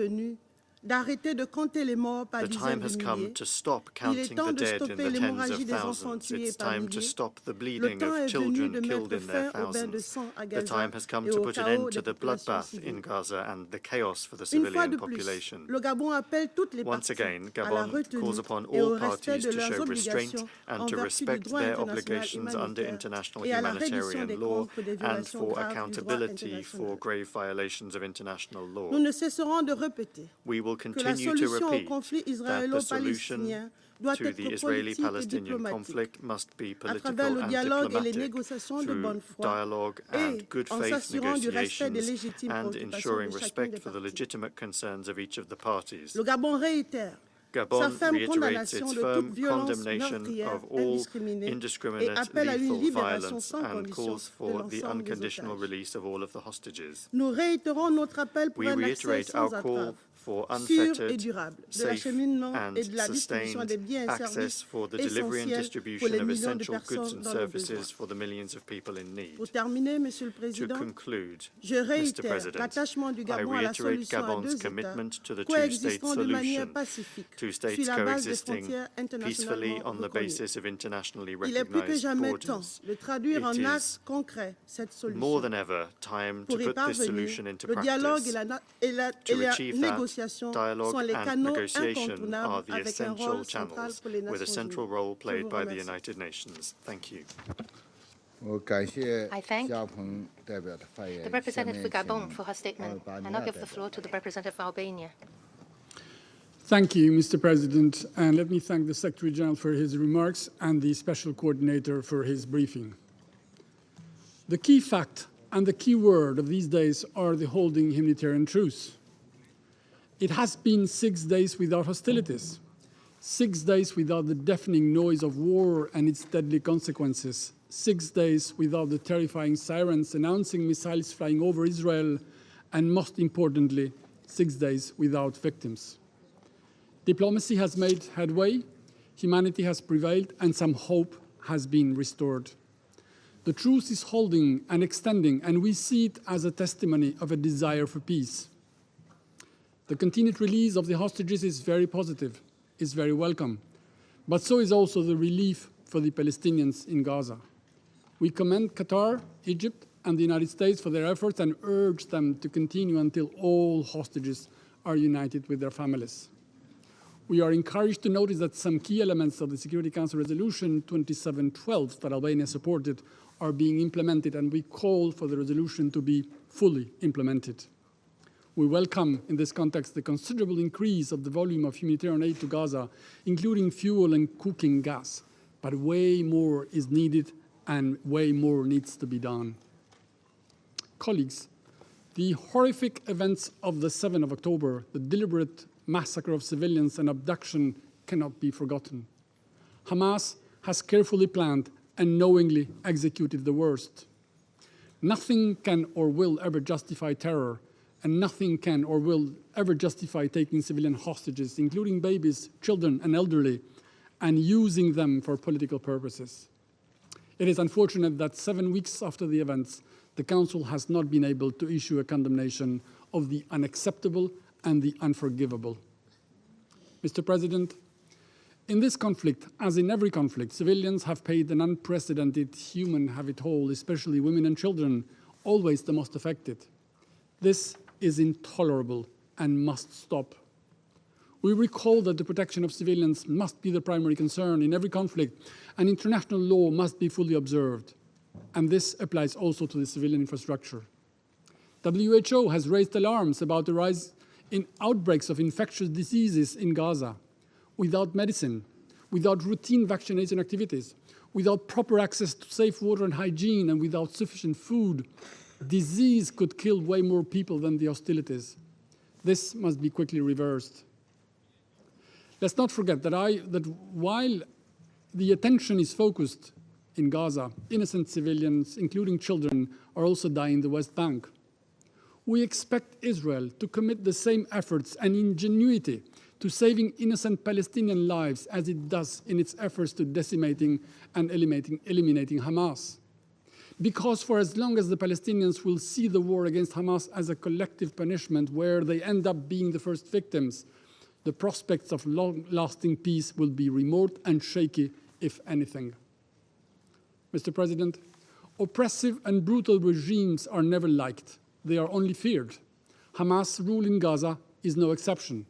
The time has come to stop counting the dead in the tens of thousands. It's time to stop the bleeding of children killed in their thousands. The time has come to put an end to the bloodbath in Gaza and the chaos for the civilian population. Once again, Gabon calls upon all parties to show restraint and to respect their obligations under international humanitarian law and for accountability for grave violations of international law. We will continue to repeat that the solution to the Israeli-Palestinian conflict must be political and diplomatic through dialogue and good faith negotiations and ensuring respect for the legitimate concerns of each of the parties. Gabon reiterates its firm condemnation of all indiscriminate lethal violence and calls for the unconditional release of all of the hostages. We reiterate our call for unfettered, safe and sustained access for the delivery and distribution of essential goods and services for the millions of people in need. To conclude, Mr. President, I reiterate Gabon's commitment to the two-state solution, two states coexisting peacefully on the basis of internationally recognized borders. It is more than ever time to put this solution into practice. To achieve that, dialogue and negotiation are the essential channels with a central role played by the United Nations. Thank you. I thank the representative for Gabon for her statement, and I'll give the floor to the representative of Albania. Thank you, Mr. President, and let me thank the Secretary General for his remarks and the Special Coordinator for his briefing. The key fact and the key word of these days are the holding humanitarian truce. It has been 6 days without hostilities, 6 days without the deafening noise of war and its deadly consequences, 6 days without the terrifying sirens announcing missiles flying over Israel, and most importantly, 6 days without victims. Diplomacy has made headway, humanity has prevailed, and some hope has been restored. The truce is holding and extending, and we see it as a testimony of a desire for peace. The continued release of the hostages is very positive, is very welcome, but so is also the relief for the Palestinians in Gaza. We commend Qatar, Egypt, and the United States for their efforts and urge them to continue until all hostages are united with their families. We are encouraged to notice that some key elements of the Security Council Resolution 2712 that Albania supported are being implemented, and we call for the resolution to be fully implemented. We welcome, in this context, the considerable increase of the volume of humanitarian aid to Gaza, including fuel and cooking gas. But way more is needed and way more needs to be done. Colleagues, the horrific events of the 7th of October, the deliberate massacre of civilians and abduction, cannot be forgotten. Hamas has carefully planned and knowingly executed the worst. Nothing can or will ever justify terror, and nothing can or will ever justify taking civilian hostages, including babies, children, and elderly, and using them for political purposes. It is unfortunate that 7 weeks after the events, the Council has not been able to issue a condemnation of the unacceptable and the unforgivable. Mr. President, in this conflict, as in every conflict, civilians have paid an unprecedented human heavy toll, especially women and children, always the most affected. This is intolerable and must stop. We recall that the protection of civilians must be the primary concern in every conflict, and international law must be fully observed. And this applies also to the civilian infrastructure. WHO has raised alarms about the rise in outbreaks of infectious diseases in Gaza. Without medicine, without routine vaccination activities, without proper access to safe water and hygiene, and without sufficient food, disease could kill way more people than the hostilities. This must be quickly reversed. Let's not forget that while the attention is focused in Gaza, innocent civilians, including children, are also dying in the West Bank. We expect Israel to commit the same efforts and ingenuity to saving innocent Palestinian lives as it does in its efforts to decimating and eliminating Hamas. Because for as long as the Palestinians will see the war against Hamas as a collective punishment where they end up being the first victims, the prospects of long-lasting peace will be remote and shaky, if anything. Mr. President, oppressive and brutal regimes are never liked. They are only feared. Hamas rule in Gaza is no exception.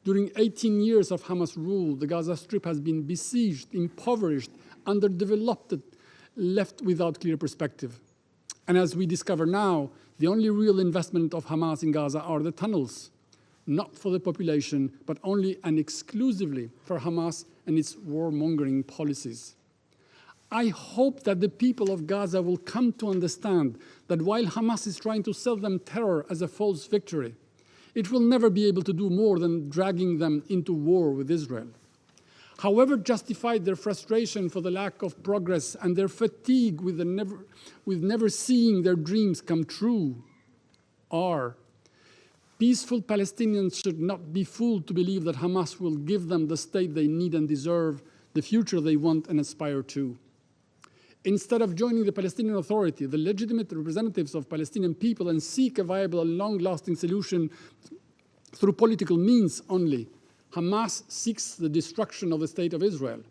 During 18 years of Hamas rule, the Gaza Strip has been besieged, impoverished, underdeveloped, left without clear perspective. And as we discover now, the only real investment of Hamas in Gaza are the tunnels, not for the population, but only and exclusively for Hamas and its warmongering policies. I hope that the people of Gaza will come to understand that while Hamas is trying to sell them terror as a false victory, it will never be able to do more than dragging them into war with Israel. However justified their frustration for the lack of progress and their fatigue with never seeing their dreams come true are, peaceful Palestinians should not be fooled to believe that Hamas will give them the state they need and deserve, the future they want and aspire to. Instead of joining the Palestinian Authority, the legitimate representatives of Palestinian people, and seek a viable and long-lasting solution through political means only, Hamas seeks the destruction of the State of Israel.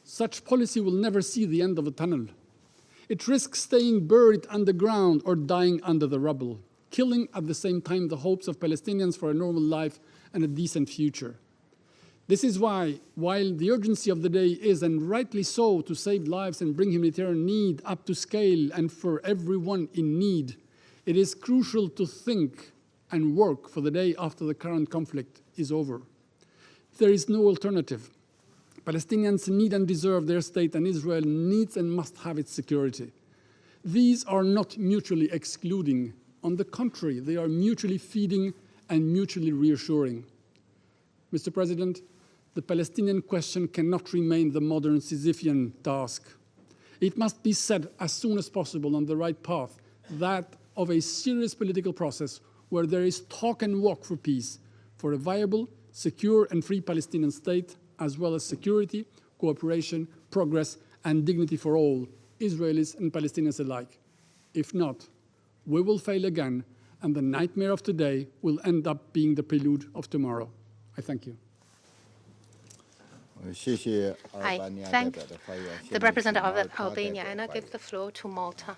Such policy will never see the end of the tunnel. It risks staying buried underground or dying under the rubble, killing at the same time the hopes of Palestinians for a normal life and a decent future. This is why, while the urgency of the day is, and rightly so, to save lives and bring humanitarian need up to scale and for everyone in need, it is crucial to think and work for the day after the current conflict is over. There is no alternative. Palestinians need and deserve their state, and Israel needs and must have its security. These are not mutually excluding. On the contrary, they are mutually feeding and mutually reassuring. Mr. President, the Palestinian question cannot remain the modern Sisyphean task. It must be set as soon as possible on the right path, that of a serious political process where there is talk and walk for peace, for a viable, secure and free Palestinian state, as well as security, cooperation, progress and dignity for all, Israelis and Palestinians alike. If not, we will fail again, and the nightmare of today will end up being the prelude of tomorrow. I thank you. I thank the representative of Albania, and I give the floor to Malta.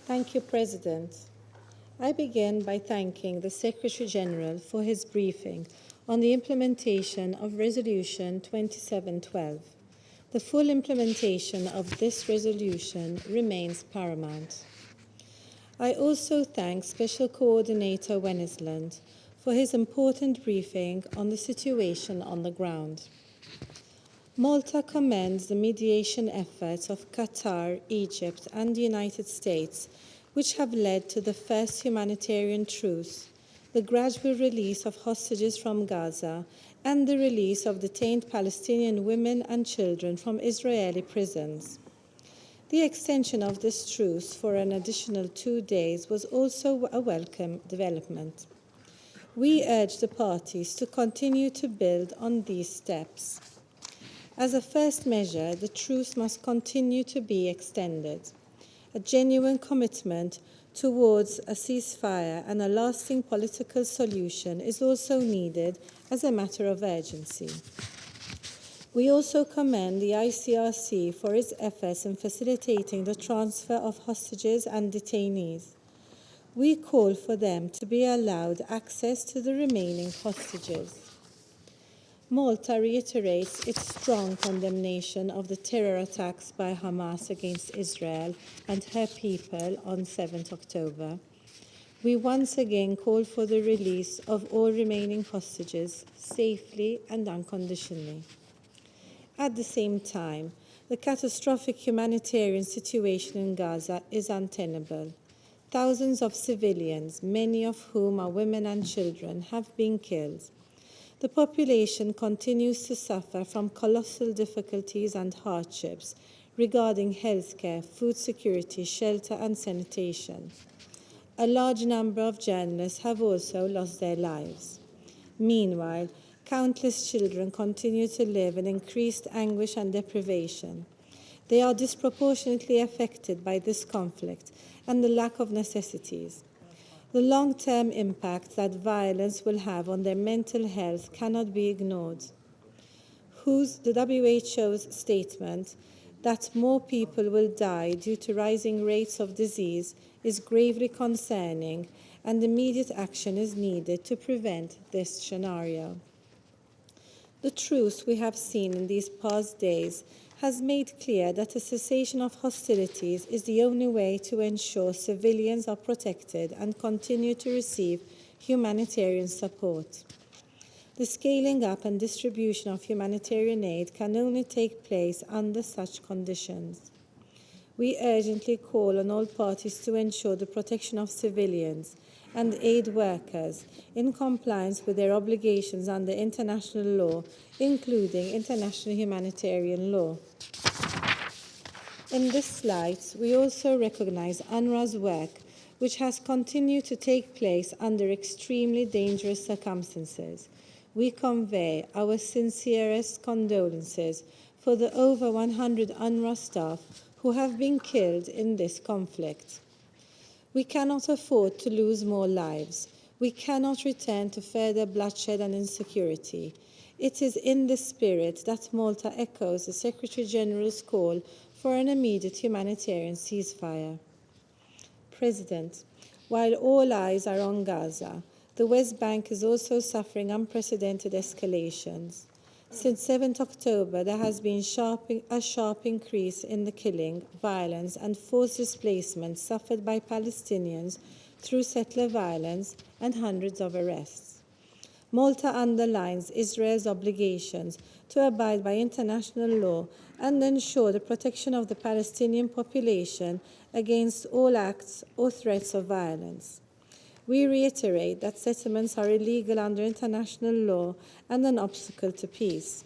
Thank you, President. I begin by thanking the Secretary General for his briefing on the implementation of Resolution 2712. The full implementation of this resolution remains paramount. I also thank Special Coordinator Wennesland for his important briefing on the situation on the ground. Malta commends the mediation efforts of Qatar, Egypt, and the United States, which have led to the first humanitarian truce, the gradual release of hostages from Gaza, and the release of detained Palestinian women and children from Israeli prisons. The extension of this truce for an additional 2 days was also a welcome development. We urge the parties to continue to build on these steps. As a first measure, the truce must continue to be extended. A genuine commitment towards a ceasefire and a lasting political solution is also needed as a matter of urgency. We also commend the ICRC for its efforts in facilitating the transfer of hostages and detainees. We call for them to be allowed access to the remaining hostages. Malta reiterates its strong condemnation of the terror attacks by Hamas against Israel and her people on 7th October. We once again call for the release of all remaining hostages safely and unconditionally. At the same time, the catastrophic humanitarian situation in Gaza is untenable. Thousands of civilians, many of whom are women and children, have been killed. The population continues to suffer from colossal difficulties and hardships regarding healthcare, food security, shelter, and sanitation. A large number of journalists have also lost their lives. Meanwhile, countless children continue to live in increased anguish and deprivation. They are disproportionately affected by this conflict and the lack of necessities. The long-term impact that violence will have on their mental health cannot be ignored. The WHO's statement that more people will die due to rising rates of disease is gravely concerning, and immediate action is needed to prevent this scenario. The truth we have seen in these past days has made clear that a cessation of hostilities is the only way to ensure civilians are protected and continue to receive humanitarian support. The scaling up and distribution of humanitarian aid can only take place under such conditions. We urgently call on all parties to ensure the protection of civilians and aid workers in compliance with their obligations under international law, including international humanitarian law. In this light, we also recognize UNRWA's work, which has continued to take place under extremely dangerous circumstances. We convey our sincerest condolences for the over 100 UNRWA staff who have been killed in this conflict. We cannot afford to lose more lives. We cannot return to further bloodshed and insecurity. It is in this spirit that Malta echoes the Secretary General's call for an immediate humanitarian ceasefire. President, while all eyes are on Gaza, the West Bank is also suffering unprecedented escalations. Since 7th October, there has been a sharp increase in the killing, violence, and forced displacement suffered by Palestinians through settler violence and hundreds of arrests. Malta underlines Israel's obligations to abide by international law and ensure the protection of the Palestinian population against all acts or threats of violence. We reiterate that settlements are illegal under international law and an obstacle to peace.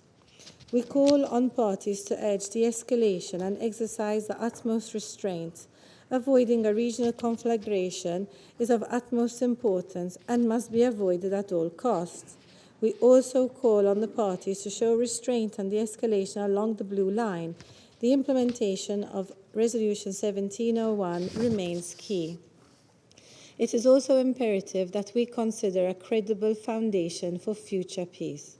We call on parties to urge de-escalation and exercise the utmost restraint. Avoiding a regional conflagration is of utmost importance and must be avoided at all costs. We also call on the parties to show restraint and de-escalation along the blue line. The implementation of Resolution 1701 remains key. It is also imperative that we consider a credible foundation for future peace.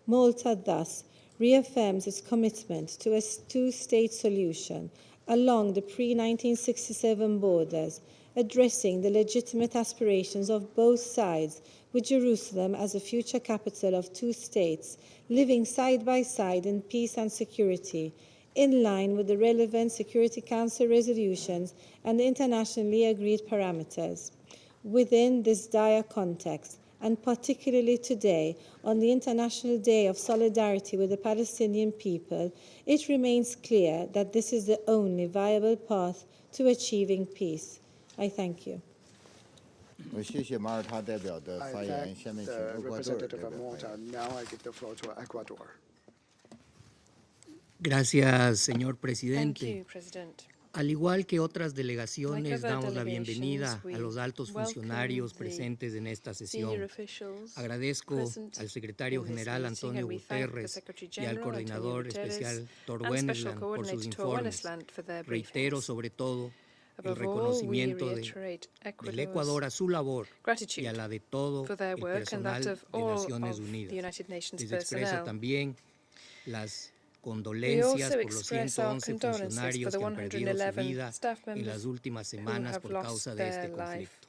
Malta thus reaffirms its commitment to a two-state solution along the pre-1967 borders, addressing the legitimate aspirations of both sides, with Jerusalem as a future capital of two states, living side by side in peace and security, in line with the relevant Security Council resolutions and the internationally agreed parameters. Within this dire context, and particularly today, on the International Day of Solidarity with the Palestinian people, it remains clear that this is the only viable path to achieving peace. I thank you. Representative Malta. Now I give the floor to Ecuador. Gracias, señor presidente. Thank you, President. Al igual que otras delegaciones, damos la bienvenida a los altos funcionarios presentes en esta sesión. Agradezco al secretario general Antonio Guterres y al coordinador especial Thor Wennesland por sus informes. Reitero sobre todo el reconocimiento del Ecuador a su labor y a la de todo el personal de Naciones Unidas. Les expreso también las condolencias por los 111 funcionarios que han perdido su vida en las últimas semanas por causa de este conflicto.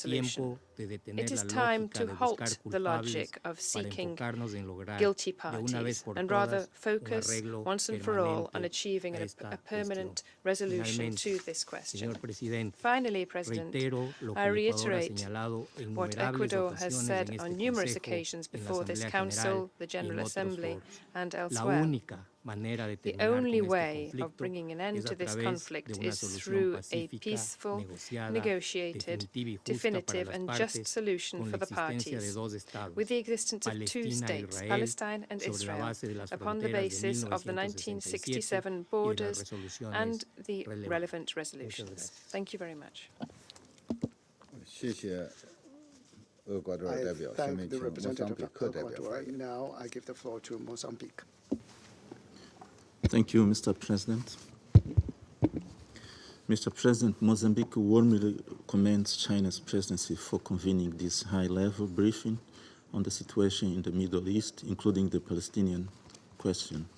solution. It is time to halt the logic of seeking guilty parties and rather focus once and for all on achieving a permanent resolution to this question. Finally, President, I reiterate what Ecuador has said on numerous occasions before this Council, the General Assembly, and elsewhere. The only way of bringing an end to this conflict is through a peaceful, negotiated, definitive and just solution for the parties, with the existence of two states, Palestine and Israel, upon the basis of the 1967 borders and the relevant resolutions. Thank you very much. I thank the representative of Ecuador. Now I give the floor to Mozambique. Thank you, Mr. President. Mr. President, Mozambique warmly commends China's presidency for convening this high-level briefing on the situation in the Middle East, including the Palestinian question.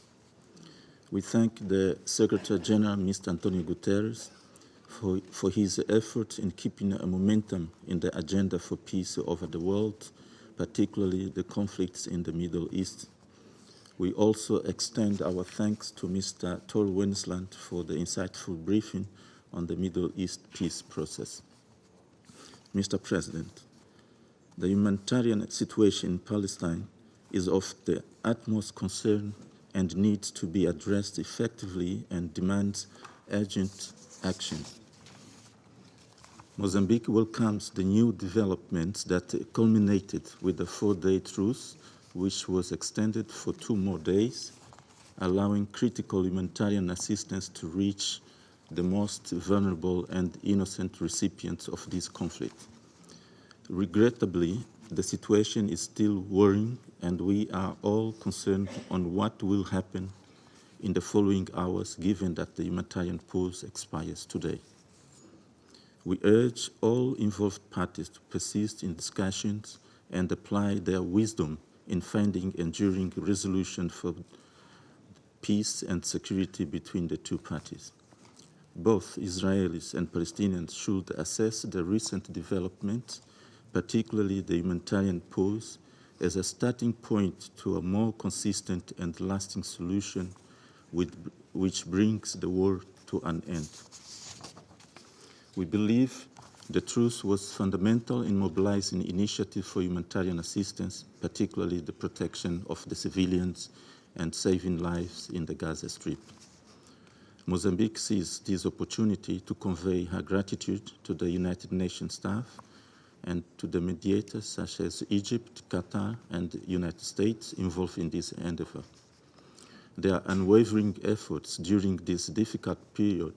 We thank the Secretary General, Mr. Antonio Guterres, for his effort in keeping a momentum in the agenda for peace over the world, particularly the conflicts in the Middle East. We also extend our thanks to Mr. Tor Wennesland for the insightful briefing on the Middle East peace process. Mr. President, the humanitarian situation in Palestine is of the utmost concern and needs to be addressed effectively and demands urgent action. Mozambique welcomes the new developments that culminated with the 4-day truce, which was extended for 2 more days, allowing critical humanitarian assistance to reach the most vulnerable and innocent recipients of this conflict. Regrettably, the situation is still worrying, and we are all concerned on what will happen in the following hours, given that the humanitarian pause expires today. We urge all involved parties to persist in discussions and apply their wisdom in finding enduring resolution for peace and security between the two parties. Both Israelis and Palestinians should assess the recent developments, particularly the humanitarian pause, as a starting point to a more consistent and lasting solution which brings the war to an end. We believe the truce was fundamental in mobilizing initiatives for humanitarian assistance, particularly the protection of the civilians and saving lives in the Gaza Strip. Mozambique sees this opportunity to convey her gratitude to the United Nations staff and to the mediators such as Egypt, Qatar, and the United States involved in this endeavor. Their unwavering efforts during this difficult period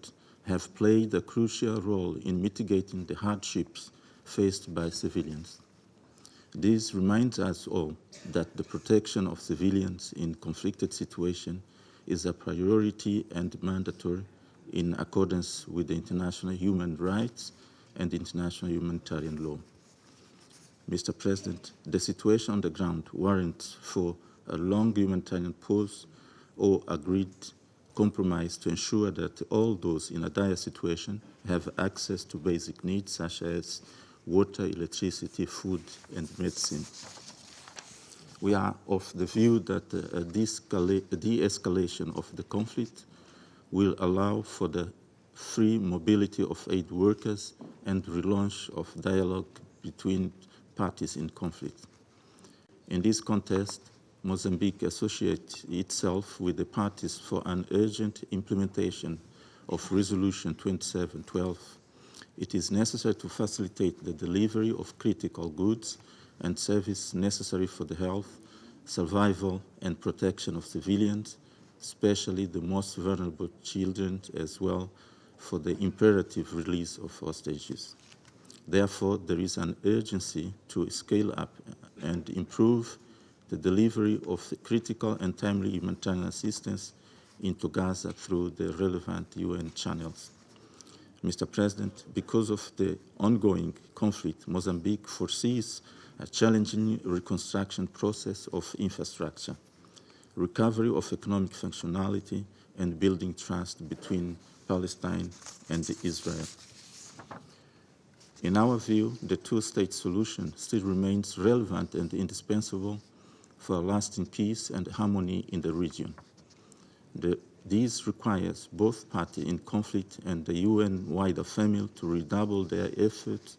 have played a crucial role in mitigating the hardships faced by civilians. This reminds us all that the protection of civilians in conflicted situations is a priority and mandatory in accordance with the international human rights and international humanitarian law. Mr. President, the situation on the ground warrants for a long humanitarian pause or agreed compromise to ensure that all those in a dire situation have access to basic needs such as water, electricity, food, and medicine. We are of the view that a de-escalation of the conflict will allow for the free mobility of aid workers and relaunch of dialogue between parties in conflict. In this context, Mozambique associates itself with the parties for an urgent implementation of Resolution 2712. It is necessary to facilitate the delivery of critical goods and services necessary for the health, survival, and protection of civilians, especially the most vulnerable children, as well for the imperative release of hostages. Therefore, there is an urgency to scale up and improve the delivery of critical and timely humanitarian assistance into Gaza through the relevant UN channels. Mr. President, because of the ongoing conflict, Mozambique foresees a challenging reconstruction process of infrastructure, recovery of economic functionality, and building trust between Palestine and Israel. In our view, the two-state solution still remains relevant and indispensable for lasting peace and harmony in the region. This requires both parties in conflict and the UN wider family to redouble their efforts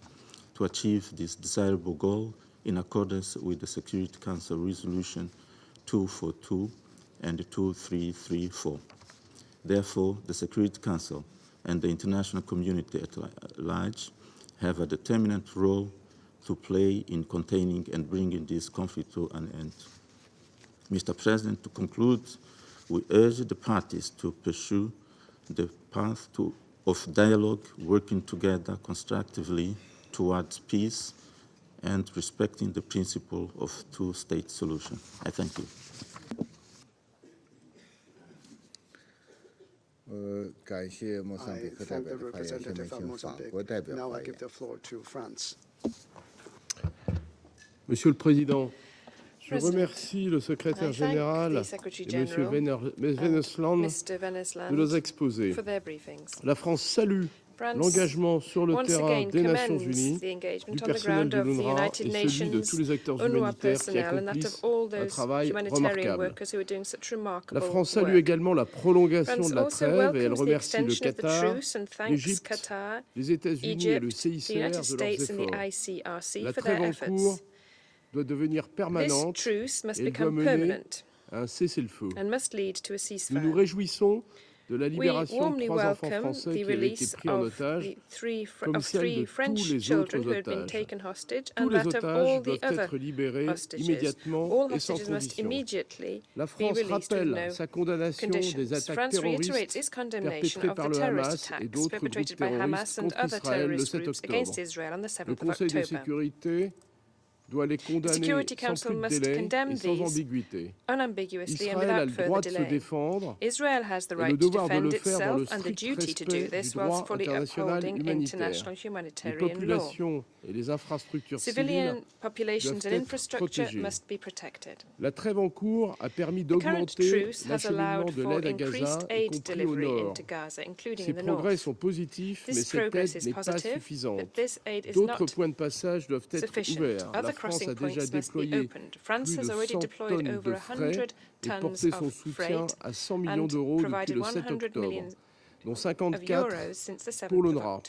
to achieve this desirable goal in accordance with the Security Council Resolution 242 and 2334. Therefore, the Security Council and the international community at large have a determinant role to play in containing and bringing this conflict to an end. Mr. President, to conclude, we urge the parties to pursue the path of dialogue, working together constructively towards peace and respecting the principle of two-state solution. I thank you. I thank the representative of Mozambique. Now I give the floor to France. Monsieur le Président, je remercie le secrétaire général et M. Vennesland de nos exposés. La France salue l'engagement sur le terrain des Nations Unies, du personnel de l'UNRWA et celui de tous les acteurs humanitaires qui accomplissent un travail remarquable. La France salue également la prolongation de la trêve et elle remercie le Qatar, l'Égypte, les États-Unis et le CICR de leurs efforts. La trêve en cours doit devenir permanente et elle doit mener à un cessez-le-feu. Nous nous réjouissons de la libération de 3 enfants français qui avaient été pris en otage, comme celle de tous les autres otages. Tous les otages doivent être libérés immédiatement et sans condition. La France rappelle sa condamnation des attaques terroristes perpétrées par le Hamas et d'autres groupes terroristes contre Israël le 7 octobre. Le Conseil de sécurité doit les condamner sans plus de délai et sans ambiguïté. Israël a le droit de se défendre et le devoir de le faire dans le strict respect du droit international humanitaire. Les populations et les infrastructures civiles doivent être protégées. La trêve en cours a permis d'augmenter l'acheminement de l'aide à Gaza, y compris au nord. Ces progrès sont positifs, mais cette aide n'est pas suffisante. D'autres points de passage doivent être ouverts. La France a déjà déployé plus de 100 tonnes de frais et porté son soutien à 100 millions d'euros depuis le 7 octobre, dont 54 pour l'UNRWA.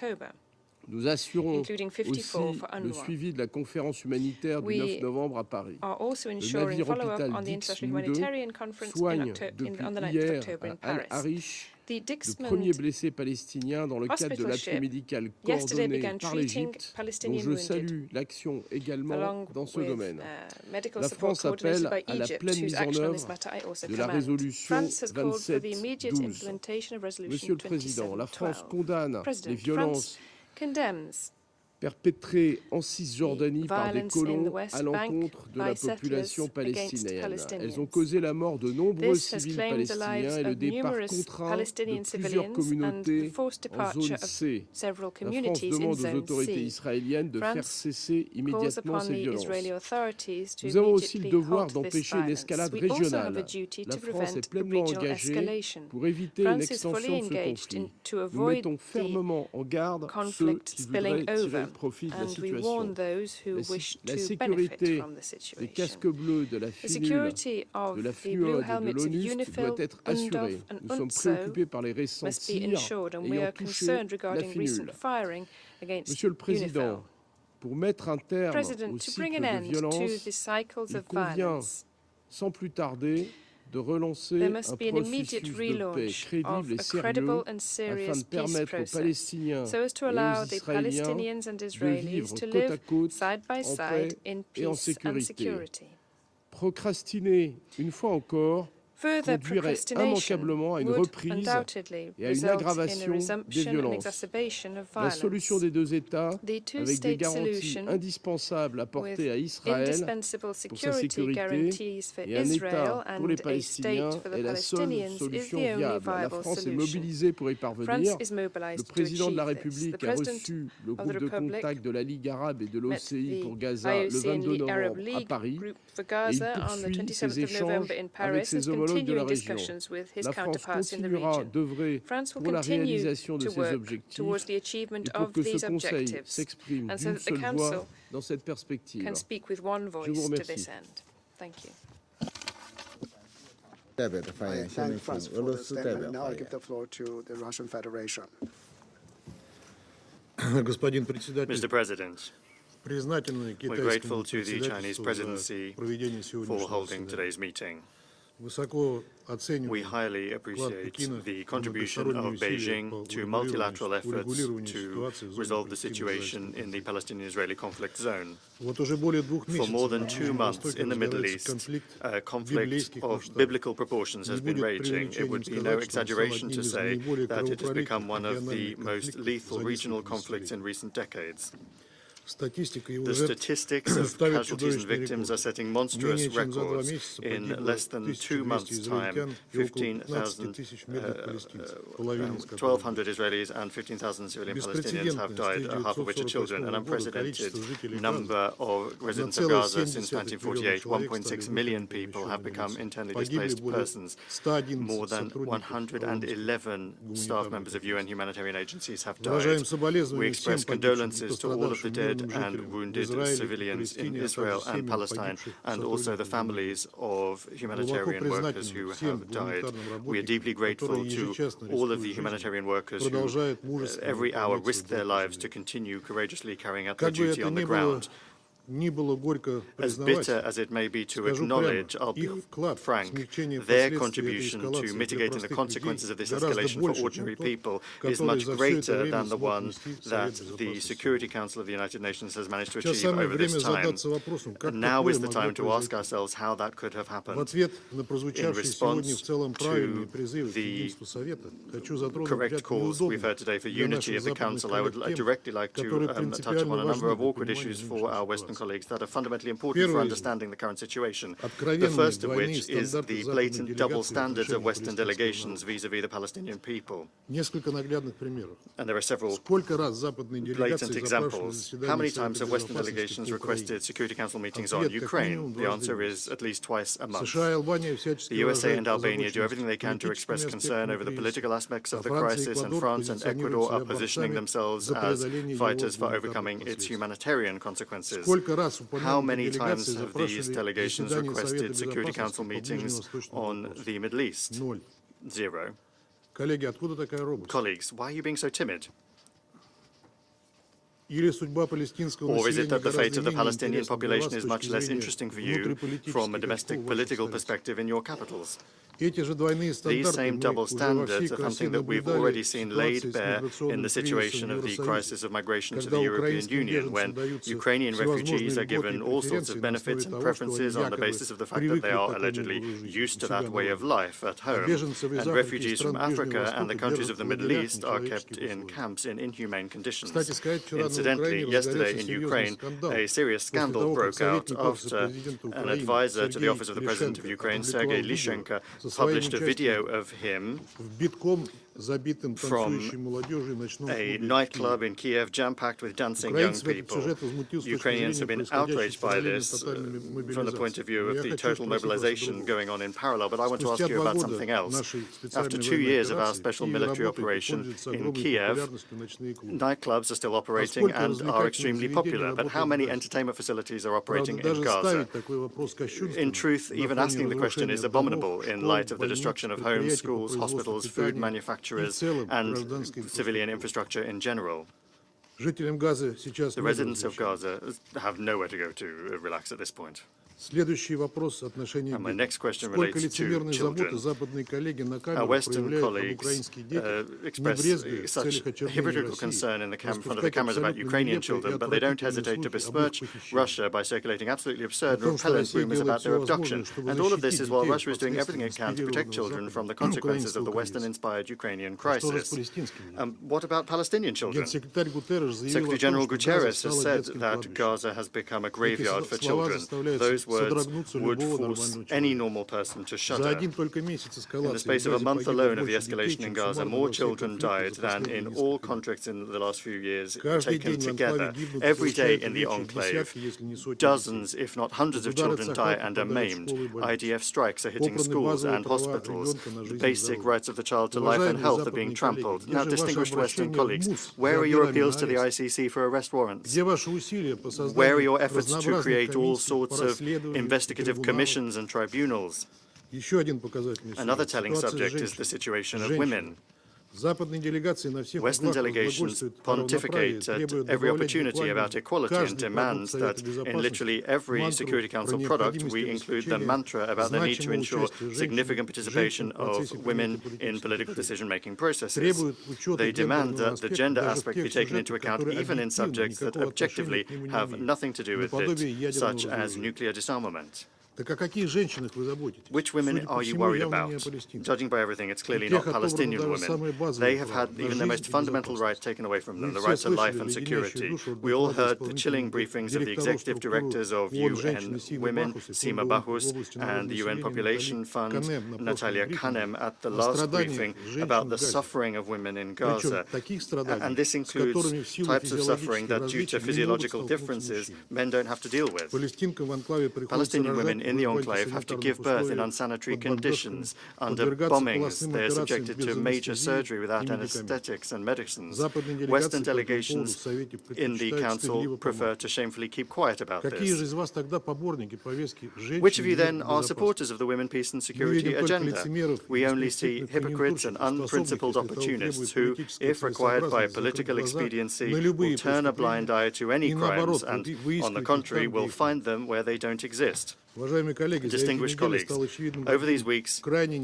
Nous assurons aussi le suivi de la conférence humanitaire du 9 novembre à Paris. Le navire hôpital Dix-Nous-2 soigne depuis hier à Al-Arish le premier blessé palestinien dans le cadre de l'appui médical coordonné par l'Égypte, dont je salue l'action également dans ce domaine. La France appelle à la pleine mise en œuvre de la résolution 2712. Monsieur le Président, la France condamne les violences perpétrées en Cisjordanie par des colons à l'encontre de la population palestinienne. Elles ont causé la mort de nombreux civils palestiniens et le départ contraint de plusieurs communautés en zone C. La France demande aux autorités israéliennes de faire cesser immédiatement ces violences. Nous avons aussi le devoir d'empêcher une escalade régionale. La France est pleinement engagée pour éviter une extension de ce conflit. Nous mettons fermement en garde ceux qui voudraient tirer profit de la situation. La sécurité des casques bleus, de la FINUL, de la FNUOD et de l'ONU doit être assurée. Nous sommes préoccupés par les récents tirs ayant touché la FINUL. Monsieur le Président, pour mettre un terme au cycle de violence, il convient sans plus tarder de relancer un processus de paix crédible et sérieux afin de permettre aux Palestiniens et aux Israéliens de vivre côte à côte en paix et en sécurité. Procrastiner, une fois encore, conduirait immanquablement à une reprise et à une aggravation des violences. La solution des deux États, avec des garanties indispensables apportées à Israël pour sa sécurité et un État pour les Palestiniens, est la seule solution viable. La France est mobilisée pour y parvenir. Le président de la République a reçu le groupe de contact de la Ligue arabe et de l'OCI pour Gaza le 22 novembre à Paris et il poursuit ses échanges avec ses homologues de la région. La France continuera d'œuvrer pour la réalisation de ces objectifs et pour que ce Conseil s'exprime d'une seule voix dans cette perspective. Je vous remercie. Mr. President, We're grateful to the Chinese presidency for holding today's meeting. We highly appreciate the contribution of Beijing to multilateral efforts to resolve the situation in the Palestinian-Israeli conflict zone. For more than 2 months in the Middle East, a conflict of biblical proportions has been raging. It would be no exaggeration to say that it has become one of the most lethal regional conflicts in recent decades. The statistics of casualties and victims are setting monstrous records. In less than 2 months' time, 1,200 Israelis and 15,000 civilian Palestinians have died, half of which are children. An unprecedented number of residents of Gaza since 1948. 1.6 million people have become internally displaced persons. More than 111 staff members of UN humanitarian agencies have died. We express condolences to all of the dead and wounded civilians in Israel and Palestine, and also the families of humanitarian workers who have died. We are deeply grateful to all of the humanitarian workers who every hour risk their lives to continue courageously carrying out their duty on the ground. As bitter as it may be to acknowledge, I'll be frank, their contribution to mitigating the consequences of this escalation for ordinary people is much greater than the one that the Security Council of the United Nations has managed to achieve over this time. And now is the time to ask ourselves how that could have happened. In response to the correct calls we've heard today for unity of the Council, I would directly like to touch upon a number of awkward issues for our Western colleagues that are fundamentally important for understanding the current situation. The first of which is the blatant double standards of Western delegations vis-à-vis the Palestinian people. And there are several blatant examples. How many times have Western delegations requested Security Council meetings on Ukraine? The answer is at least twice a month. The USA and Albania do everything they can to express concern over the political aspects of the crisis, and France and Ecuador are positioning themselves as fighters for overcoming its humanitarian consequences. How many times have these delegations requested Security Council meetings on the Middle East? 0. Colleagues, why are you being so timid? Or is it that the fate of the Palestinian population is much less interesting for you from a domestic political perspective in your capitals? These same double standards are something that we've already seen laid bare in the situation of the crisis of migration to the European Union, when Ukrainian refugees are given all sorts of benefits and preferences on the basis of the fact that they are allegedly used to that way of life at home. And refugees from Africa and the countries of the Middle East are kept in camps in inhumane conditions. Incidentally, yesterday in Ukraine, a serious scandal broke out after an advisor to the Office of the President of Ukraine, Sergei Lyshenko, published a video of him from a nightclub in Kiev jam-packed with dancing young people. Ukrainians have been outraged by this from the point of view of the total mobilization going on in parallel, but I want to ask you about something else. After 2 years of our special military operation in Kiev, nightclubs are still operating and are extremely popular, but how many entertainment facilities are operating in Gaza? In truth, even asking the question is abominable in light of the destruction of homes, schools, hospitals, food manufacturers, and civilian infrastructure in general. The residents of Gaza have nowhere to go to relax at this point. And my next question relates to children. Our Western colleagues express such hypocritical concern in front of the cameras about Ukrainian children, but they don't hesitate to besmirch Russia by circulating absolutely absurd and repellent rumors about their abduction. And all of this is while Russia is doing everything it can to protect children from the consequences of the Western-inspired Ukrainian crisis. What about Palestinian children? Secretary General Guterres has said that Gaza has become a graveyard for children. Those words would force any normal person to shudder. In the space of a month alone of the escalation in Gaza, more children died than in all conflicts in the last few years taken together. Every day in the enclave, dozens, if not hundreds of children die and are maimed. IDF strikes are hitting schools and hospitals. The basic rights of the child to life and health are being trampled. Now, distinguished Western colleagues, where are your appeals to the ICC for arrest warrants? Where are your efforts to create all sorts of investigative commissions and tribunals? Another telling subject is the situation of women. Western delegations pontificate at every opportunity about equality and demand that in literally every Security Council product we include the mantra about the need to ensure significant participation of women in political decision-making processes. They demand that the gender aspect be taken into account even in subjects that objectively have nothing to do with it, such as nuclear disarmament. Which women are you worried about? Judging by everything, it's clearly not Palestinian women. They have had even their most fundamental right taken away from them, the right to life and security. We all heard the chilling briefings of the executive directors of UN Women, Sima Bahous, and the UN Population Fund, Natalia Kanem, at the last briefing about the suffering of women in Gaza. And this includes types of suffering that, due to physiological differences, men don't have to deal with. Palestinian women in the enclave have to give birth in unsanitary conditions. Under bombings, they are subjected to major surgery without anesthetics and medicines. Western delegations in the Council prefer to shamefully keep quiet about this. Which of you then are supporters of the women, peace and security agenda? We only see hypocrites and unprincipled opportunists who, if required by political expediency, will turn a blind eye to any crimes and, on the contrary, will find them where they don't exist. Distinguished colleagues, over these weeks,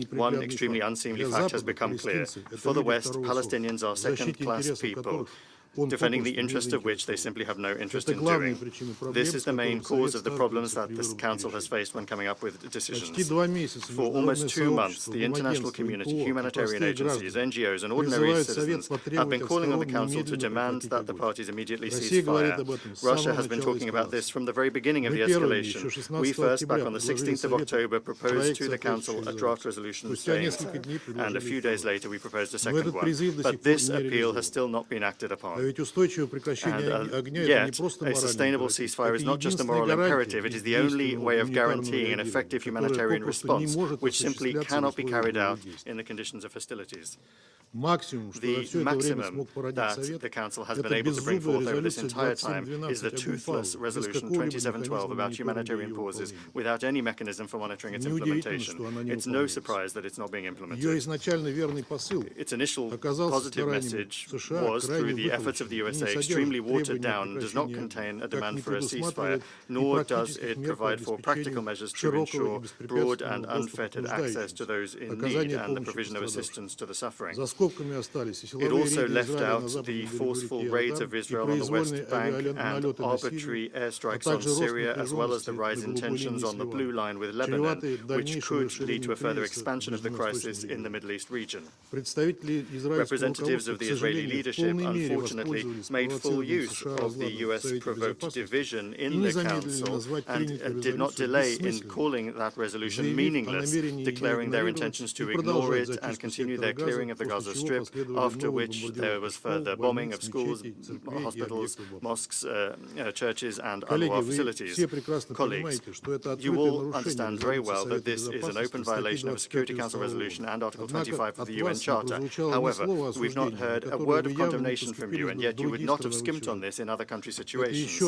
one extremely unseemly fact has become clear. For the West, Palestinians are second-class people, defending the interest of which they simply have no interest in doing. This is the main cause of the problems that this Council has faced when coming up with decisions. For almost 2 months, the international community, humanitarian agencies, NGOs, and ordinary citizens have been calling on the Council to demand that the parties immediately cease fire. Russia has been talking about this from the very beginning of the escalation. We first, back on the 16th of October, proposed to the Council a draft resolution saying so, and a few days later we proposed a second one. But this appeal has still not been acted upon. And yet, a sustainable ceasefire is not just a moral imperative, it is the only way of guaranteeing an effective humanitarian response, which simply cannot be carried out in the conditions of hostilities. The maximum that the Council has been able to bring forth over this entire time is the toothless Resolution 2712 about humanitarian pauses without any mechanism for monitoring its implementation. It's no surprise that it's not being implemented. Its initial positive message was, through the efforts of the USA, extremely watered down and does not contain a demand for a ceasefire, nor does it provide for practical measures to ensure broad and unfettered access to those in need and the provision of assistance to the suffering. It also left out the forceful raids of Israel on the West Bank and arbitrary airstrikes on Syria, as well as the rise in tensions on the Blue Line with Lebanon, which could lead to a further expansion of the crisis in the Middle East region. Representatives of the Israeli leadership, unfortunately, made full use of the US-provoked division in the Council and did not delay in calling that resolution meaningless, declaring their intentions to ignore it and continue their clearing of the Gaza Strip, after which there was further bombing of schools, hospitals, mosques, churches and UNRWA facilities. Colleagues, you all understand very well that this is an open violation of a Security Council resolution and Article 25 of the UN Charter. However, we've not heard a word of condemnation from you, and yet you would not have skimped on this in other country situations.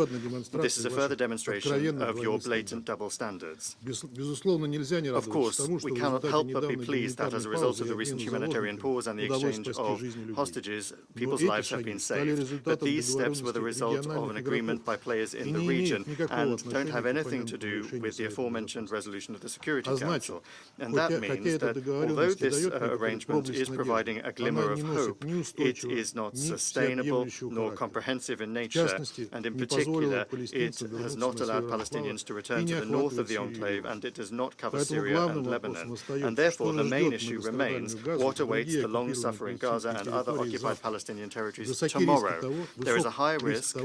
This is a further demonstration of your blatant double standards. Of course, we cannot help but be pleased that as a result of the recent humanitarian pause and the exchange of hostages, people's lives have been saved. But these steps were the result of an agreement by players in the region and don't have anything to do with the aforementioned resolution of the Security Council. And that means that although this arrangement is providing a glimmer of hope, it is not sustainable nor comprehensive in nature, and in particular, it has not allowed Palestinians to return to the north of the enclave, and it does not cover Syria and Lebanon. And therefore, the main issue remains what awaits the long-suffering Gaza and other occupied Palestinian territories tomorrow. There is a high risk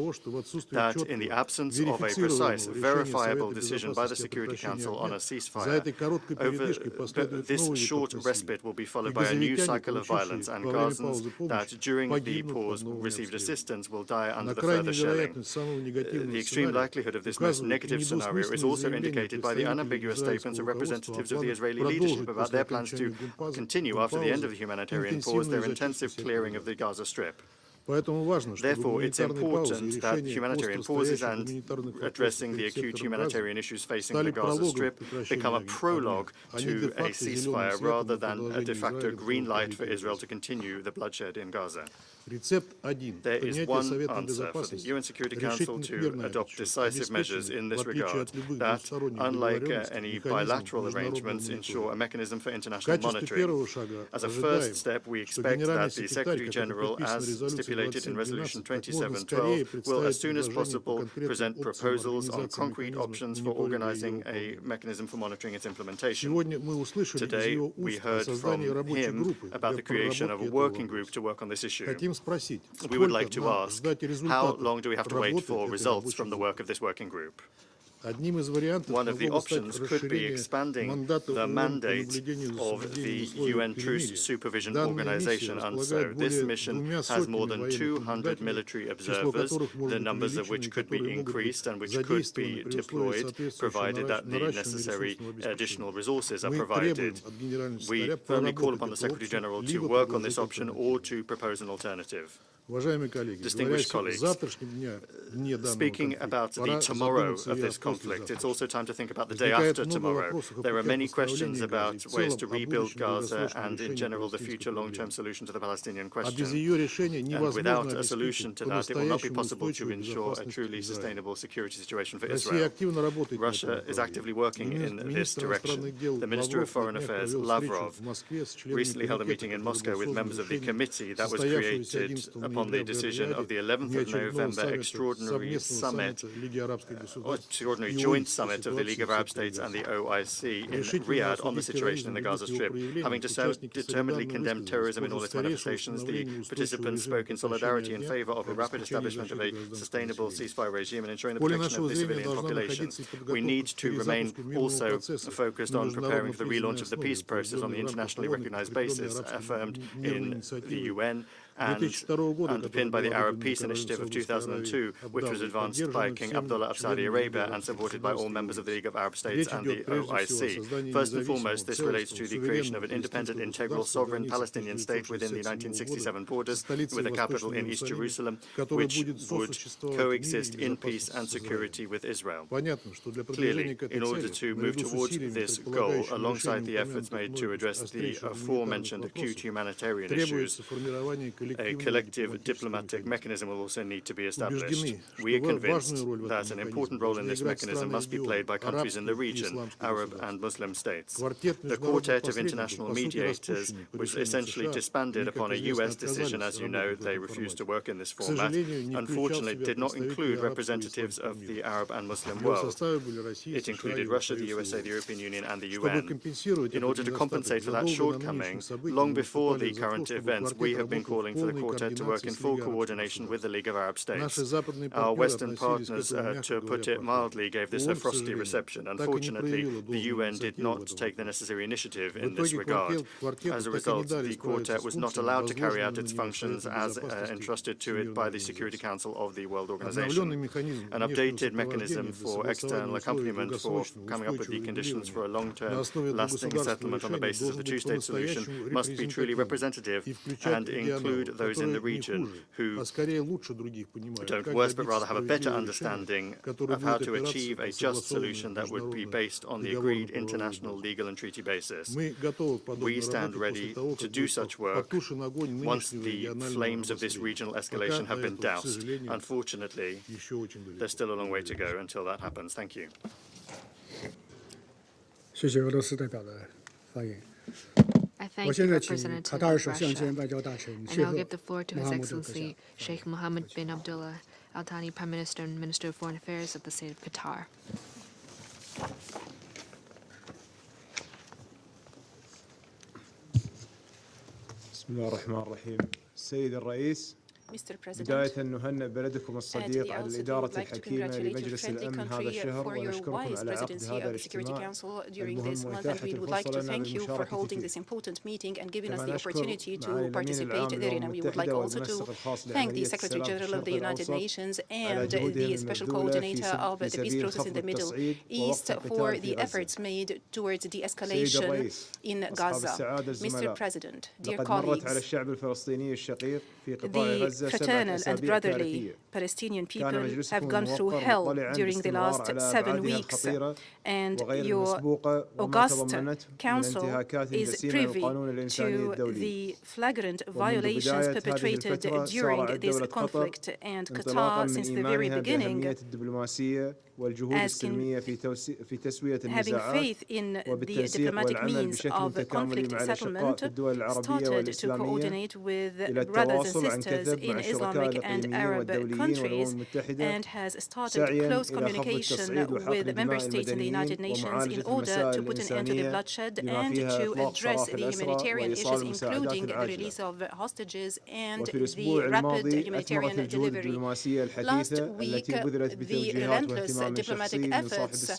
that in the absence of a precise, verifiable decision by the Security Council on a ceasefire, this short respite will be followed by a new cycle of violence, and Gazans that during the pause received assistance will die under the further shelling. The extreme likelihood of this most negative scenario is also indicated by the unambiguous statements of representatives of the Israeli leadership about their plans to continue after the end of the humanitarian pause their intensive clearing of the Gaza Strip. Therefore, it's important that humanitarian pauses and addressing the acute humanitarian issues facing the Gaza Strip become a prologue to a ceasefire rather than a de facto green light for Israel to continue the bloodshed in Gaza. There is one answer for the UN Security Council to adopt decisive measures in this regard that, unlike any bilateral arrangements, ensure a mechanism for international monitoring. As a first step, we expect that the Secretary-General, as stipulated in Resolution 2712, will as soon as possible present proposals on concrete options for organizing a mechanism for monitoring its implementation. Today, we heard from him about the creation of a working group to work on this issue. We would like to ask, how long do we have to wait for results from the work of this working group? One of the options could be expanding the mandate of the UN Truce Supervision Organization, and so this mission has more than 200 military observers, the numbers of which could be increased and which could be deployed, provided that the necessary additional resources are provided. We firmly call upon the Secretary-General to work on this option or to propose an alternative. Distinguished colleagues, speaking about the tomorrow of this conflict, it's also time to think about the day after tomorrow. There are many questions about ways to rebuild Gaza and, in general, the future long-term solution to the Palestinian question. And without a solution to that, it will not be possible to ensure a truly sustainable security situation for Israel. Russia is actively working in this direction. The Minister of Foreign Affairs, Lavrov, recently held a meeting in Moscow with members of the committee that was created upon the decision of the 11th of November extraordinary joint summit of the League of Arab States and the OIC in Riyadh on the situation in the Gaza Strip. Having determinedly condemned terrorism in all its manifestations, the participants spoke in solidarity in favor of a rapid establishment of a sustainable ceasefire regime and ensuring the protection of the civilian population. We need to remain also focused on preparing for the relaunch of the peace process on the internationally recognized basis affirmed in the UN and underpinned by the Arab Peace Initiative of 2002, which was advanced by King Abdullah of Saudi Arabia and supported by all members of the League of Arab States and the OIC. First and foremost, this relates to the creation of an independent, integral, sovereign Palestinian state within the 1967 borders, with a capital in East Jerusalem, which would coexist in peace and security with Israel. Clearly, in order to move towards this goal, alongside the efforts made to address the aforementioned acute humanitarian issues, a collective diplomatic mechanism will also need to be established. We are convinced that an important role in this mechanism must be played by countries in the region, Arab and Muslim states. The Quartet of International Mediators, which essentially disbanded upon a US decision, as you know, they refused to work in this format, unfortunately did not include representatives of the Arab and Muslim world. It included Russia, the USA, the European Union and the UN. In order to compensate for that shortcoming, long before the current events, we have been calling for the Quartet to work in full coordination with the League of Arab States. Our Western partners, to put it mildly, gave this a frosty reception. Unfortunately, the UN did not take the necessary initiative in this regard. As a result, the Quartet was not allowed to carry out its functions as entrusted to it by the Security Council of the World Organization. An updated mechanism for external accompaniment for coming up with the conditions for a long-term, lasting settlement on the basis of the two-state solution must be truly representative and include those in the region who don't worse but rather have a better understanding of how to achieve a just solution that would be based on the agreed international legal and treaty basis. We stand ready to do such work once the flames of this regional escalation have been doused. Unfortunately, there's still a long way to go until that happens. Thank you. I thank the representative of Russia. I now give the floor to His Excellency Sheikh Mohammed bin Abdullah Al Thani, Prime Minister and Minister of Foreign Affairs of the State of Qatar. بسم الله الرحمن الرحيم. السيد الرئيس، Mr. President, بداية نهنئ بلدكم الصديق على الإدارة الحكيمة لمجلس الأمن هذا الشهر ونشكركم على عقد هذا الاجتماع المهم وإتاحة الفرصة لنا للمشاركة فيه. and giving us the opportunity to participate therein. And we would like also to thank the Secretary General of the United Nations and the Special Coordinator of the peace process in the Middle East for the efforts made towards de-escalation in Gaza. Mr. President, dear colleagues, the fraternal and brotherly Palestinian people have gone through hell during the last 7 weeks, and your august Council is privy to the flagrant violations perpetrated during this conflict, and Qatar, since the very beginning, having faith in the diplomatic means of conflict settlement, started to coordinate with brothers and sisters in Islamic and Arab countries, and has started close communication with member states in the United Nations in order to put an end to the bloodshed and to address the humanitarian issues, including the release of hostages and the rapid humanitarian delivery. Last week, the relentless diplomatic efforts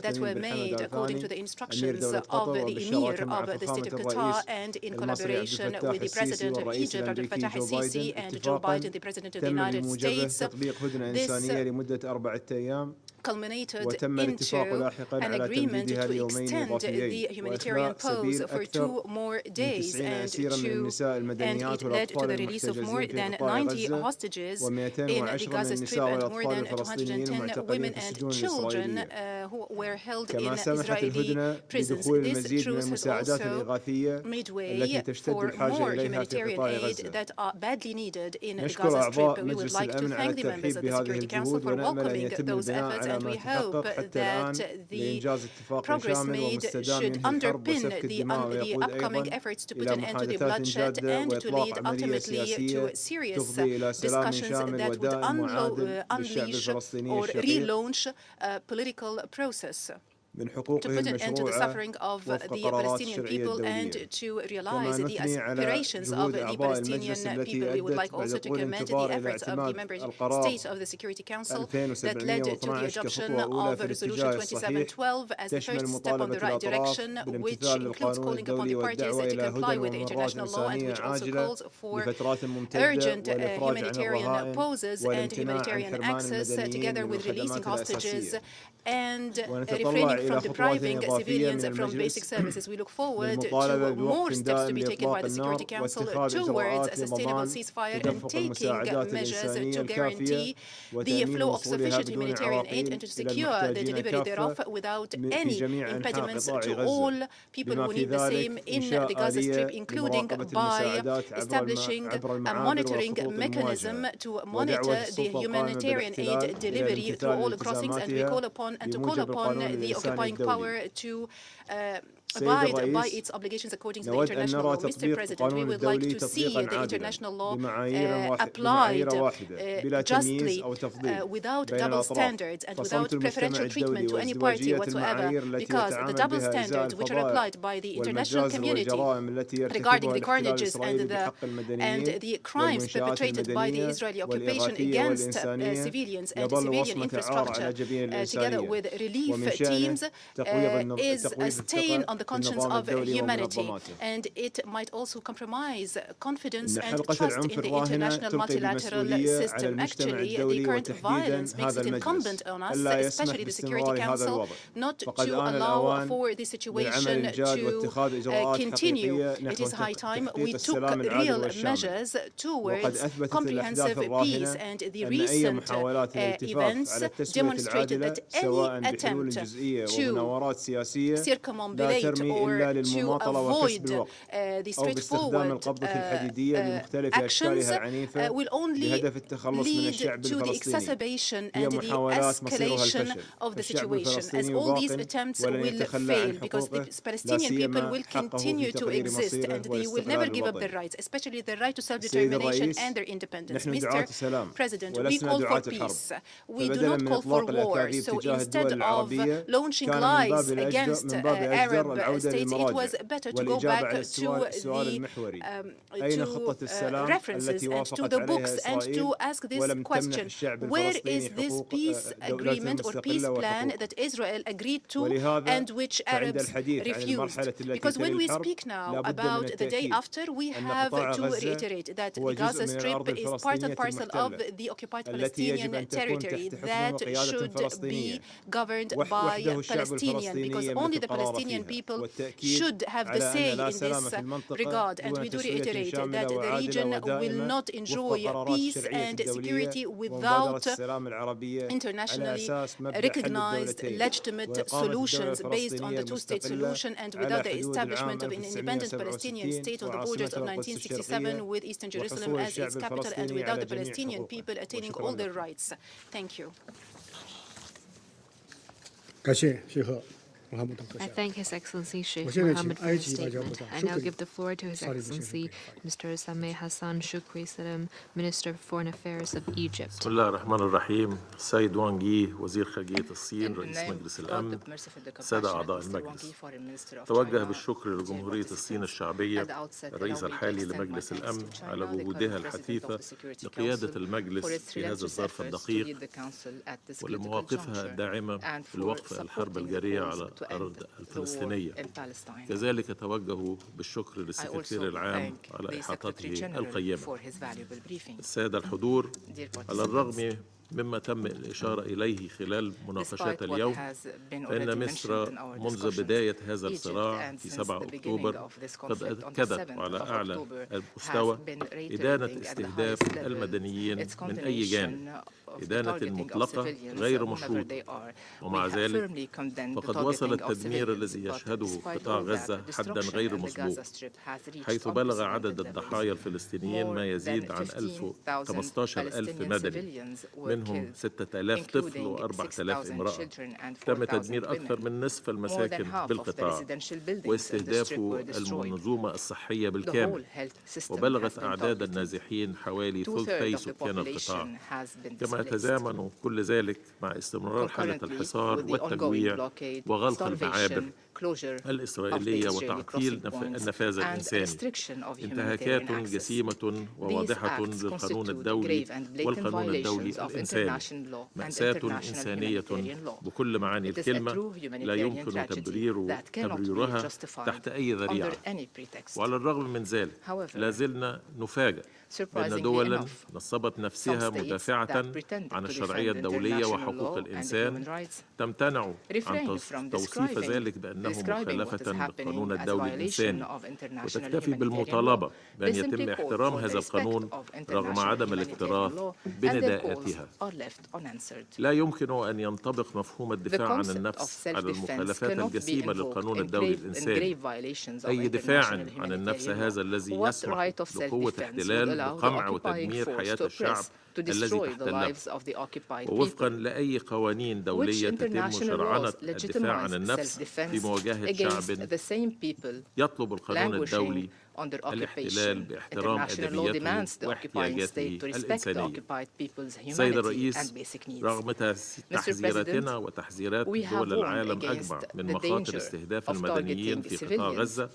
that were made according to the instructions of the Emir of the State of Qatar and in collaboration with the President of Egypt, Abdel Fattah al-Sisi, and Joe Biden, the President of the United States. This culminated into an agreement to extend the humanitarian pause for 2 more days, and it led to the release of more than 90 hostages in the Gaza Strip and more than 210 women and children who were held in Israeli prisons. This truce has also made way for more humanitarian aid that are badly needed in the Gaza Strip. We would like to thank the members of the Security Council for welcoming those efforts, and we hope that the progress made should underpin the upcoming efforts to put an end to the bloodshed and to lead ultimately to serious discussions that would unleash or relaunch a political process to put an end to the suffering of the Palestinian people and to realize the aspirations of the Palestinian people. We would like also to commend the efforts of the member states of the Security Council that led to the adoption of Resolution 2712 as the first step on the right direction, which includes calling upon the parties to comply with the international law, and which also calls for urgent humanitarian pauses and humanitarian access, together with releasing hostages and refraining from depriving civilians from basic services. We look forward to more steps to be taken by the Security Council towards a sustainable ceasefire and taking measures to guarantee the flow of sufficient humanitarian aid and to secure the delivery thereof without any impediments to all people who need the same in the Gaza Strip, including by establishing a monitoring mechanism to monitor the humanitarian aid delivery through all crossings, and we call upon the occupying power to abide by its obligations according to the international law. Mr. President, we would like to see the international law applied justly, without double standards and without preferential treatment to any party whatsoever, because the double standards which are applied by the international community regarding the carnages and the crimes perpetrated by the Israeli occupation against civilians and civilian infrastructure, together with relief teams, is a stain on the conscience of humanity, and it might also compromise confidence and trust in the international multilateral system. Actually, the current violence makes it incumbent on us, especially the Security Council, not to allow for the situation to continue. It is high time we took real measures towards comprehensive peace, and the recent events demonstrated that any attempt to circumambulate or to avoid the straightforward actions will only lead to the exacerbation and the escalation of the situation, as all these attempts will fail, because the Palestinian people will continue to exist and they will never give up their rights, especially their right to self-determination and their independence. Mr. President, we call for peace. We do not call for war. So instead of launching lies against Arab states, it was better to go back to the references and to the books and to ask this question: where is this peace agreement or peace plan that Israel agreed to and which Arabs refused? Because when we speak now about the day after, we have to reiterate that the Gaza Strip is part and parcel of the occupied Palestinian territory that should be governed by Palestinians, because only the Palestinian people people should have the say in this regard. And we do reiterate that the region will not enjoy peace and security without internationally recognized legitimate solutions based on the two-state solution and without the establishment of an independent Palestinian state on the borders of 1967 with Eastern Jerusalem as its capital and without the Palestinian people attaining all their rights. Thank you. I thank His Excellency Sheikh Mohammed for his statement. I now give the floor to His Excellency Mr. Sameh Hassan Shukri Salam, Minister of Foreign Affairs of Egypt. بسم الله الرحمن الرحيم. السيد وانغ يي وزير خارجية الصين رئيس مجلس الأمن، السادة أعضاء المجلس، توجه بالشكر لجمهورية الصين الشعبية الرئيس الحالي لمجلس الأمن على جهودها الحثيثة لقيادة المجلس في هذا الظرف الدقيق ولمواقفها الداعمة في الوقف الحرب الجارية على الأرض الفلسطينية. كذلك توجه بالشكر للسكرتير العام على إحاطته القيمة. السادة الحضور، على الرغم مما تم الإشارة إليه خلال مناقشات اليوم، فإن مصر منذ بداية هذا الصراع في 7 أكتوبر قد أكدت على أعلى المستوى إدانة استهداف المدنيين من أي جانب، إدانة مطلقة غير مشروطة. ومع ذلك فقد وصل التدمير الذي يشهده قطاع غزة حدا غير مسبوق، حيث بلغ عدد الضحايا الفلسطينيين ما يزيد عن 15,000 مدني، منهم 6,000 طفل و4,000 امرأة. تم تدمير أكثر من نصف المساكن بالقطاع واستهداف المنظومة الصحية بالكامل، وبلغت أعداد النازحين حوالي ثلثي سكان القطاع. كما يتزامن كل ذلك مع استمرار حالة الحصار والتجويع وغلق المعابر الإسرائيلية وتعطيل النفاذ الإنساني، انتهاكات جسيمة وواضحة للقانون الدولي والقانون الدولي الإنساني، مأساة إنسانية بكل معاني الكلمة لا يمكن تبريرها تحت أي ذريعة. وعلى الرغم من ذلك لا زلنا نفاجأ بأن دولا نصبت نفسها مدافعة عن الشرعية الدولية وحقوق الإنسان تمتنع عن توصيف ذلك بأنه مخالفة للقانون الدولي الإنساني، وتكتفي بالمطالبة بأن يتم احترام هذا القانون رغم عدم الاكتراث بنداءاتها. لا يمكن أن ينطبق مفهوم الدفاع عن النفس على المخالفات الجسيمة للقانون الدولي الإنساني. أي دفاع عن النفس هذا الذي يسمح لقوة احتلال بقمع وتدمير حياة الشعب الذي تحتله، ووفقا لأي قوانين دولية تتم شرعنة الدفاع عن النفس في مواجهة شعب يطلب القانون الدولي الاحتلال باحترام أدبياته واحتياجاته الإنسانية. سيد الرئيس، رغم تحذيراتنا وتحذيرات دول العالم أجمع من مخاطر استهداف المدنيين في قطاع غزة،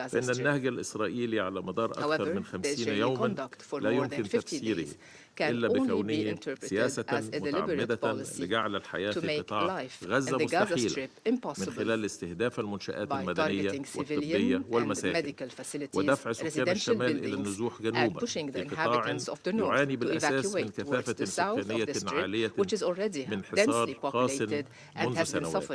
فإن النهج الإسرائيلي على مدار أكثر من 50 يوما لا يمكن تفسيره إلا بكونه سياسة متعمدة لجعل الحياة في قطاع غزة مستحيلة من خلال استهداف المنشآت المدنية والطبية والمساكن، ودفع سكان الشمال إلى النزوح جنوبا في قطاع يعاني بالأساس من كثافة سكانية عالية من حصار قاس منذ سنوات.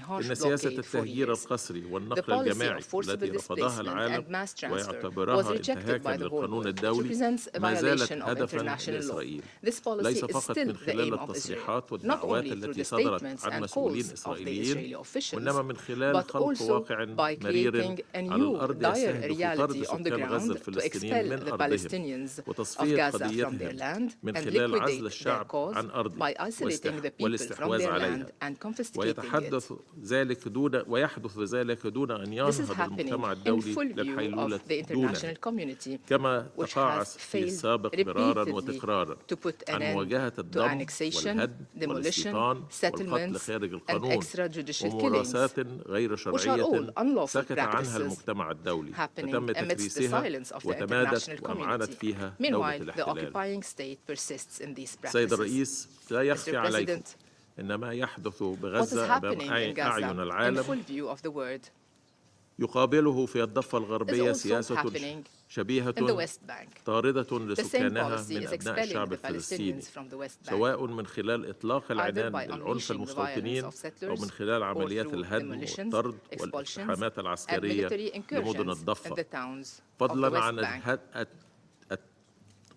إن سياسة التهجير القسري والنقل الجماعي التي رفضها العالم ويعتبرها انتهاكا للقانون الدولي ما زالت هدفا لإسرائيل، ليس فقط من خلال التصريحات والدعوات التي صدرت عن مسؤولين إسرائيليين، وإنما من خلال خلق واقع مرير على الأرض يستهدف طرد سكان غزة الفلسطينيين من أرضهم وتصفية قضيتهم من خلال عزل الشعب عن أرضه والاستحواذ عليها، ويحدث ذلك دون أن ينهض المجتمع الدولي للحيلولة دونه، كما تقاعس في السابق مرارا وتكرارا عن مواجهة الدم والهدم والاستيطان والقتل خارج القانون وممارسات غير شرعية سكت عنها المجتمع الدولي فتم تكريسها وتمادت وأمعنت فيها دولة الاحتلال. سيد الرئيس، لا يخفي عليكم إن ما يحدث بغزة أمام أعين العالم يقابله في الضفة الغربية سياسة شبيهة طاردة لسكانها من أبناء الشعب الفلسطيني، سواء من خلال إطلاق العنان للعنف المستوطنين أو من خلال عمليات الهدم والطرد والاقتحامات العسكرية لمدن الضفة،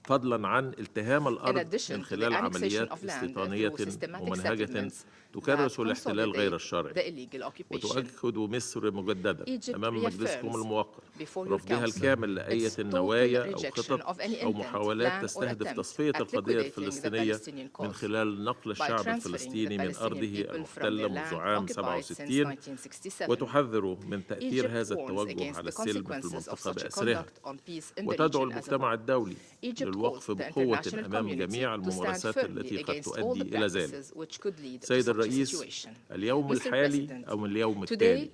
فضلا عن التهام الأرض من خلال عمليات استيطانية ممنهجة تكرس الاحتلال غير الشرعي. وتؤكد مصر مجددا أمام مجلسكم الموقر رفضها الكامل لأية نوايا أو خطط أو محاولات تستهدف تصفية القضية الفلسطينية من خلال نقل الشعب الفلسطيني من أرضه المحتلة منذ عام 67، وتحذر من تأثير هذا التوجه على السلم في المنطقة بأسرها، وتدعو المجتمع الدولي للوقف بقوة أمام جميع الممارسات التي قد تؤدي إلى ذلك. سيد الرئيس، اليوم الحالي أو اليوم التالي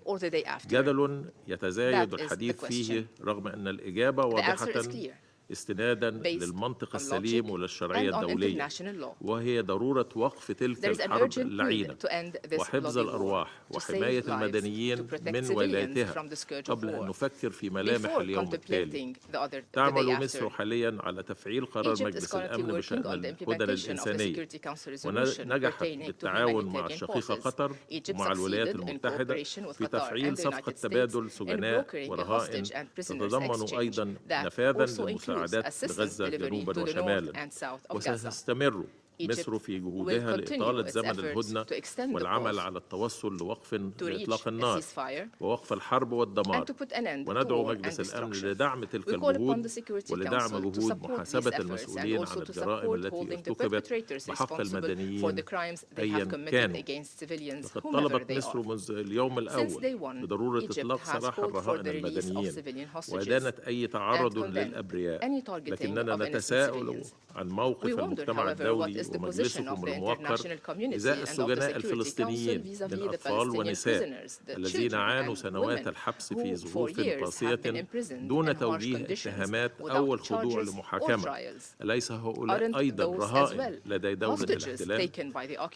جدل يتزايد الحديث فيه رغم أن الإجابة واضحة استنادا للمنطق السليم وللشرعية الدولية، وهي ضرورة وقف تلك الحرب اللعينة وحفظ الأرواح وحماية المدنيين من ولايتها قبل أن نفكر في ملامح اليوم التالي. تعمل مصر حاليا على تفعيل قرار مجلس الأمن بشأن الهدن الإنسانية، ونجحت بالتعاون مع الشقيقة قطر ومع الولايات المتحدة في تفعيل صفقة تبادل سجناء ورهائن تتضمن أيضا نفاذا للمساعدات لغزة جنوبا وشمالا. وستستمر مصر في جهودها لإطالة زمن الهدنة والعمل على التوصل لوقف لإطلاق النار ووقف الحرب والدمار. وندعو مجلس الأمن لدعم تلك الجهود ولدعم جهود محاسبة المسؤولين عن الجرائم التي ارتكبت بحق المدنيين أيا كانوا. لقد طلبت مصر منذ اليوم الأول بضرورة إطلاق سراح الرهائن المدنيين وإدانة أي تعرض للأبرياء، لكننا نتساءل عن موقف المجتمع الدولي ومجلسكم الموقر إزاء السجناء الفلسطينيين من أطفال ونساء الذين عانوا سنوات الحبس في ظروف قاسية دون توجيه اتهامات أو الخضوع لمحاكمة. أليس هؤلاء أيضا رهائن لدى دولة الاحتلال؟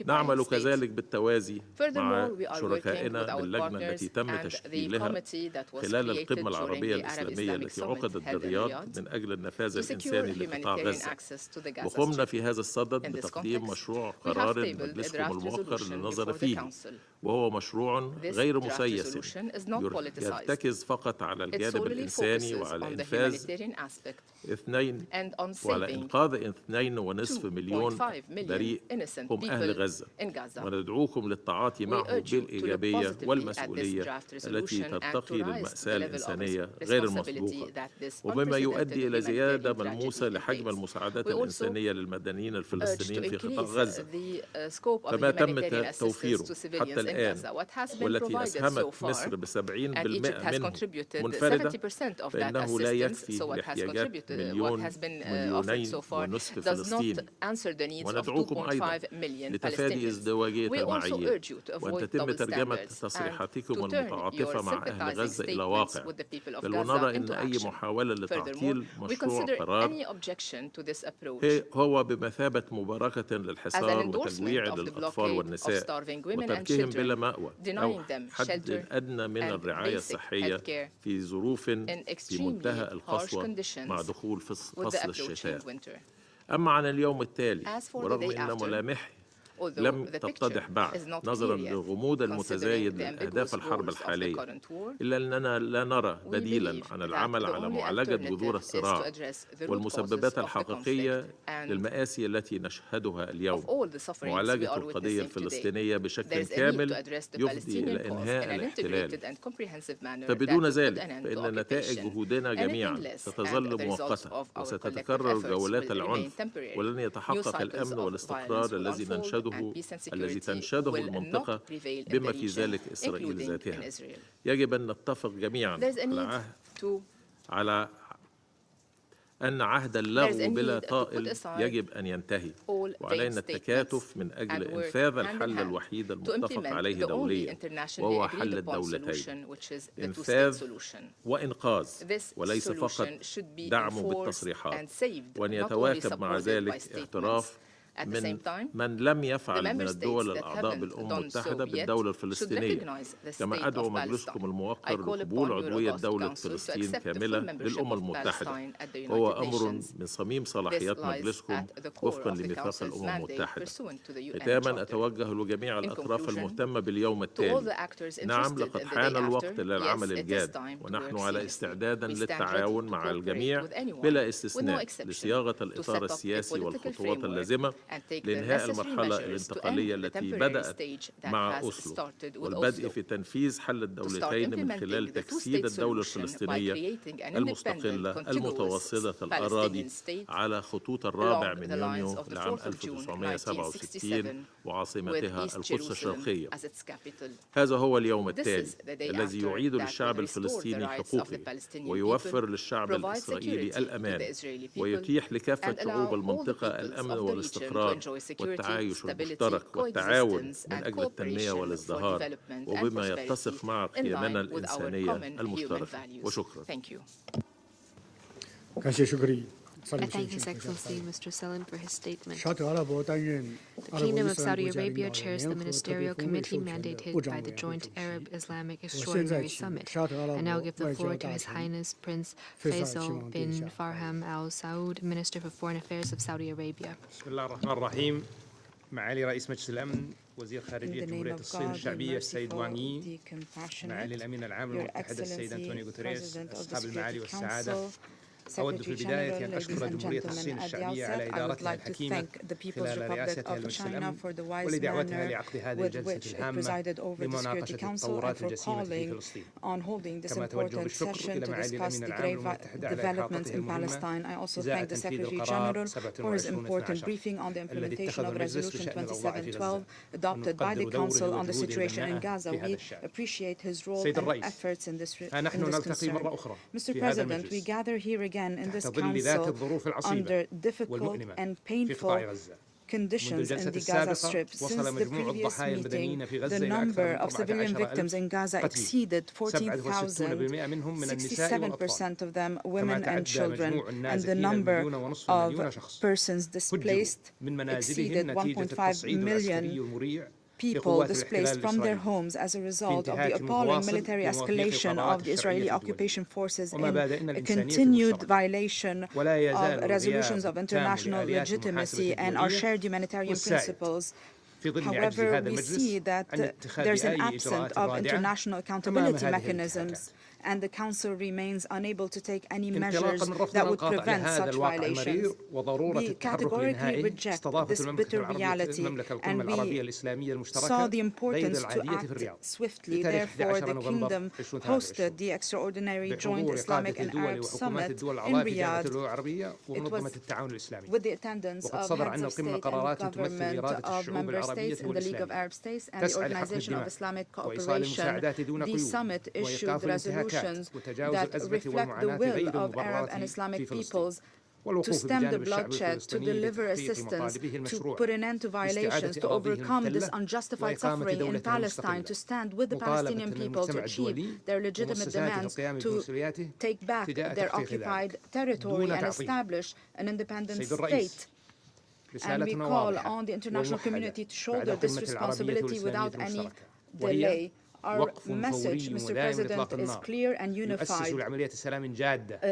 نعمل كذلك بالتوازي مع شركائنا باللجنة التي تم تشكيلها خلال القمة العربية الإسلامية التي عقدت بالرياض من أجل النفاذ الإنساني لقطاع غزة، وقمنا في هذا الصدد بتقديم مشروع قرار مجلسكم الموقر للنظر فيه، وهو مشروع غير مسيس يرتكز فقط على الجانب الإنساني وعلى إنقاذ 2.5 مليون بريء هم أهل غزة، وندعوكم للتعاطي معه بالإيجابية والمسؤولية التي ترتقي للمأساة الإنسانية غير المسبوقة، ومما يؤدي إلى زيادة ملموسة لحجم المساعدات الإنسانية للمدنيين الفلسطينيين في قطاع غزة. فما تم توفيره حتى الآن والتي أسهمت مصر ب70% منه منفردة، فإنه لا يكفي لاحتياجات 2.5 مليون فلسطيني. وندعوكم أيضا لتفادي ازدواجية المعايير وأن تتم ترجمة تصريحاتكم المتعاطفة مع أهل غزة إلى واقع، بل ونرى أن أي محاولة لتعطيل مشروع قرار هو بمثابة مباركة للحصار وتجويع للأطفال والنساء وتركهم بلا مأوى أو حد أدنى من الرعاية الصحية في ظروف في منتهى القسوة مع دخول فصل الشتاء. أما عن اليوم التالي، ورغم أن ملامحه لم تتضح بعد نظرا للغموض المتزايد لأهداف الحرب الحالية، إلا أننا لا نرى بديلا عن العمل على معالجة جذور الصراع والمسببات الحقيقية للمآسي التي نشهدها اليوم، معالجة القضية الفلسطينية بشكل كامل يفضي إلى إنهاء الاحتلال. فبدون ذلك فإن نتائج جهودنا جميعا ستظل مؤقتة وستتكرر جولات العنف، ولن يتحقق الأمن والاستقرار الذي تنشده المنطقة بما في ذلك إسرائيل ذاتها. يجب أن نتفق جميعا على أن عهد اللغو بلا طائل يجب أن ينتهي، وعلينا التكاتف من أجل إنفاذ الحل الوحيد المتفق عليه دوليا، وهو حل الدولتين. إنفاذ وإنقاذ، وليس فقط دعمه بالتصريحات، وأن يتواكب مع ذلك اعتراف من لم يفعل من الدول الأعضاء بالأمم المتحدة بالدولة الفلسطينية، كما أدعو مجلسكم الموقر لقبول عضوية دولة فلسطين كاملة للأمم المتحدة، وهو أمر من صميم صلاحيات مجلسكم وفقا لميثاق الأمم المتحدة. ختاما أتوجه لجميع الأطراف المهتمة باليوم التالي. نعم، لقد حان الوقت للعمل الجاد، ونحن على استعداد للتعاون مع الجميع بلا استثناء لصياغة الإطار السياسي والخطوات اللازمة لإنهاء المرحلة الانتقالية التي بدأت مع أوسلو، والبدء في تنفيذ حل الدولتين من خلال تجسيد الدولة الفلسطينية المستقلة المتوسطة الأراضي على خطوط 4 من يونيو لعام 1967 وعاصمتها القدس الشرقية. هذا هو اليوم التالي الذي يعيد للشعب الفلسطيني حقوقه، ويوفر للشعب الإسرائيلي الأمان، ويتيح لكافة شعوب المنطقة الأمن والاستقرار والتعايش المشترك والتعاون من أجل التنمية والازدهار، وبما يتسق مع قيمنا الإنسانية المشتركة. وشكرا. I thank His Excellency Mr. Salim for his statement. The Kingdom of Saudi Arabia chairs the Ministerial Committee mandated by the Joint Arab-Islamic Extraordinary Summit. I now give the floor to His Highness Prince Faisal bin Farham Al Saud, Minister for Foreign Affairs of Saudi Arabia. معالي رئيس مجلس الأمن وزير خارجية جمهورية الصين الشعبية السيد وانغ يي، معالي الأمين العام للأمم المتحدة السيد أنطونيو غوتيريس، أصحاب المعالي والسعادة، أود في البداية أن أشكر جمهورية الصين الشعبية على إدارتها الحكيمة خلال رئاستها لمجلس الأمن ولدعوتها لعقد هذه الجلسة الهامة لمناقشة التطورات الجسيمة في فلسطين. كما أتوجه بالشكر إلى معالي الأمين العام للأمم المتحدة على إحاطته المهمة إزاء تنفيذ القرار 27/12 الذي اتخذ المجلس بشأن الأوضاع في غزة، ونقدر دوره وجهوده المناءة في هذا الشأن. سيد الرئيس، ها نحن نلتقي مرة أخرى في هذا المجلس in this council under difficult and painful conditions in the Gaza Strip. Since the previous meeting, the number of civilian victims in Gaza exceeded 14,000, 67% of them women and children, and the number of persons displaced exceeded 1.5 million people displaced from their homes as a result of the appalling military escalation of the Israeli occupation forces in a continued violation of resolutions of international legitimacy and our shared humanitarian principles. However, we see that there's an absence of international accountability mechanisms, and the Council remains unable to take any measures that would prevent such violations. We categorically reject this bitter reality, and we saw the importance to act swiftly. Therefore, the Kingdom hosted the extraordinary Joint Islamic and Arab Summit in Riyadh. It was with the attendance of heads of state and government of member states in the League of Arab States and the Organization of Islamic Cooperation. The summit issued resolutions that reflect the will of Arab and Islamic peoples to stem the bloodshed, to deliver assistance, to put an end to violations, to overcome this unjustified suffering in Palestine, to stand with the Palestinian people to achieve their legitimate demands, to take back their occupied territory and establish an independent state. And we call on the international community to shoulder this responsibility without any delay. Our message, Mr. President, is clear and unified.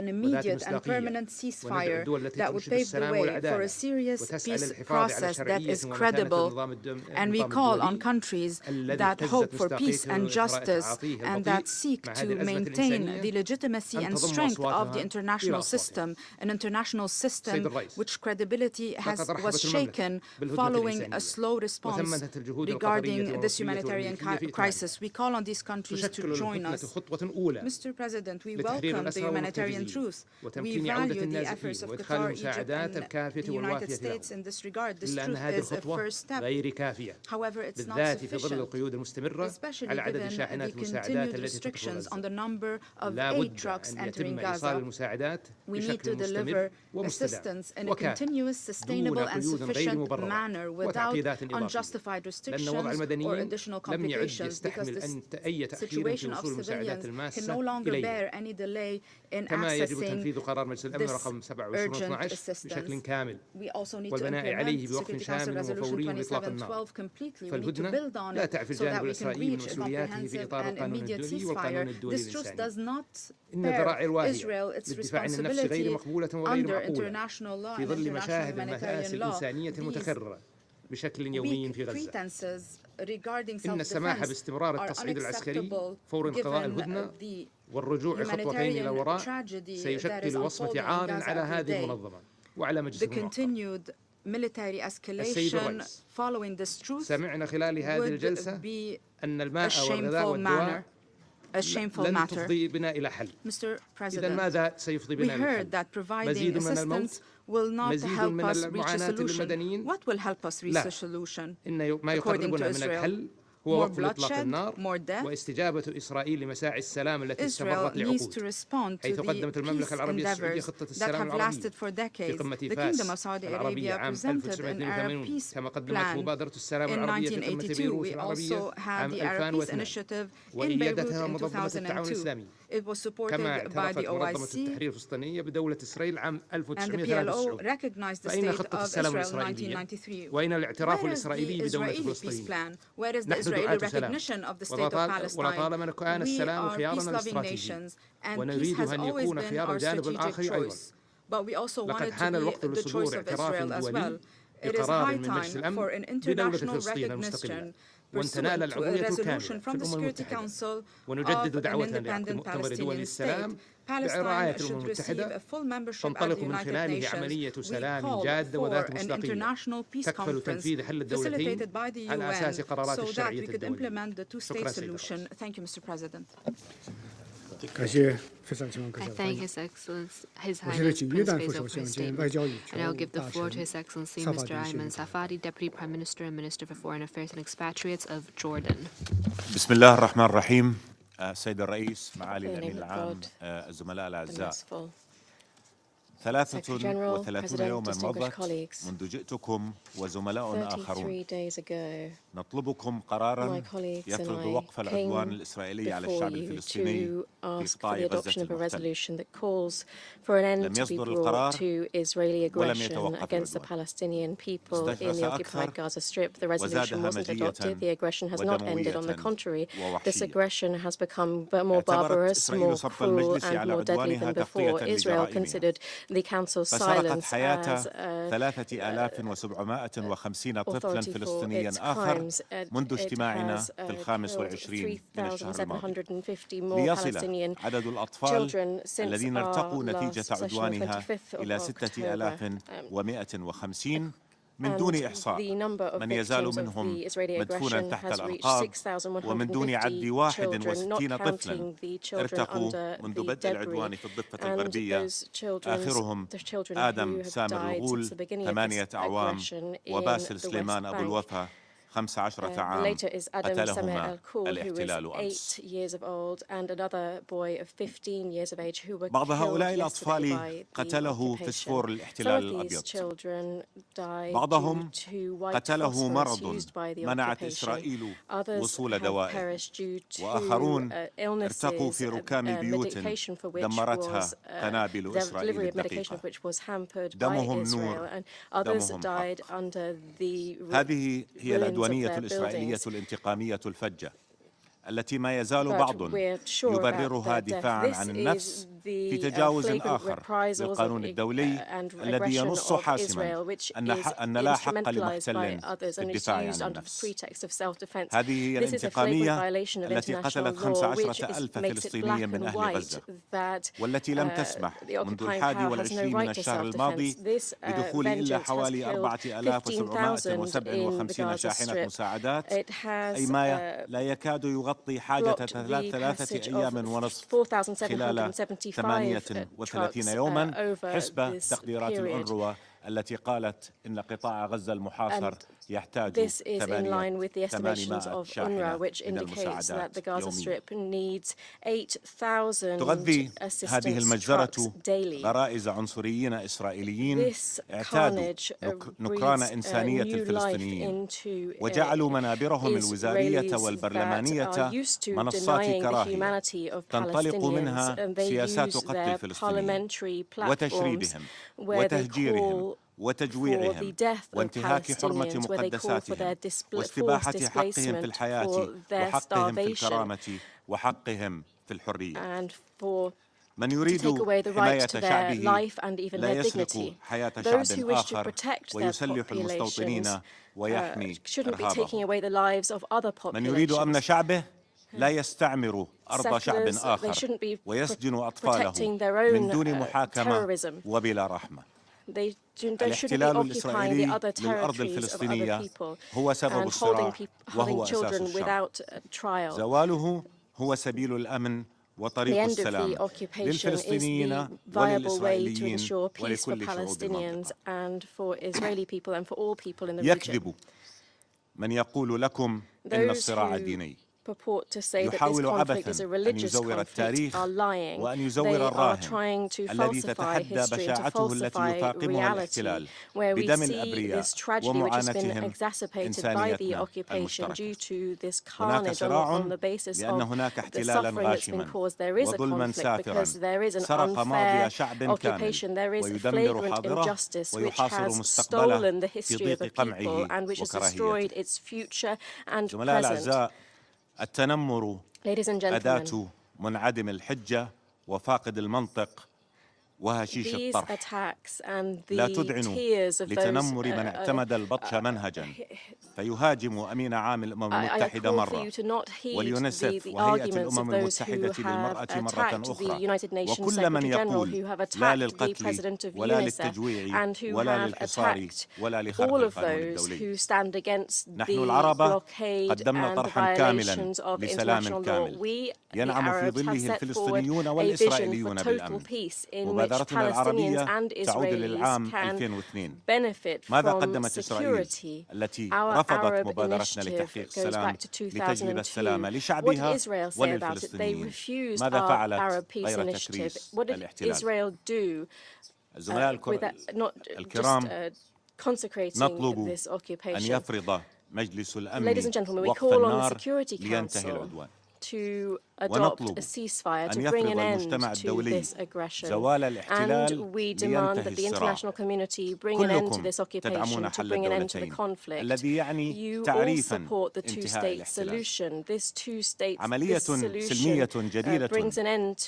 An immediate and permanent ceasefire that would pave the way for a serious peace process that is credible. And we call on countries that hope for peace and justice and that seek to maintain the legitimacy and strength of the international system, an international system which credibility was shaken following a slow response regarding this humanitarian crisis. We call on these countries to join us. Mr. President, we welcome the humanitarian truce. We value the efforts of Qatar, Egypt, and the United States in this regard. This truth is a first step. However, it's not sufficient, especially given the continued restrictions on the number of aid trucks entering Gaza. We need to deliver assistance in a continuous, sustainable, and sufficient manner without unjustified restrictions or additional complications, because the أي تأخير في وصول المساعدات الماسة إليهم. كما يجب تنفيذ قرار مجلس الأمن رقم 27/12 بشكل كامل والبناء عليه بوقف شامل وفوري لإطلاق النار. فالهدنة لا تعفي الجانب الإسرائيلي من مسؤولياته في إطار القانون الدولي والقانون الدولي الإنساني. إن ذرائع الواهية للدفاع عن النفس غير مقبولة وغير معقولة في ظل مشاهد المآسي الإنسانية المتكررة بشكل يومي في غزة. إن السماح باستمرار التصعيد العسكري فور انقضاء الهدنة والرجوع خطوتين إلى وراء سيشكل وصمة عار على هذه المنظمة وعلى مجلس الموقر. السيد الرئيس، سمعنا خلال هذه الجلسة أن الماء والغذاء والدواء لن تفضي بنا إلى حل. إذا ماذا سيفضي بنا إلى حل؟ مزيد من الموت؟ مزيد من المعاناة للمدنيين؟ لا، إن ما يقربنا من الحل هو وقف إطلاق النار واستجابة إسرائيل لمساعي السلام التي استمرت لعقود، حيث قدمت المملكة العربية السعودية خطة السلام العربي في قمة فاس العربية عام 1982، كما قدمت مبادرة السلام العربية في قمة بيروت العربية عام 2002، وإيادتها منظمة التعاون الإسلامي، كما اعترفت منظمة التحرير الفلسطينية بدولة إسرائيل عام 1973. فأين خطة السلام الإسرائيلية؟ وأين الاعتراف الإسرائيلي بدولة فلسطين؟ نحن دعاة سلام، ولطالما كان السلام خيارنا الاستراتيجي ونريد أن يكون خيار الجانب الآخر أيضا. لقد حان الوقت لصدور اعتراف دولي بقرار من مجلس الأمن بدولة فلسطين المستقلة وأن تنال العضوية الكاملة في الأمم المتحدة. ونجدد دعوتنا لمؤتمر دول السلام برعاية الأمم المتحدة تنطلق من خلاله عملية سلام جادة وذات مصداقية تكفل تنفيذ حل الدولتين على أساس قرارات الشرعية الدولية. شكرا سيدي. I thank His Excellency, His Highness Prince Faisal for his statement. And I'll give the floor to His Excellency Mr. Ayman Safadi, Deputy Prime Minister and Minister for Foreign Affairs and Expatriates of Jordan. بسم الله الرحمن الرحيم. سيد الرئيس، معالي الأمين العام، الزملاء الأعزاء، 33 يوما مضت منذ جئتكم وزملاء آخرون نطلبم قرارا يفرض وقف العدوان الإسرائيلي على الشعب الفلسطيني في قطاع غزة المحتل. لم يصدر القرار ولم يتوقف العدوان. ازدهر أكثر وزاد همجية ودموية ووحشية. اعتبرت إسرائيل صف المجلس على عدوانها تغطية لجرائمها. فسرقت حياة 3750 طفلا فلسطينيا آخر منذ اجتماعنا في 25 من الشهر الماضي، ليصل عدد الأطفال الذين ارتقوا نتيجة عدوانها إلى 6150 من دون إحصاء من يزال منهم مدفونا تحت الأرقام، ومن دون عد 61 طفلا ارتقوا منذ بدء العدوان في الضفة الغربية، آخرهم آدم سامر الغول 8 أعوام وباسل سليمان أبو الوفا 15 عام قتلهما الاحتلال أمس. بعض هؤلاء الأطفال قتله فسفور الاحتلال الأبيض، بعضهم قتله مرض منعت إسرائيل وصول دوائه، وآخرون ارتقوا في ركام بيوت دمرتها قنابل إسرائيل الدقيقة. دمهم نور، دمهم حق. هذه هي العدوانية الإسرائيلية الانتقامية الفجة التي ما يزال بعض يبررها دفاعا عن النفس في تجاوز آخر للقانون الدولي الذي ينص حاسما أن لا حق لمحتل في الدفاع عن النفس. هذه هي الانتقامية التي قتلت 15,000 فلسطينيا من أهل غزة، والتي لم تسمح منذ 21 من الشهر الماضي بدخول إلا حوالي 4757 شاحنة مساعدات، أي ما لا يكاد يغطي حاجة 3 أيام ونصف خلال 38 يوما حسب تقديرات الأونروا التي قالت إن قطاع غزة المحاصر يحتاج 800 شاحنة من المساعدات يوميا. تغذي هذه المجزرة غرائز عنصريين إسرائيليين اعتادوا نكران إنسانية الفلسطينيين وجعلوا منابرهم الوزارية والبرلمانية منصات كراهية تنطلق منها سياسات قتل الفلسطينيين وتشريدهم وتهجيرهم وتجويعهم وانتهاك حرمة مقدساتهم واستباحة حقهم في الحياة وحقهم في الكرامة وحقهم في الحرية. من يريد حماية شعبه لا يسرق حياة شعب آخر ويسلح المستوطنين ويحمي إرهابهم. من يريد أمن شعبه لا يستعمر أرض شعب آخر ويسجن أطفاله من دون محاكمة وبلا رحمة. الاحتلال الإسرائيلي للأرض الفلسطينية هو سبب الصراع وهو أساس الشر. زواله هو سبيل الأمن وطريق السلام للفلسطينيين وللإسرائيليين ولكل شعوب المنطقة. يكذب من يقول لكم إن الصراع ديني. يحاول عبثاً أن يزور التاريخ وأن يزور الراهن الذي تتحدى بشاعته التي يفاقمها الاحتلال بدم الأبرياء ومعاناتهم إنسانيتنا المشتركة. هناك صراع لأن هناك احتلالاً غاشماً وظلماً سافراً سرق ماضي شعب كامل ويدمر حاضره ويحاصر مستقبله في ضيق قمعه وكراهيته. زملاء الأعزاء، التنمر أداة منعدم الحجة وفاقد المنطق وهشيش الطرح. لا تذعنوا لتنمر من اعتمد البطش منهجا فيهاجم أمين عام الأمم المتحدة مرة واليونسف وهيئة الأمم المتحدة للمرأة مرة أخرى وكل من يقول لا للقتل ولا للتجويع ولا للحصار ولا لخرق القانون الدولي. نحن العرب قدمنا طرحا كاملا لسلام كامل ينعم في ظله الفلسطينيون والإسرائيليون بالأمن. مبادرتنا العربية تعود للعام 2002. ماذا قدمت إسرائيل التي رفضت مبادرتنا لتحقيق السلام لتجلب السلام لشعبها وللفلسطينيين؟ ماذا فعلت غير تكريس الاحتلال؟ الزملاء الكرام، نطلب أن يفرض مجلس الأمن وقف النار لينتهي العدوان. ونطلب أن يفرض المجتمع الدولي زوال الاحتلال لينتهي الصراع. كلكم تدعمون حل الدولتين الذي يعني تعريفاً انتهاء الاحتلال. عملية سلمية جديدة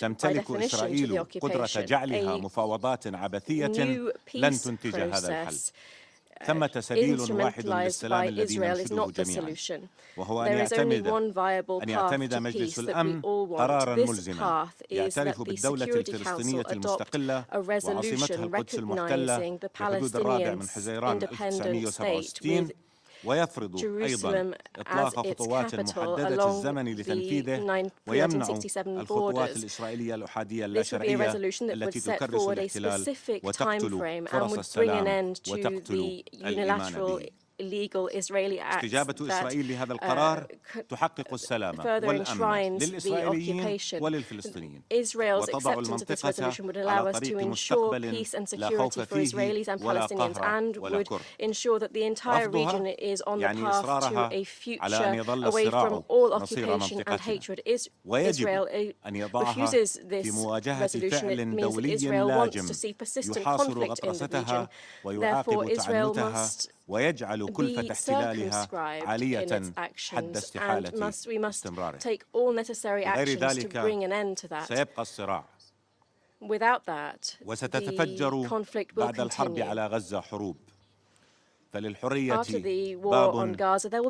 تمتلك إسرائيل قدرة جعلها مفاوضات عبثية لن تنتج هذا الحل. ثمة سبيل واحد للسلام الذي ننشده جميعا وهو أن يعتمد مجلس الأمن قرارا ملزما يعترف بالدولة الفلسطينية المستقلة وعاصمتها القدس المحتلة بحدود 4 حزيران 1967 ويفرض أيضا إطلاق خطوات محددة الزمن لتنفيذه ويمنع الخطوات الإسرائيلية الأحادية اللاشرعية التي تكرس الاحتلال وتقتل فرص السلام وتقتل الإيمان به. استجابة إسرائيل لهذا القرار تحقق السلام والأمن للإسرائيليين وللفلسطينيين وتضع المنطقة على طريق مستقبل لا خوف فيه ولا قهر ولا كره. رفضها يعني إصرارها على أن يظل الصراع مصير منطقتنا ويجب أن يضعها في مواجهة فعل دولي لاجم يحاصر غطرستها ويعاقب تعنتها ويجعل كلفة احتلالها عالية حد استحالة استمراره. غير ذلك سيبقى الصراع وستتفجر بعد الحرب على غزة حروب. فللحرية باب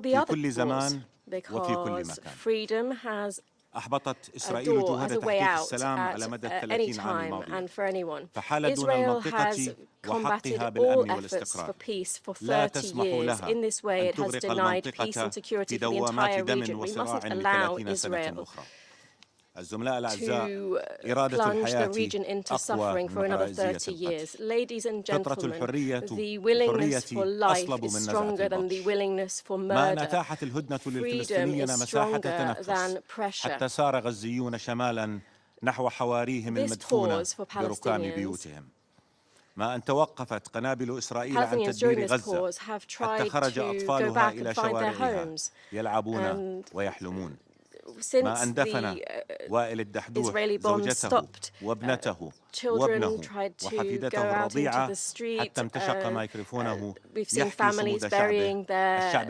في كل زمان وفي كل مكان. أحبطت إسرائيل جهود تحقيق السلام على مدى 30 عام الماضية فحال دون المنطقة وحقها بالأمن والاستقرار. لا تسمح لها أن تغرق المنطقة في دوامات دم وصراع ل30 سنة أخرى. to plunge the region into suffering for another 30 years. Ladies and gentlemen, the willingness for life is stronger than the willingness for murder. Freedom is stronger than pressure. This pause for Palestinians. Palestinians during this pause have tried to go back and find their homes. And since the Israeli bombs stopped, children tried to go out into the street. We've seen families burying their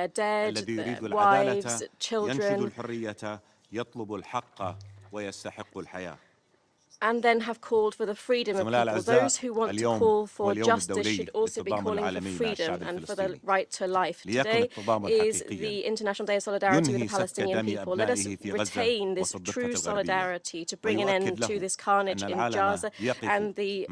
dead, their wives, children, and then have called for the freedom of people. Those who want to call for justice should also be calling for freedom and for the right to life. Today is the International Day of Solidarity with the Palestinian people. Let us retain this true solidarity to bring an end to this carnage in Gaza and the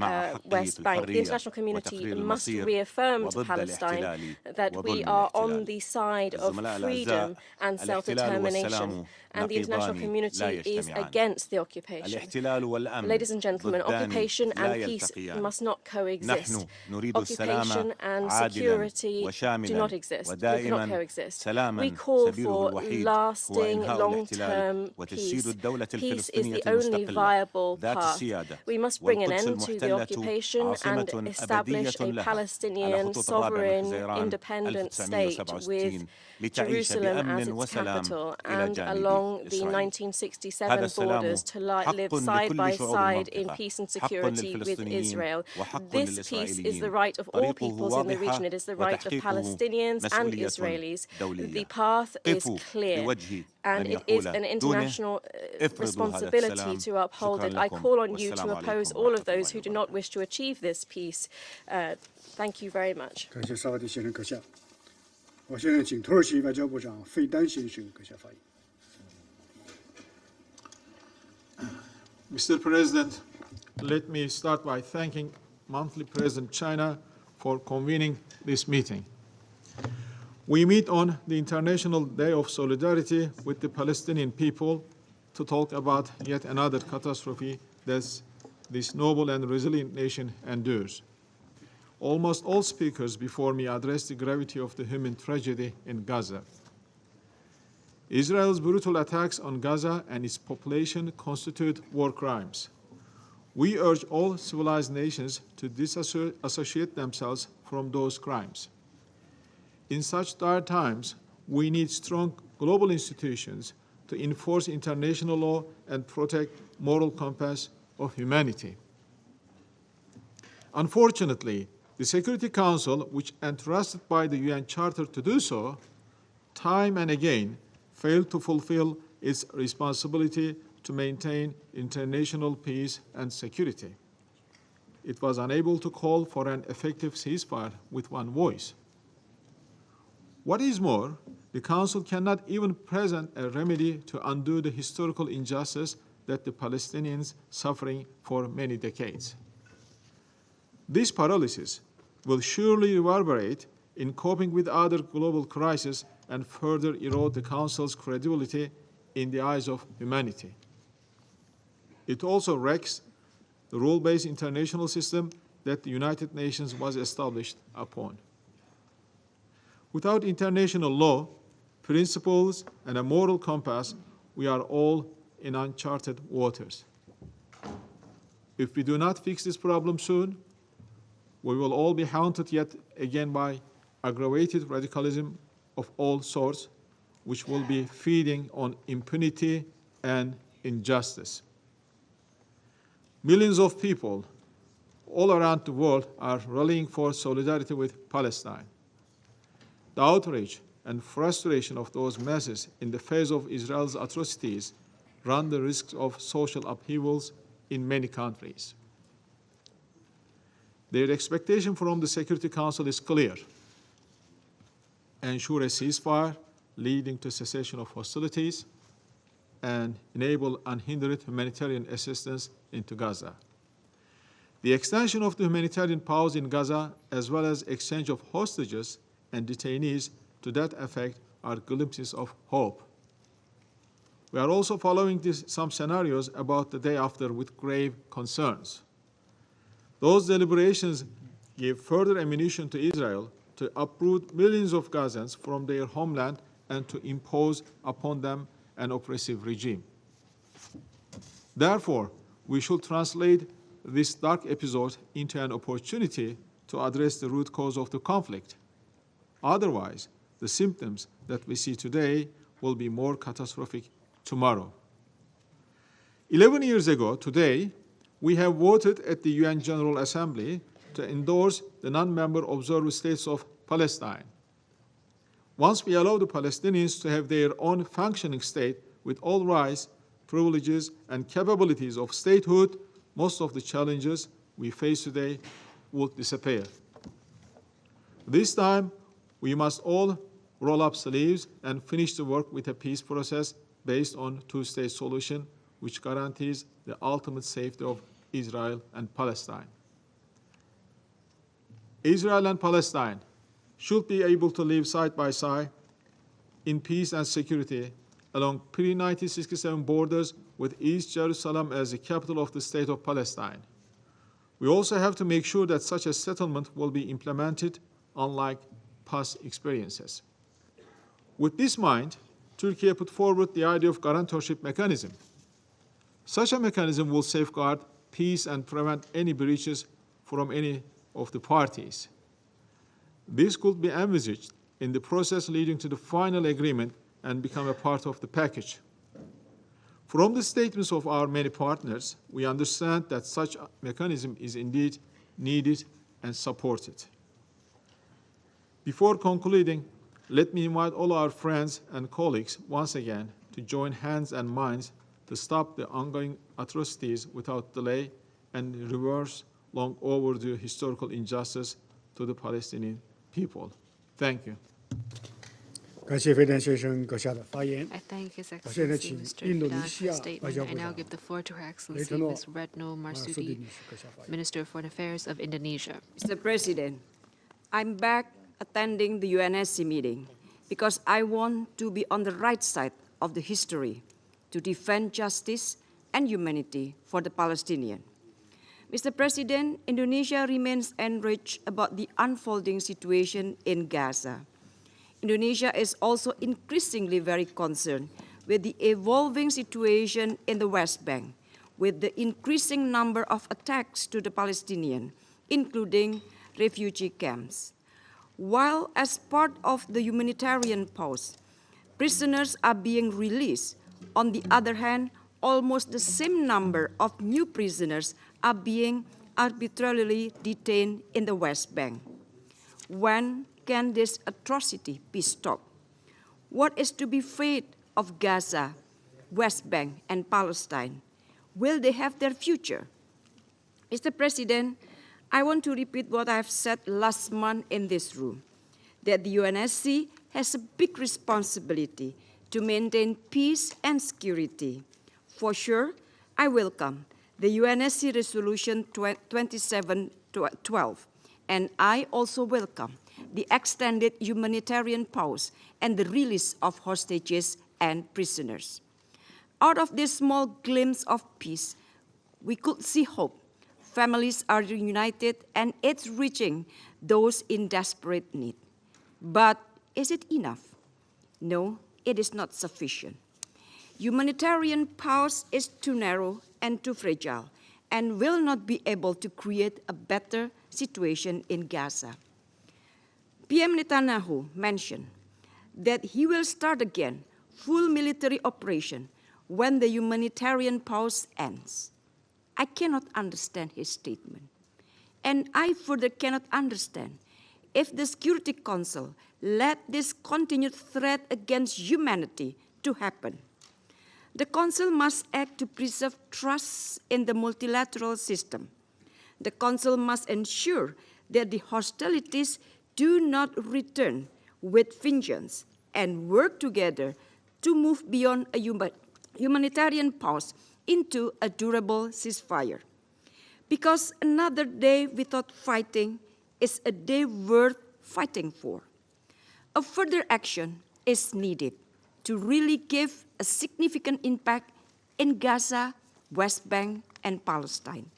West Bank. The international community must reaffirm to Palestine that we are on the side of freedom and self-determination, and the international community is against the occupation. Ladies and gentlemen, occupation and peace must not coexist. Occupation and security do not exist. They cannot coexist. We call for lasting, long-term peace. Peace is the only viable path. We must bring an end to the occupation and establish a Palestinian sovereign, independent state with Jerusalem as its capital and along the 1967 borders to live side by side in peace and security with Israel. This peace is the right of all peoples in the region. It is the right of Palestinians and Israelis. The path is clear, and it is an international responsibility to uphold it. I call on you to oppose all of those who do not wish to achieve this peace. Thank you very much. Mr. President, let me start by thanking monthly President China for convening this meeting. We meet on the International Day of Solidarity with the Palestinian people to talk about yet another catastrophe that this noble and resilient nation endures. Almost all speakers before me addressed the gravity of the human tragedy in Gaza. Israel's brutal attacks on Gaza and its population constitute war crimes. We urge all civilized nations to disassociate themselves from those crimes. In such dire times, we need strong global institutions to enforce international law and protect moral compass of humanity. Unfortunately, the Security Council, which entrusted by the UN Charter to do so, time and again failed to fulfill its responsibility to maintain international peace and security. It was unable to call for an effective ceasefire with one voice. What is more, the Council cannot even present a remedy to undo the historical injustice that the Palestinians suffering for many decades. This paralysis will surely reverberate in coping with other global crises and further erode the Council's credibility in the eyes of humanity. It also wrecks the rule-based international system that the United Nations was established upon. Without international law, principles, and a moral compass, we are all in uncharted waters. If we do not fix this problem soon, we will all be haunted yet again by aggravated radicalism of all sorts, which will be feeding on impunity and injustice. Millions of people all around the world are rallying for solidarity with Palestine. The outrage and frustration of those masses in the face of Israel's atrocities run the risks of social upheavals in many countries. Their expectation from the Security Council is clear: ensure a ceasefire leading to cessation of hostilities, and enable unhindered humanitarian assistance into Gaza. The extension of the humanitarian pause in Gaza, as well as exchange of hostages and detainees to that effect, are glimpses of hope. We are also following some scenarios about the day after with grave concerns. Those deliberations give further ammunition to Israel to uproot millions of Gazans from their homeland and to impose upon them an oppressive regime. Therefore, we should translate this dark episode into an opportunity to address the root cause of the conflict. Otherwise, the symptoms that we see today will be more catastrophic tomorrow. 11 years ago today, we have voted at the UN General Assembly to endorse the non-member observer states of Palestine. Once we allow the Palestinians to have their own functioning state with all rights, privileges, and capabilities of statehood, most of the challenges we face today would disappear. This time, we must all roll up sleeves and finish the work with a peace process based on two-state solution, which guarantees the ultimate safety of Israel and Palestine. Israel and Palestine should be able to live side by side in peace and security along pre-1967 borders with East Jerusalem as the capital of the state of Palestine. We also have to make sure that such a settlement will be implemented, unlike past experiences. With this in mind, Turkey put forward the idea of guarantorship mechanism. Such a mechanism will safeguard peace and prevent any breaches from any of the parties. This could be envisaged in the process leading to the final agreement and become a part of the package. From the statements of our many partners, we understand that such a mechanism is indeed needed and supported. Before concluding, let me invite all our friends and colleagues once again to join hands and minds to stop the ongoing atrocities without delay and reverse long overdue historical injustice to the Palestinian people. Thank you. I thank His Excellency Mr. Fidan for his statement. I now give the floor to Her Excellency Ms. Retno Marsudi, Minister of Foreign Affairs of Indonesia. Mr. President, I'm back attending the UNSC meeting because I want to be on the right side of the history to defend justice and humanity for the Palestinian. Mr. President, Indonesia remains enraged about the unfolding situation in Gaza. Indonesia is also increasingly very concerned with the evolving situation in the West Bank, with the increasing number of attacks to the Palestinians, including refugee camps. While as part of the humanitarian pause, prisoners are being released, on the other hand, almost the same number of new prisoners are being arbitrarily detained in the West Bank. When can this atrocity be stopped? What is to be fate of Gaza, West Bank, and Palestine? Will they have their future? Mr. President, I want to repeat what I've said last month in this room, that the UNSC has a big responsibility to maintain peace and security. For sure, I welcome the UNSC Resolution 2712, and I also welcome the extended humanitarian pause and the release of hostages and prisoners. Out of this small glimpse of peace, we could see hope. Families are reunited and it's reaching those in desperate need. But is it enough? No, it is not sufficient. Humanitarian pause is too narrow and too fragile and will not be able to create a better situation in Gaza. PM Netanyahu mentioned that he will start again full military operation when the humanitarian pause ends. I cannot understand his statement. And I further cannot understand if the Security Council let this continued threat against humanity to happen. The Council must act to preserve trust in the multilateral system. The Council must ensure that the hostilities do not return with vengeance and work together to move beyond a humanitarian pause into a durable ceasefire. Because another day without fighting is a day worth fighting for. A further action is needed to really give a significant impact in Gaza, West Bank, and Palestine.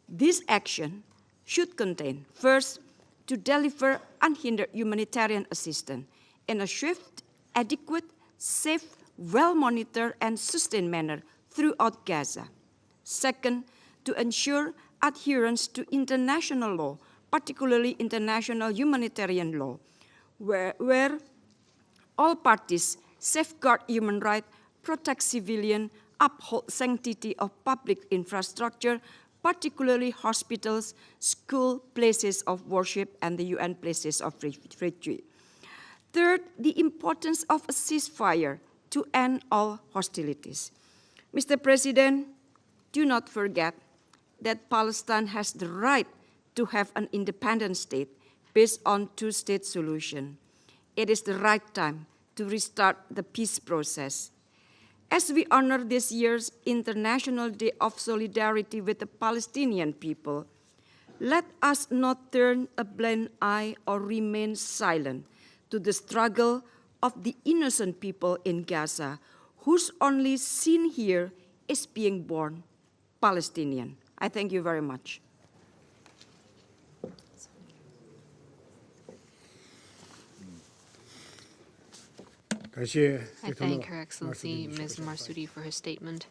This action should contain, first, to deliver unhindered humanitarian assistance in a swift, adequate, safe, well-monitored, and sustained manner throughout Gaza. Second, to ensure adherence to international law, particularly international humanitarian law, where all parties safeguard human rights, protect civilians, uphold sanctity of public infrastructure, particularly hospitals, schools, places of worship, and the UN places of refuge. Third, the importance of a ceasefire to end all hostilities. Mr. President, do not forget that Palestine has the right to have an independent state based on two-state solution. It is the right time to restart the peace process. As we honor this year's International Day of Solidarity with the Palestinian people, let us not turn a blind eye or remain silent to the struggle of the innocent people in Gaza, whose only sin here is being born Palestinian. I thank you very much. I thank Her Excellency Ms. Marsoudi for her statement.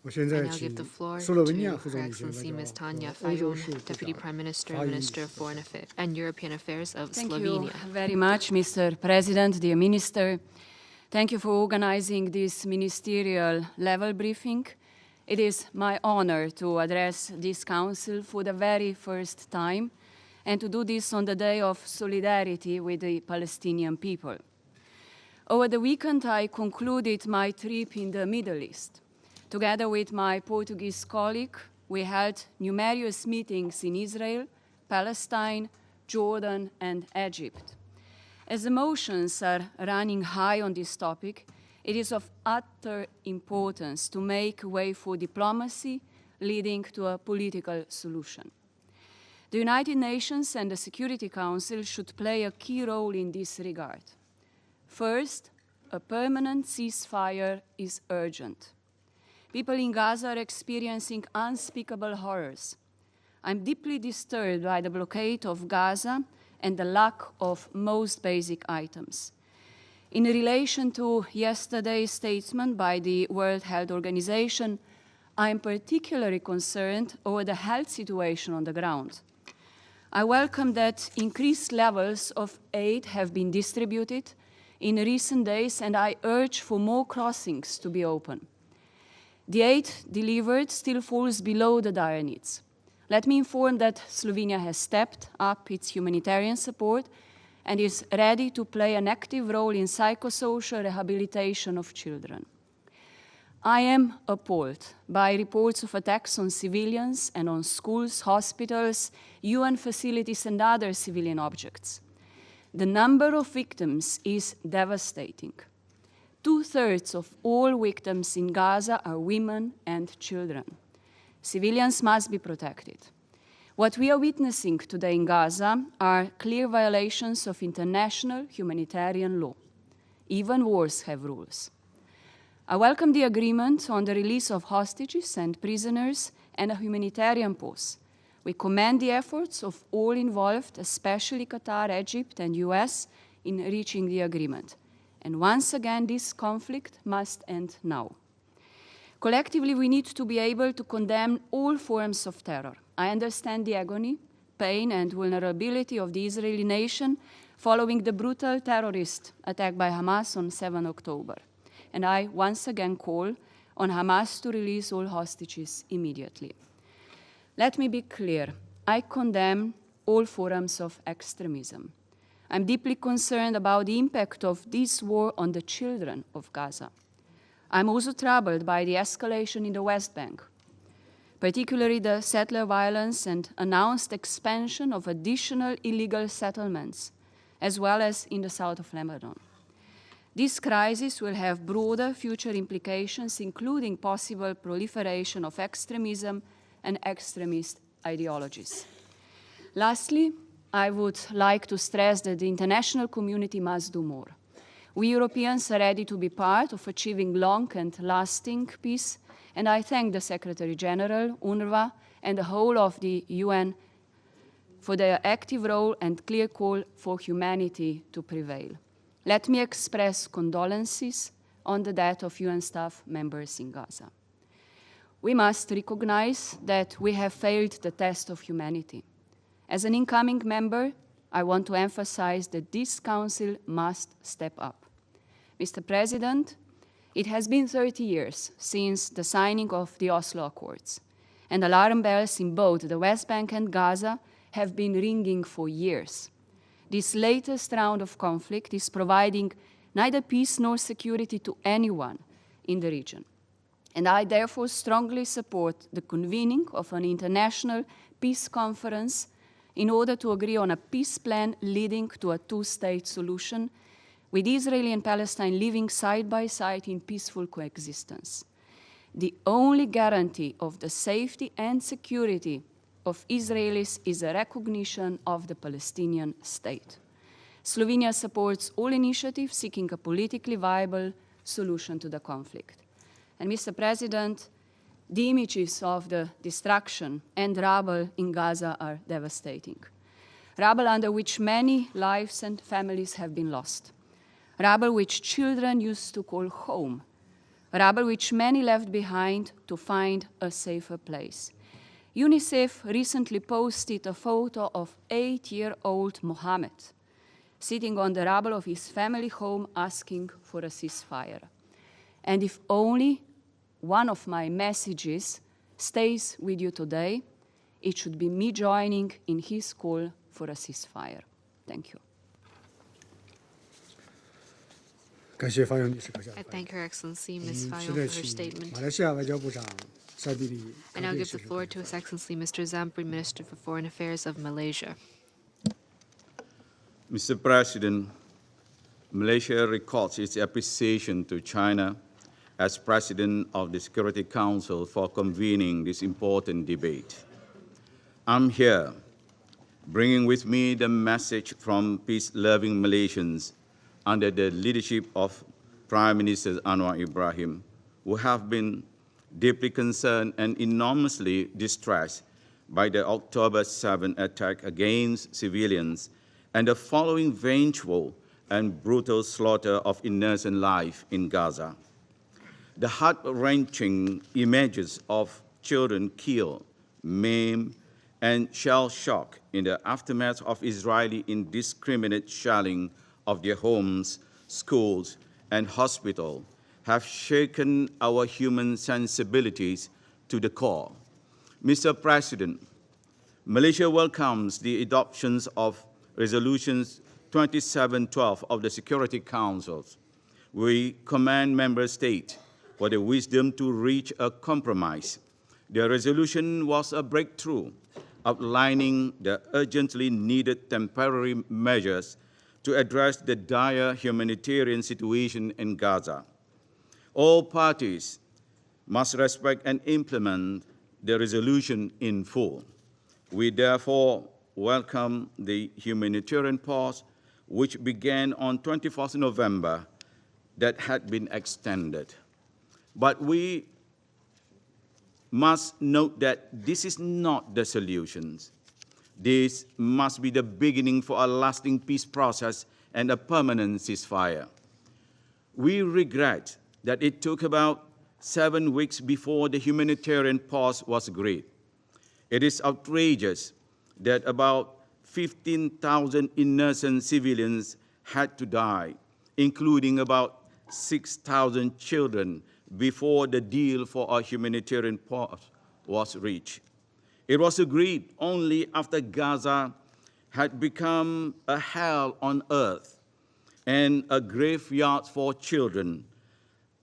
I now give the floor to Her Excellency Ms. Tanja Fajon, Deputy Prime Minister, Minister of Foreign Affairs and European Affairs of Slovenia. Thank you very much, Mr. President, dear Minister. Thank you for organizing this ministerial level briefing. It is my honor to address this Council for the very first time and to do this on the Day of Solidarity with the Palestinian people. Over the weekend, I concluded my trip in the Middle East. Together with my Portuguese colleague, we held numerous meetings in Israel, Palestine, Jordan, and Egypt. As emotions are running high on this topic, it is of utter importance to make way for diplomacy leading to a political solution. The United Nations and the Security Council should play a key role in this regard. First, a permanent ceasefire is urgent. People in Gaza are experiencing unspeakable horrors. I'm deeply disturbed by the blockade of Gaza and the lack of most basic items. In relation to yesterday's statement by the World Health Organization, I am particularly concerned over the health situation on the ground. I welcome that increased levels of aid have been distributed in recent days, and I urge for more crossings to be open. The aid delivered still falls below the dire needs. Let me inform that Slovenia has stepped up its humanitarian support and is ready to play an active role in psychosocial rehabilitation of children. I am appalled by reports of attacks on civilians and on schools, hospitals, UN facilities, and other civilian objects. The number of victims is devastating. 2/3 of all victims in Gaza are women and children. Civilians must be protected. What we are witnessing today in Gaza are clear violations of international humanitarian law. Even wars have rules. I welcome the agreement on the release of hostages and prisoners and a humanitarian pause. We commend the efforts of all involved, especially Qatar, Egypt, and US, in reaching the agreement. And once again, this conflict must end now. Collectively, we need to be able to condemn all forms of terror. I understand the agony, pain, and vulnerability of the Israeli nation following the brutal terrorist attack by Hamas on 7 October. And I once again call on Hamas to release all hostages immediately. Let me be clear. I condemn all forms of extremism. I'm deeply concerned about the impact of this war on the children of Gaza. I'm also troubled by the escalation in the West Bank, particularly the settler violence and announced expansion of additional illegal settlements, as well as in the south of Lebanon. This crisis will have broader future implications, including possible proliferation of extremism and extremist ideologies. Lastly, I would like to stress that the international community must do more. We Europeans are ready to be part of achieving long and lasting peace, and I thank the Secretary General, UNRWA, and the whole of the UN for their active role and clear call for humanity to prevail. Let me express condolences on the death of UN staff members in Gaza. We must recognize that we have failed the test of humanity. As an incoming member, I want to emphasize that this Council must step up. Mr. President, it has been 30 years since the signing of the Oslo Accords, and alarm bells in both the West Bank and Gaza have been ringing for years. This latest round of conflict is providing neither peace nor security to anyone in the region. And I therefore strongly support the convening of an international peace conference in order to agree on a peace plan leading to a two-state solution, with Israel and Palestine living side by side in peaceful coexistence. The only guarantee of the safety and security of Israelis is a recognition of the Palestinian state. Slovenia supports all initiatives seeking a politically viable solution to the conflict. And Mr. President, the images of the destruction and rubble in Gaza are devastating. Rubble under which many lives and families have been lost. Rubble which children used to call home. Rubble which many left behind to find a safer place. UNICEF recently posted a photo of 8-year-old Mohammed sitting on the rubble of his family home asking for a ceasefire. And if only one of my messages stays with you today, it should be me joining in his call for a ceasefire. Thank you. I thank Her Excellency Ms. Fayo for her statement. I now give the floor to His Excellency Mr. Zampri, Minister for Foreign Affairs of Malaysia. Mr. President, Malaysia records its appreciation to China as President of the Security Council for convening this important debate. I'm here bringing with me the message from peace-loving Malaysians under the leadership of Prime Minister Anwar Ibrahim, who have been deeply concerned and enormously distressed by the October 7 attack against civilians and the following vengeful and brutal slaughter of innocent life in Gaza. The heart-wrenching images of children killed, maimed, and shell-shocked in the aftermath of Israeli indiscriminate shelling of their homes, schools, and hospitals have shaken our human sensibilities to the core. Mr. President, Malaysia welcomes the adoption of Resolutions 2712 of the Security Council. We commend Member States for the wisdom to reach a compromise. The resolution was a breakthrough, outlining the urgently needed temporary measures to address the dire humanitarian situation in Gaza. All parties must respect and implement the resolution in full. We therefore welcome the humanitarian pause, which began on 24th November, that had been extended. But we must note that this is not the solution. This must be the beginning for a lasting peace process and a permanent ceasefire. We regret that it took about 7 weeks before the humanitarian pause was agreed. It is outrageous that about 15,000 innocent civilians had to die, including about 6,000 children, before the deal for a humanitarian pause was reached. It was agreed only after Gaza had become a hell on earth and a graveyard for children,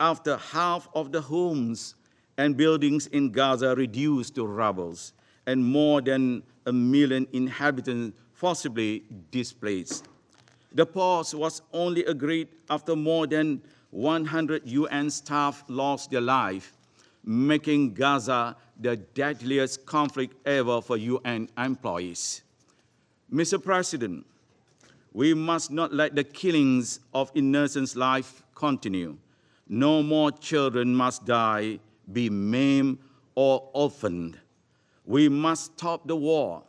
after half of the homes and buildings in Gaza reduced to rubble and more than 1 million inhabitants forcibly displaced. The pause was only agreed after more than 100 UN staff lost their life, making Gaza the deadliest conflict ever for UN employees. Mr. President, We must not let the killings of innocent life continue. No more children must die, be maimed or orphaned. We must stop the war.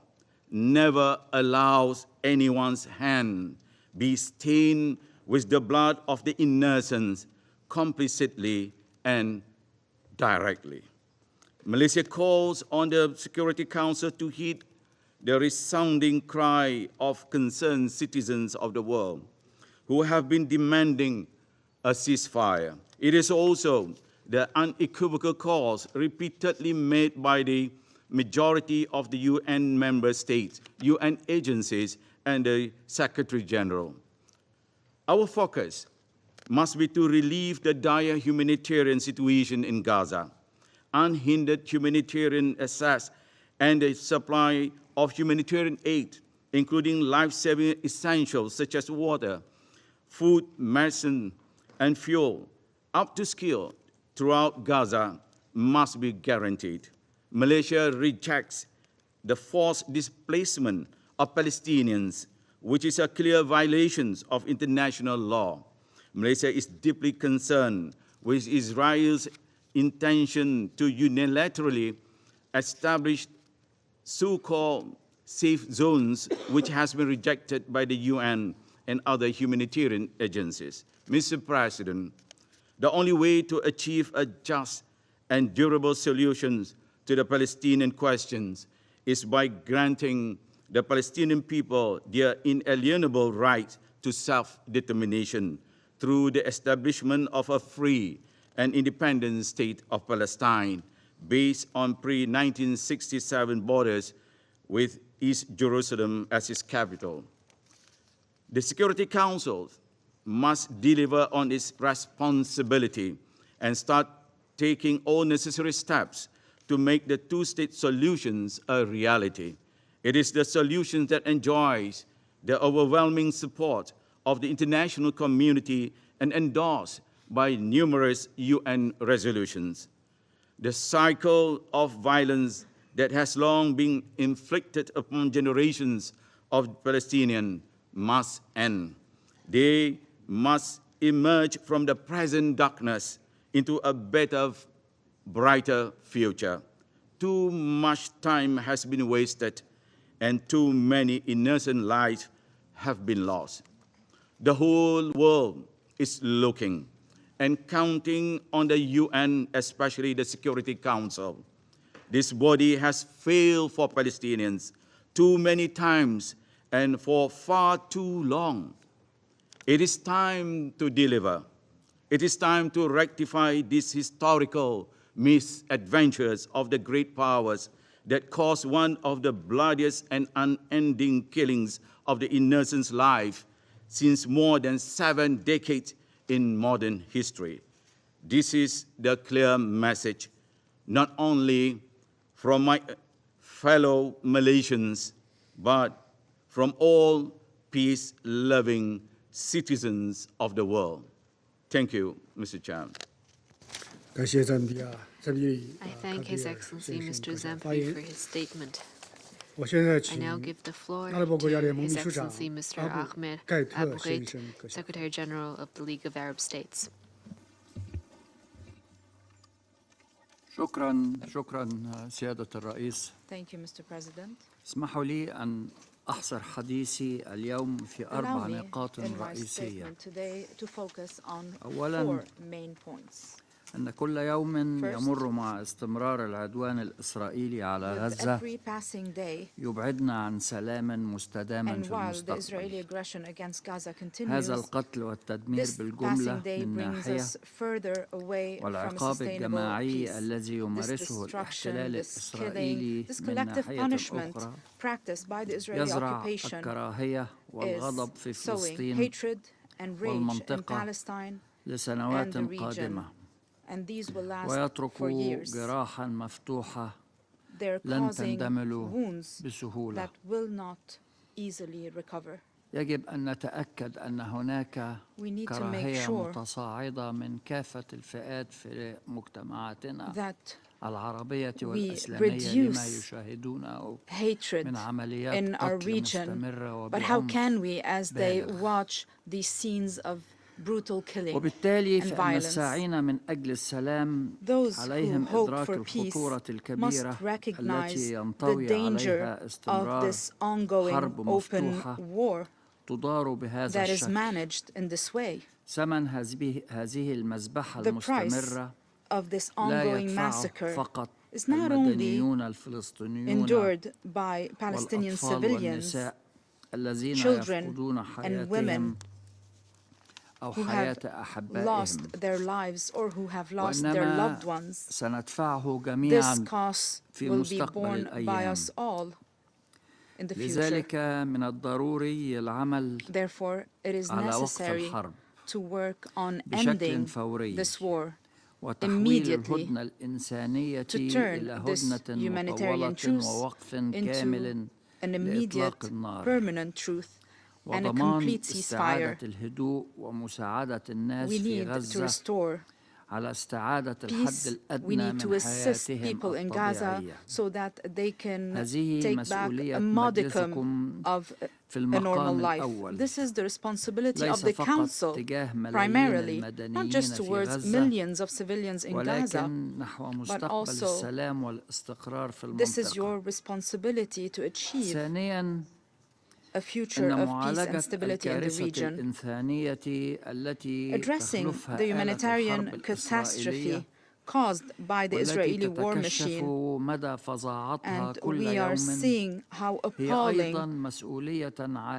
Never allow anyone's hand be stained with the blood of the innocent, complicitly and directly. Malaysia calls on the Security Council to heed the resounding cry of concerned citizens of the world who have been demanding a ceasefire. It is also the unequivocal cause repeatedly made by the majority of the UN member states, UN agencies, and the Secretary General. Our focus must be to relieve the dire humanitarian situation in Gaza, unhindered humanitarian access, and the supply of humanitarian aid, including life-saving essentials such as water, food, medicine, and fuel, up to scale throughout Gaza must be guaranteed. Malaysia rejects the forced displacement of Palestinians, which is a clear violation of international law. Malaysia is deeply concerned with Israel's intention to unilaterally establish so-called safe zones, which has been rejected by the UN and other humanitarian agencies. Mr. President, the only way to achieve a just and durable solution to the Palestinian questions is by granting the Palestinian people their inalienable right to self-determination through the establishment of a free and independent state of Palestine based on pre-1967 borders with East Jerusalem as its capital. The Security Council must deliver on its responsibility and start taking all necessary steps to make the two-state solutions a reality. It is the solution that enjoys the overwhelming support of the international community and endorsed by numerous UN resolutions. The cycle of violence that has long been inflicted upon generations of Palestinians must end. They must emerge from the present darkness into a better, brighter future. Too much time has been wasted and too many innocent lives have been lost. The whole world is looking and counting on the UN, especially the Security Council. This body has failed for Palestinians too many times and for far too long. It is time to deliver. It is time to rectify these historical misadventures of the great powers that caused one of the bloodiest and unending killings of the innocent life since more than 7 decades in modern history. This is the clear message, not only from my fellow Malaysians, but from all peace-loving citizens of the world. Thank you, Mr. Chairman. I thank His Excellency Mr. Zampi for his statement. I now give the floor to His Excellency Mr. Ahmed Abu Ghait, Secretary General of the League of Arab States. شكرا سيادة الرئيس. Thank you, Mr. President. اسمحوا لي أن أحصر حديثي اليوم في 4 نقاط رئيسية. أولاً أن كل يوم يمر مع استمرار العدوان الإسرائيلي على غزة يبعدنا عن سلام مستدام في المستقبل. هذا القتل والتدمير بالجملة من ناحية، والعقاب الجماعي الذي يمارسه الاحتلال الإسرائيلي من ناحية أخرى يزرع الكراهية والغضب في فلسطين والمنطقة لسنوات قادمة، ويترك جراحا مفتوحة لن تندمل بسهولة. يجب أن نتأكد أن هناك كراهية متصاعدة من كافة الفئات في مجتمعاتنا we reduce hatred in our region, but how can we as they watch these scenes of brutal killing and violence? Those who hope for peace must recognize the danger of this ongoing open war that is managed in this way. The price of this ongoing massacre is not only endured by Palestinian civilians, children and women who have lost their lives or who have lost their loved ones. This cost will be borne by us all in the future. Therefore, it is necessary to work on ending this war immediately, to turn this humanitarian truce into an immediate, permanent truce and a complete ceasefire. We need to restore peace. We need to assist people in Gaza so that they can take back a modicum of a normal life. This is the responsibility of the Council, primarily, not just towards millions of civilians in Gaza, but also this is your responsibility to achieve a future of peace and stability in the region. Addressing the humanitarian catastrophe caused by the Israeli war machine, and we are seeing how appalling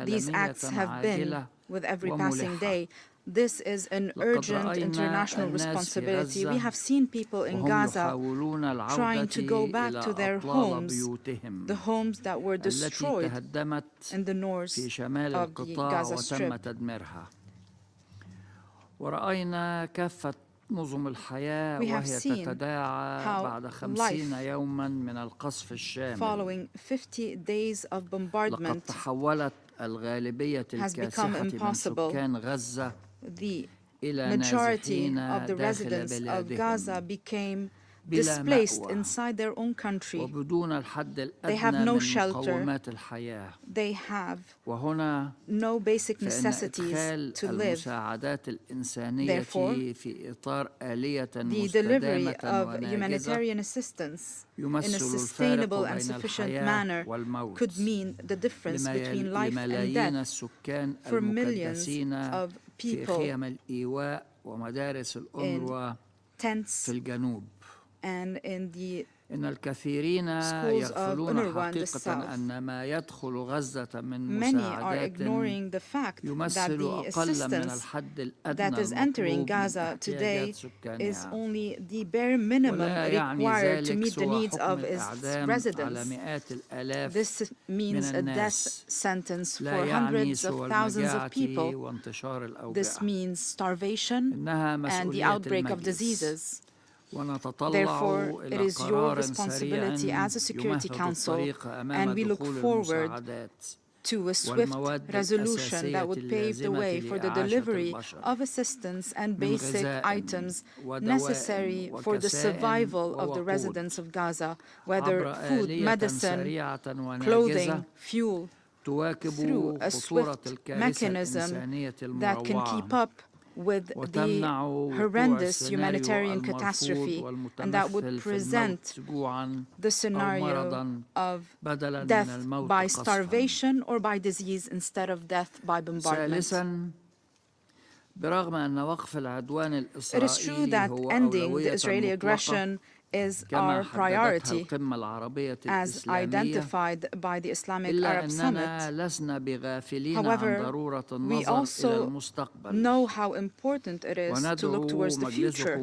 these acts have been with every passing day. This is an urgent international responsibility. We have seen people in Gaza trying to go back to their homes, the homes that were destroyed in the north of the Gaza Strip. We have seen how life, following 50 days of bombardment, has become impossible. The majority of the residents of Gaza became displaced inside their own country. They have no shelter. They have no basic necessities to live. Therefore, the delivery of humanitarian assistance in a sustainable and sufficient manner could mean the difference between life and death for millions of people in tents and in the schools of UNRWA in the south. Many are ignoring the fact that the assistance that is entering Gaza today is only the bare minimum required to meet the needs of its residents. This means a death sentence for hundreds of thousands of people. This means starvation and the outbreak of diseases. Therefore, it is your responsibility as a Security Council, and we look forward to a swift resolution that would pave the way for the delivery of assistance and basic items necessary for the survival of the residents of Gaza, whether food, medicine, clothing, fuel, through a swift mechanism that can keep up with the horrendous humanitarian catastrophe, and that would present the scenario of death by starvation or by disease instead of death by bombardment. It is true that ending the Israeli aggression is our priority, as identified by the Islamic Arab Summit. However, we also know how important it is to look towards the future,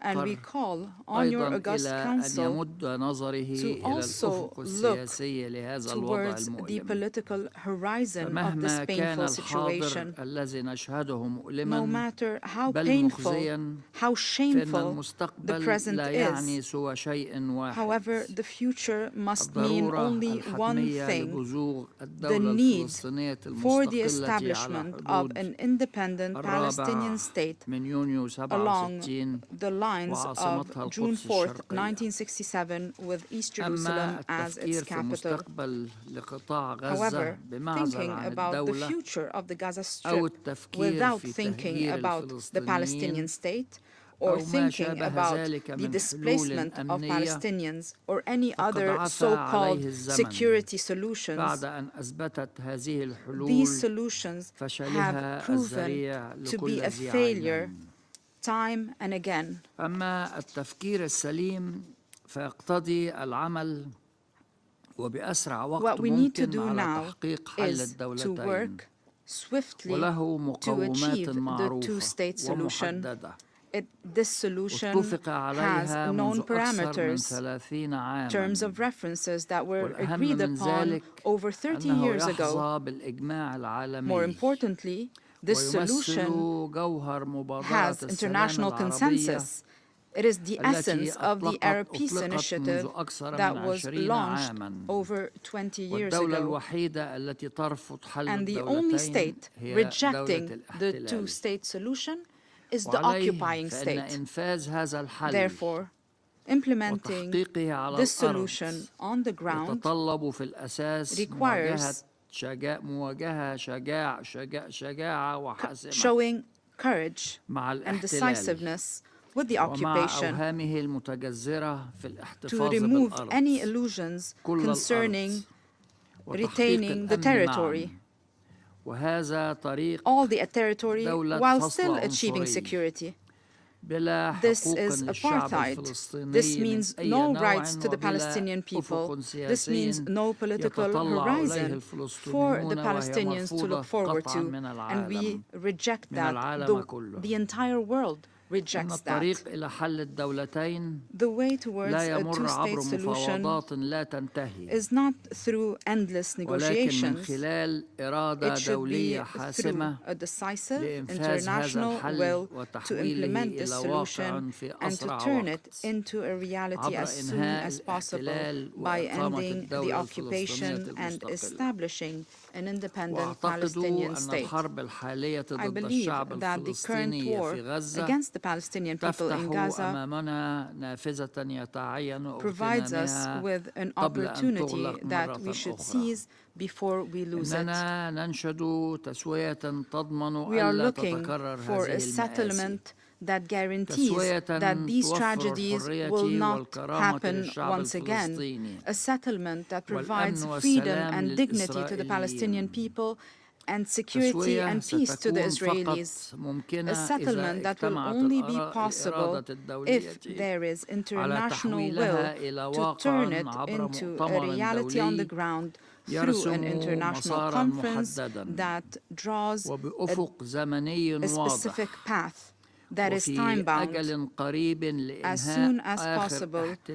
and we call on your August Council to also look towards the political horizon of this painful situation. No matter how painful, how shameful the present is, However, the future must mean only one thing: the need for the establishment of an independent Palestinian state along the lines of June 4th, 1967, with East Jerusalem as its capital. However, thinking about the future of the Gaza Strip without thinking about the Palestinian state, or thinking about the displacement of Palestinians or any other so-called security solutions, these solutions have proven to be a failure time and again. What we need to do now is to work swiftly to achieve the two-state solution. This solution has known parameters, terms of references that were agreed upon over 30 years ago. More importantly, this solution has international consensus. It is the essence of the Arab Peace Initiative that was launched over 20 years ago. And the only state rejecting the two-state solution is the occupying state. Therefore, implementing this solution on the ground requires showing courage and decisiveness with the occupation to remove any illusions concerning retaining the territory, all the territory, while still achieving security. This is apartheid. This means no rights to the Palestinian people. This means no political horizon for the Palestinians to look forward to. And we reject that. The entire world rejects that. The way towards a two-state solution is not through endless negotiations. It should be through a decisive international will to implement this solution and to turn it into a reality as soon as possible by ending the occupation and establishing an independent Palestinian state. I believe that the current war against the Palestinian people in Gaza provides us with an opportunity that we should seize before we lose it. We are looking for a settlement that guarantees that these tragedies will not happen once again. A settlement that provides freedom and dignity to the Palestinian people and security and peace to the Israelis. A settlement that will only be possible if there is international will to turn it into a reality on the ground through an international conference that draws a specific path that is time-bound as soon as possible to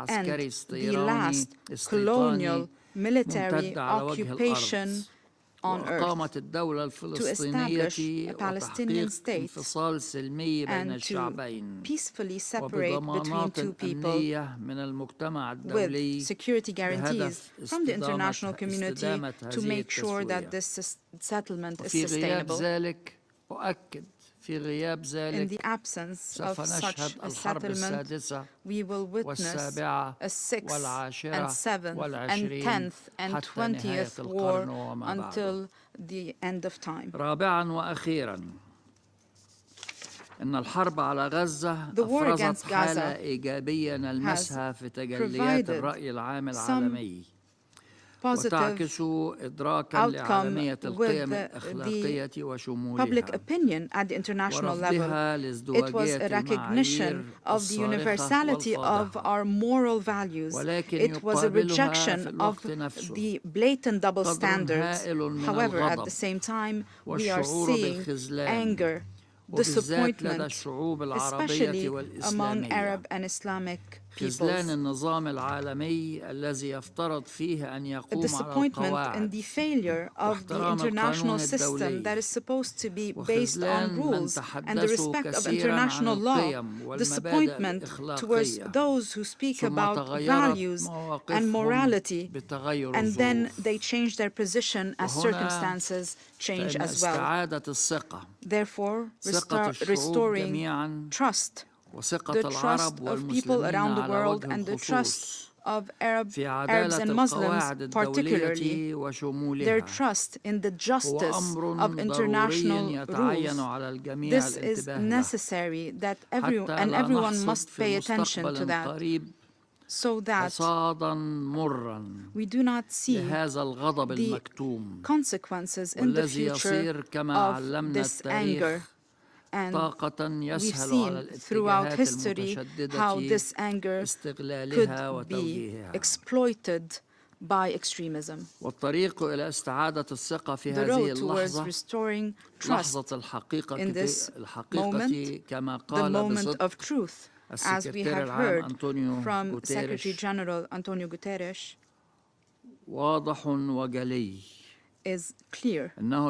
end the last colonial military occupation on earth, to establish a Palestinian state and to peacefully separate between two people with security guarantees from the international community to make sure that this settlement is sustainable. In the absence of such a settlement, we will witness a 6th and 7th and 10th and 20th war until the end of time. The war against Gaza has provided some positive outcome with the public opinion at the international level. It was a recognition of the universality of our moral values. It was a rejection of the blatant double standards. However, at the same time, we are seeing anger, disappointment, especially among Arab and Islamic خذلان النظام العالمي الذي يفترض فيه أن يقوم على disappointment in the failure of the international system that is supposed to be based on rules and the respect of international law, disappointment towards those who speak about values and morality, and then they change their position as circumstances change as well. Therefore, restoring trust, the trust of people around the world and the trust of Arabs and Muslims particularly, their trust in the justice of international rules. This is necessary that everyone must pay attention to that, so that we do not see the consequences in the future of this anger. And we've seen throughout history how this anger could be exploited by extremism. The road towards restoring trust in this moment, the moment of truth, as we have heard from Secretary General Antonio Guterres, is clear. We need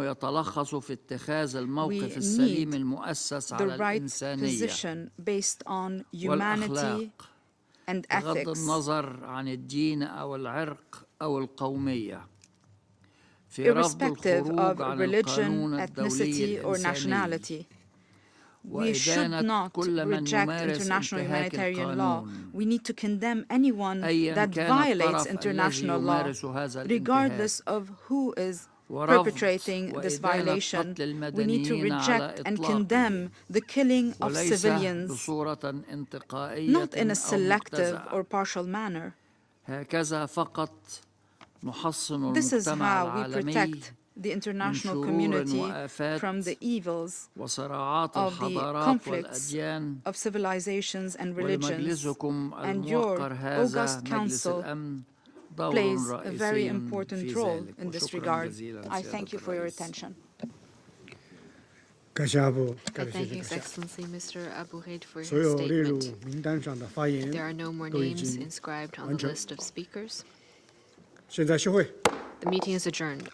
the right position based on humanity and ethics, irrespective of religion, ethnicity, or nationality. We should not reject international humanitarian law. We need to condemn anyone that violates international law, regardless of who is perpetrating this violation. We need to reject and condemn the killing of civilians, not in a selective or partial manner. This is how we protect the international community from the evils of the conflicts of civilizations and religions. And your August Council plays a very important role in this regard. I thank you for your attention. I thank His Excellency Mr. Abu Ghaid for his statement. There are no more names inscribed on the list of speakers. The meeting is adjourned.